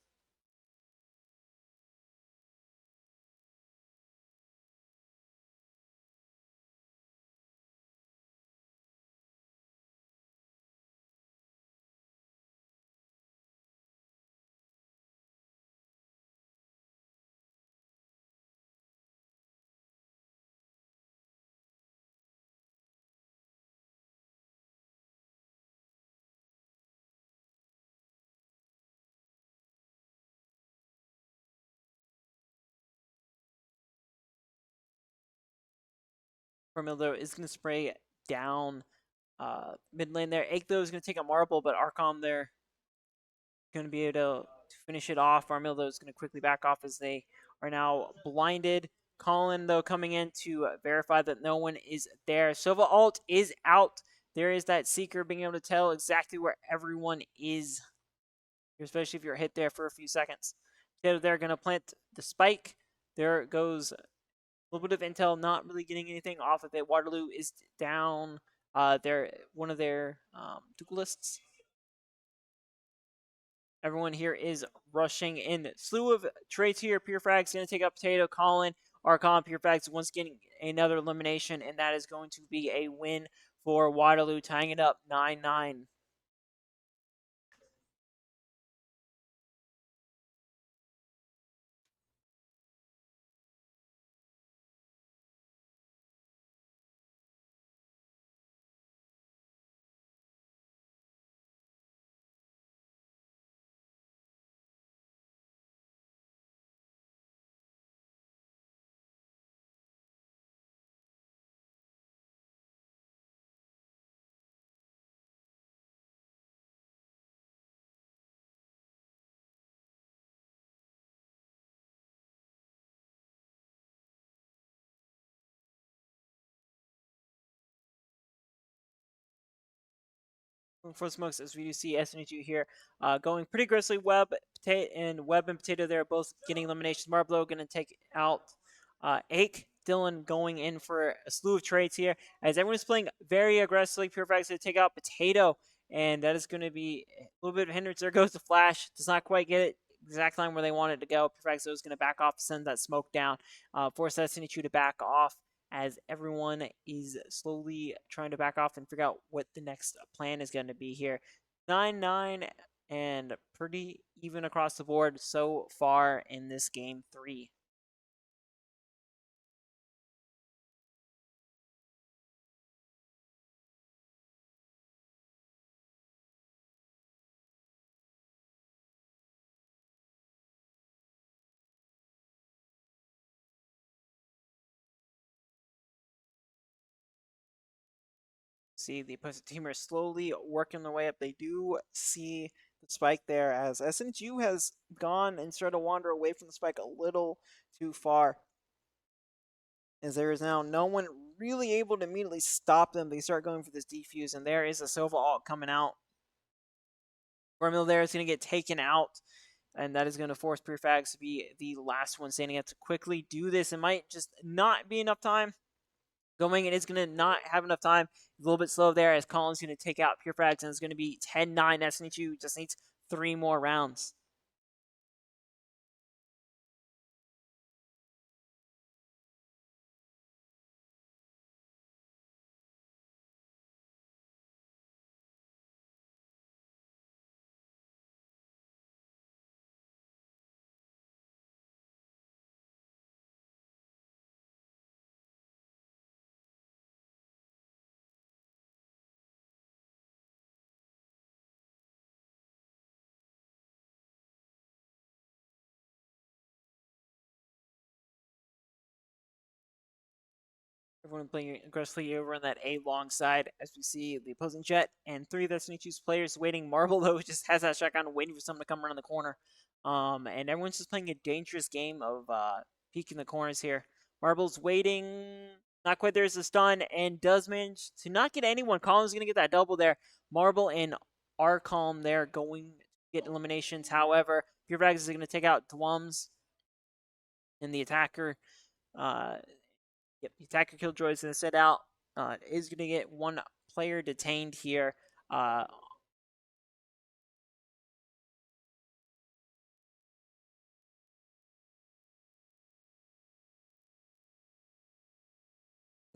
Vermil, though, is going to spray down mid lane there. Aiklo is going to take a Marble, but Archon there going to be able to finish it off. Armildo is going to quickly back off as they are now blinded. Colin, though, coming in to verify that no one is there. Sova ult is out. There is that Seeker being able to tell exactly where everyone is, especially if you're hit there for a few seconds. They're going to plant the spike. There goes a little bit of intel, not really getting anything off of it. Waterloo is down. They're one of their duelists. Everyone here is rushing in. Slew of trades here. Purefrag's going to take out Potato. Colin, Archon, Purefrag's once getting another elimination, and that is going to be a win for Waterloo, tying it up 9-9. For smokes, as we do see SNHU here going pretty aggressively. Webb and Potato there both getting eliminations. Marblow going to take out Ake. Dylan going in for a slew of trades here as everyone's playing very aggressively. Purefrag's going to take out Potato, and that is going to be a little bit of hindrance. There goes the flash. Does not quite get it. exact line where they wanted to go. Perfecto is going to back off, send that smoke down, force SNHU to back off as everyone is slowly trying to back off and figure out what the next plan is going to be here. 9-9 and pretty even across the board so far in this game 3. See the opposing team are slowly working their way up. They do see the spike there as SNHU has gone and started to wander away from the spike a little too far. As there is now no one really able to immediately stop them. They start going for this defuse, and there is a Sova ult coming out. Gormil there is going to get taken out, and that is going to force Purfags to be the last one standing up to quickly do this. It might just not be enough time going. It is going to not have enough time. A little bit slow there as Colin's going to take out Purfags, and it's going to be 10-9. SNHU just needs 3 more rounds. Everyone playing aggressively over on that A long side as we see the opposing jet and 3 of the SNHU's players waiting. Marvel, though, just has that shotgun waiting for someone to come around the corner. And everyone's just playing a dangerous game of peeking the corners here. Marble's waiting. Not quite there's a stun and does manage to not get anyone. Colin's going to get that double there. Marble and Arcalm there going to get eliminations. However, Purefrags is going to take out Dwums and the attacker. Yep, the attacker killjoy is going to sit out. Is going to get 1 player detained here. As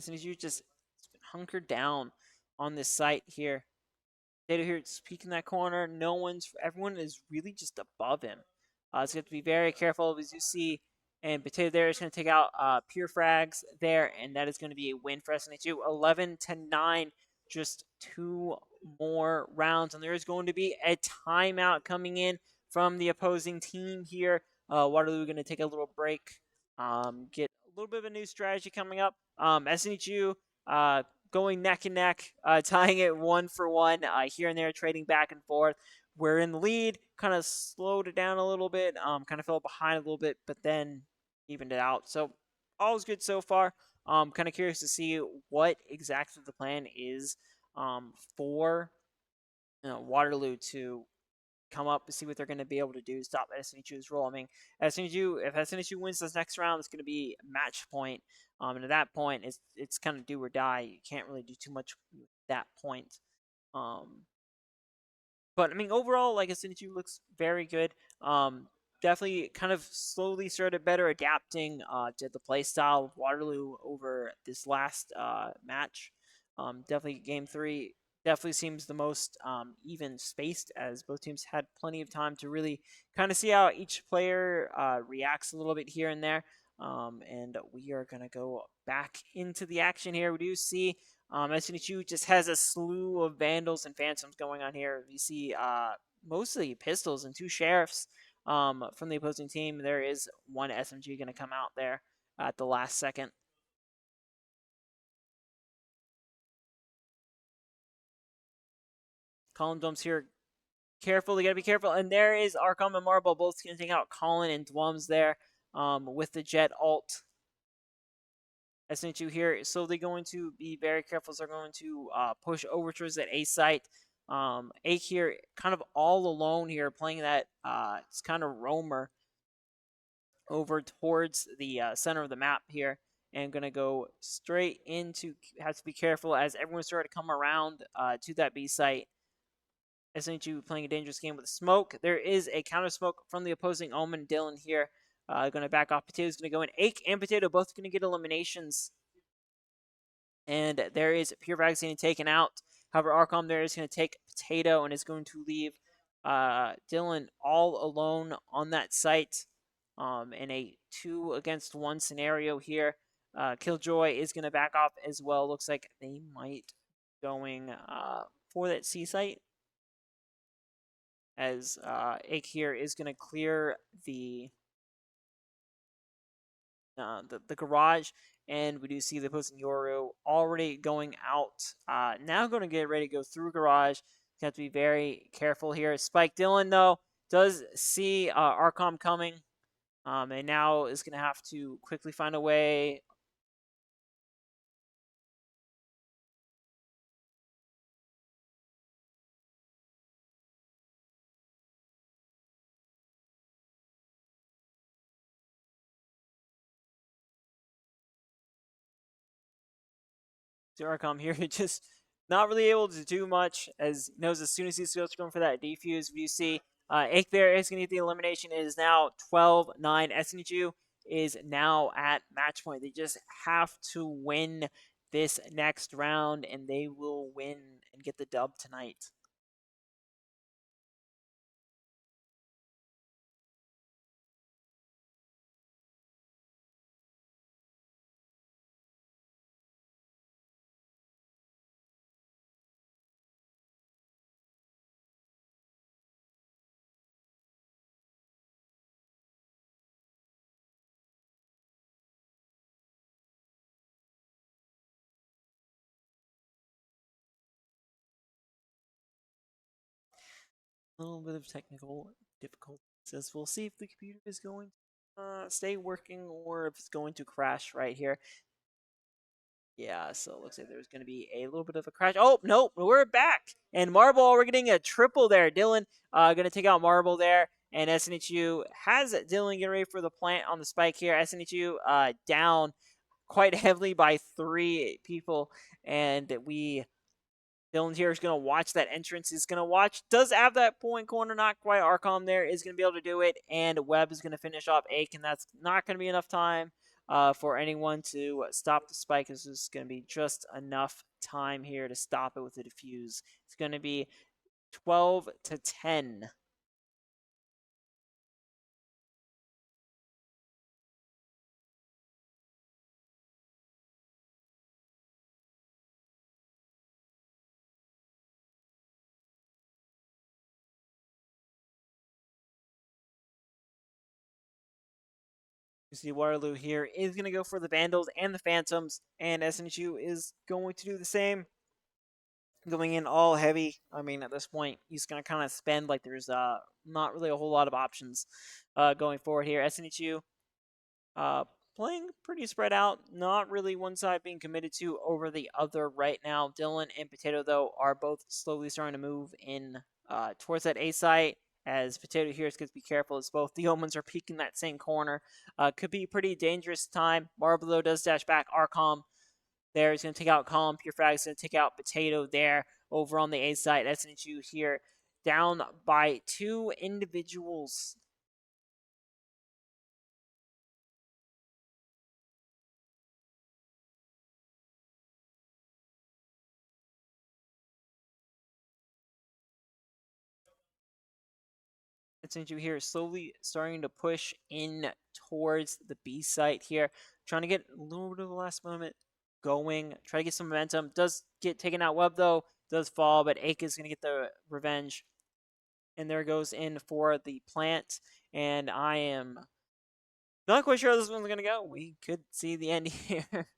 soon as you just hunkered down on this site here. Data here peeking that corner. Everyone is really just above him. So you have to be very careful as you see. And Potato there is going to take out Purefrags there, and that is going to be a win for SNHU. 11-9, just 2 more rounds, and there is going to be a timeout coming in from the opposing team here. Waterloo going to take a little break, get a little bit of a new strategy coming up. SNHU going neck and neck, tying it 1-1 here and there, trading back and forth. We're in the lead, kind of slowed it down a little bit, kind of fell behind a little bit, but then evened it out. So all's good so far. Kind of curious to see what exactly the plan is for Waterloo to come up and see what they're going to be able to do to stop SNHU's roll. I mean, if SNHU wins this next round, it's going to be match point. And at that point, it's kind of do or die. You can't really do too much with that point. But I mean, overall, like SNHU looks very good. Definitely kind of slowly started better adapting to the play style of Waterloo over this last match. Definitely game 3 definitely seems the most even spaced, as both teams had plenty of time to really kind of see how each player reacts a little bit here and there. And we are going to go back into the action here. We do see SNHU just has a slew of Vandals and Phantoms going on here. We see mostly pistols and 2 Sheriffs from the opposing team. There is 1 SMG going to come out there at the last second. Colin Dwums here. Careful, they got to be careful. And there is Arkham and Marble both going to take out Colin and Dwums there with the Jet ult. SNHU here is slowly going to be very careful. So they're going to push over towards that A site. A here kind of all alone here playing that it's kind of roamer over towards the center of the map here, and going to go straight into, have to be careful as everyone started to come around to that B site. SNHU playing a dangerous game with smoke. There is a counter smoke from the opposing Omen. Dylan here going to back off. Potato's going to go in. Ake and Potato both going to get eliminations. And there is Pure Vaccine taken out. However, Arcom there is going to take Potato and is going to leave Dylan all alone on that site in a 2-against-1 scenario here. Killjoy is going to back off as well. Looks like they might going for that C site, as Ake here is going to clear the garage, and we do see the opposing Yoru already going out. Now going to get ready to go through garage. You have to be very careful here. Spike Dylan, though, does see Arcom coming, and now is going to have to quickly find a way. Arcom here, just not really able to do much, as he knows as soon as he's going for that defuse, you see Ake there is going to get the elimination. It is now 12-9. SNHU is now at match point. They just have to win this next round, and they will win and get the dub tonight. A little bit of technical difficulties, as we'll see if the computer is going to stay working or if it's going to crash right here. Yeah, so it looks like there's going to be a little bit of a crash. Oh, no, we're back. And Marble, we're getting a triple there. Dylan going to take out Marble there. And SNHU has Dylan getting ready for the plant on the spike here. SNHU down quite heavily by 3 people. And Dylan here is going to watch that entrance. Is going to watch. Does have that point corner. Not quite. Arcom there is going to be able to do it. And Webb is going to finish off Ake. And that's not going to be enough time for anyone to stop the spike. This is going to be just enough time here to stop it with the defuse. It's going to be 12-10. You see Waterloo here is going to go for the Vandals and the Phantoms, and SNHU is going to do the same. Going in all heavy. I mean, at this point, he's going to kind of spend like there's not really a whole lot of options going forward here. SNHU playing pretty spread out, not really one side being committed to over the other right now. Dylan and Potato, though, are both slowly starting to move in towards that A site. As Potato here is going to be careful, as both the Omens are peeking that same corner. Could be a pretty dangerous time. Marble, though, does dash back. Arcom there is going to take out Column. Pure Frag is going to take out Potato there over on the A side. SNHU here down by 2 individuals. SNHU here slowly starting to push in towards the B site here. Trying to get a little bit of the last moment going. Try to get some momentum. Does get taken out. Webb, though, does fall, but Ake is going to get the revenge. And there goes in for the plant. And I am not quite sure how this one's going to go. We could see the end here.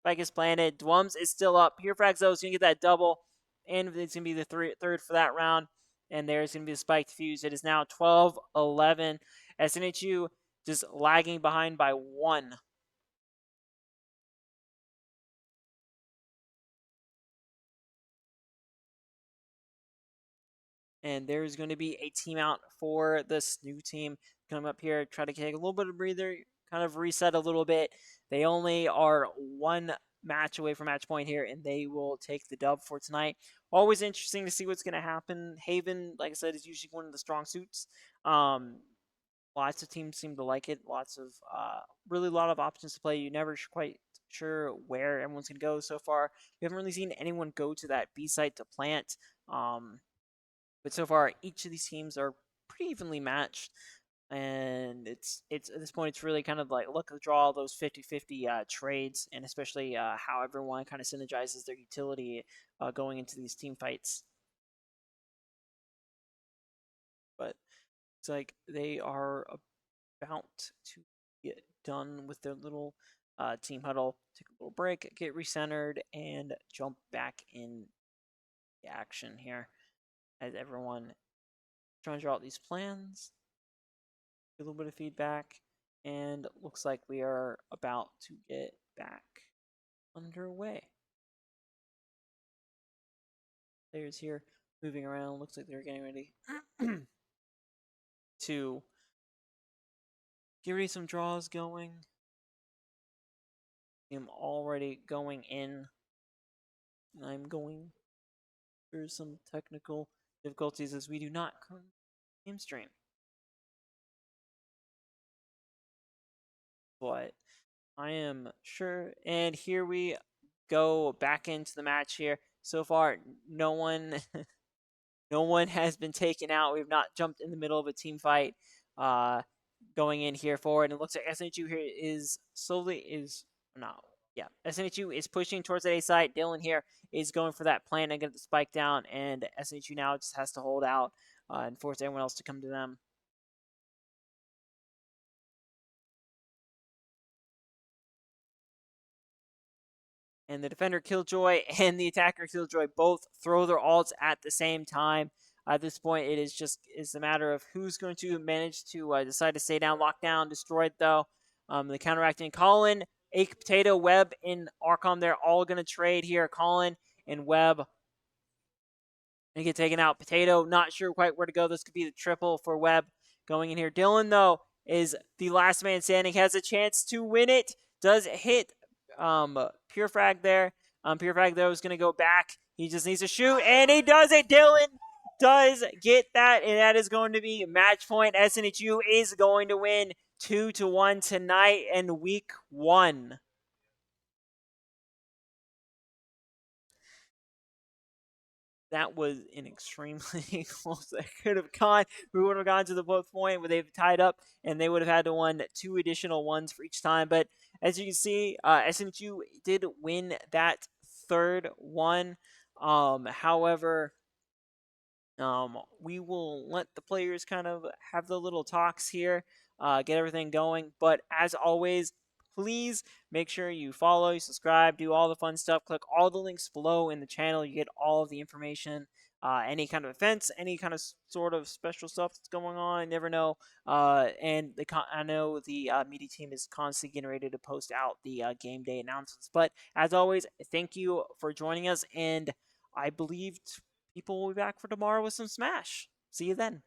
Spike is planted. Dwums is still up. Pure Frags, though, is going to get that double. And it's going to be the third for that round. And there's going to be the spike fuse. It is now 12-11. SNHU just lagging behind by 1. And there's going to be a team out for the SNHU team. Come up here, try to take a little bit of breather, kind of reset a little bit. They only are 1 match away from match point here, and they will take the dub for tonight. Always interesting to see what's going to happen. Haven, like I said, is usually one of the strong suits. Lots of teams seem to like it. Lots of really a lot of options to play. You never quite sure where everyone's going to go so far. We haven't really seen anyone go to that B site to plant. But so far, each of these teams are pretty evenly matched. And it's at this point, it's really kind of like look to draw those 50-50 trades, and especially how everyone kind of synergizes their utility going into these team fights. But it's like they are about to get done with their little team huddle, take a little break, get recentered, and jump back in the action here as everyone trying to draw out these plans. A little bit of feedback, and looks like we are about to get back underway. Players here moving around. Looks like they're getting ready to get ready some draws going. I'm already going in. I'm going through some technical difficulties as we do not currently game stream. But I am sure, and here we go back into the match here. So far, no one has been taken out. We've not jumped in the middle of a team fight. Going in here forward, and it looks like SNHU here is SNHU is pushing towards that A site. Dylan here is going for that plan and get the spike down, and SNHU now just has to hold out and force everyone else to come to them. And the defender Killjoy and the attacker Killjoy both throw their ults at the same time. At this point, it's a matter of who's going to manage to decide to stay down. Lockdown destroyed though. The counteracting Colin, Ake, Potato, Webb, and Archon, they're all going to trade here. Colin and Webb and get taken out. Potato, not sure quite where to go. This could be the triple for Webb going in here. Dylan, though, is the last man standing, has a chance to win it. Does hit Pure Frag there. Pure Frag, though, is going to go back. He just needs to shoot, and he does it. Dylan does get that, and that is going to be match point. SNHU is going to win 2-1 tonight in week 1. That was an extremely close. That could have gone. We would have gone to the both point where they've tied up, and they would have had to win 2 additional ones for each time. But as you can see, SNHU did win that third one. However, we will let the players kind of have the little talks here, get everything going. But as always, please make sure you follow, you subscribe, do all the fun stuff. Click all the links below in the channel. You get all of the information, any kind of events, any kind of sort of special stuff that's going on. I never know. And I know the media team is constantly getting ready to post out the game day announcements. But as always, thank you for joining us, and I believe people will be back for tomorrow with some Smash. See you then.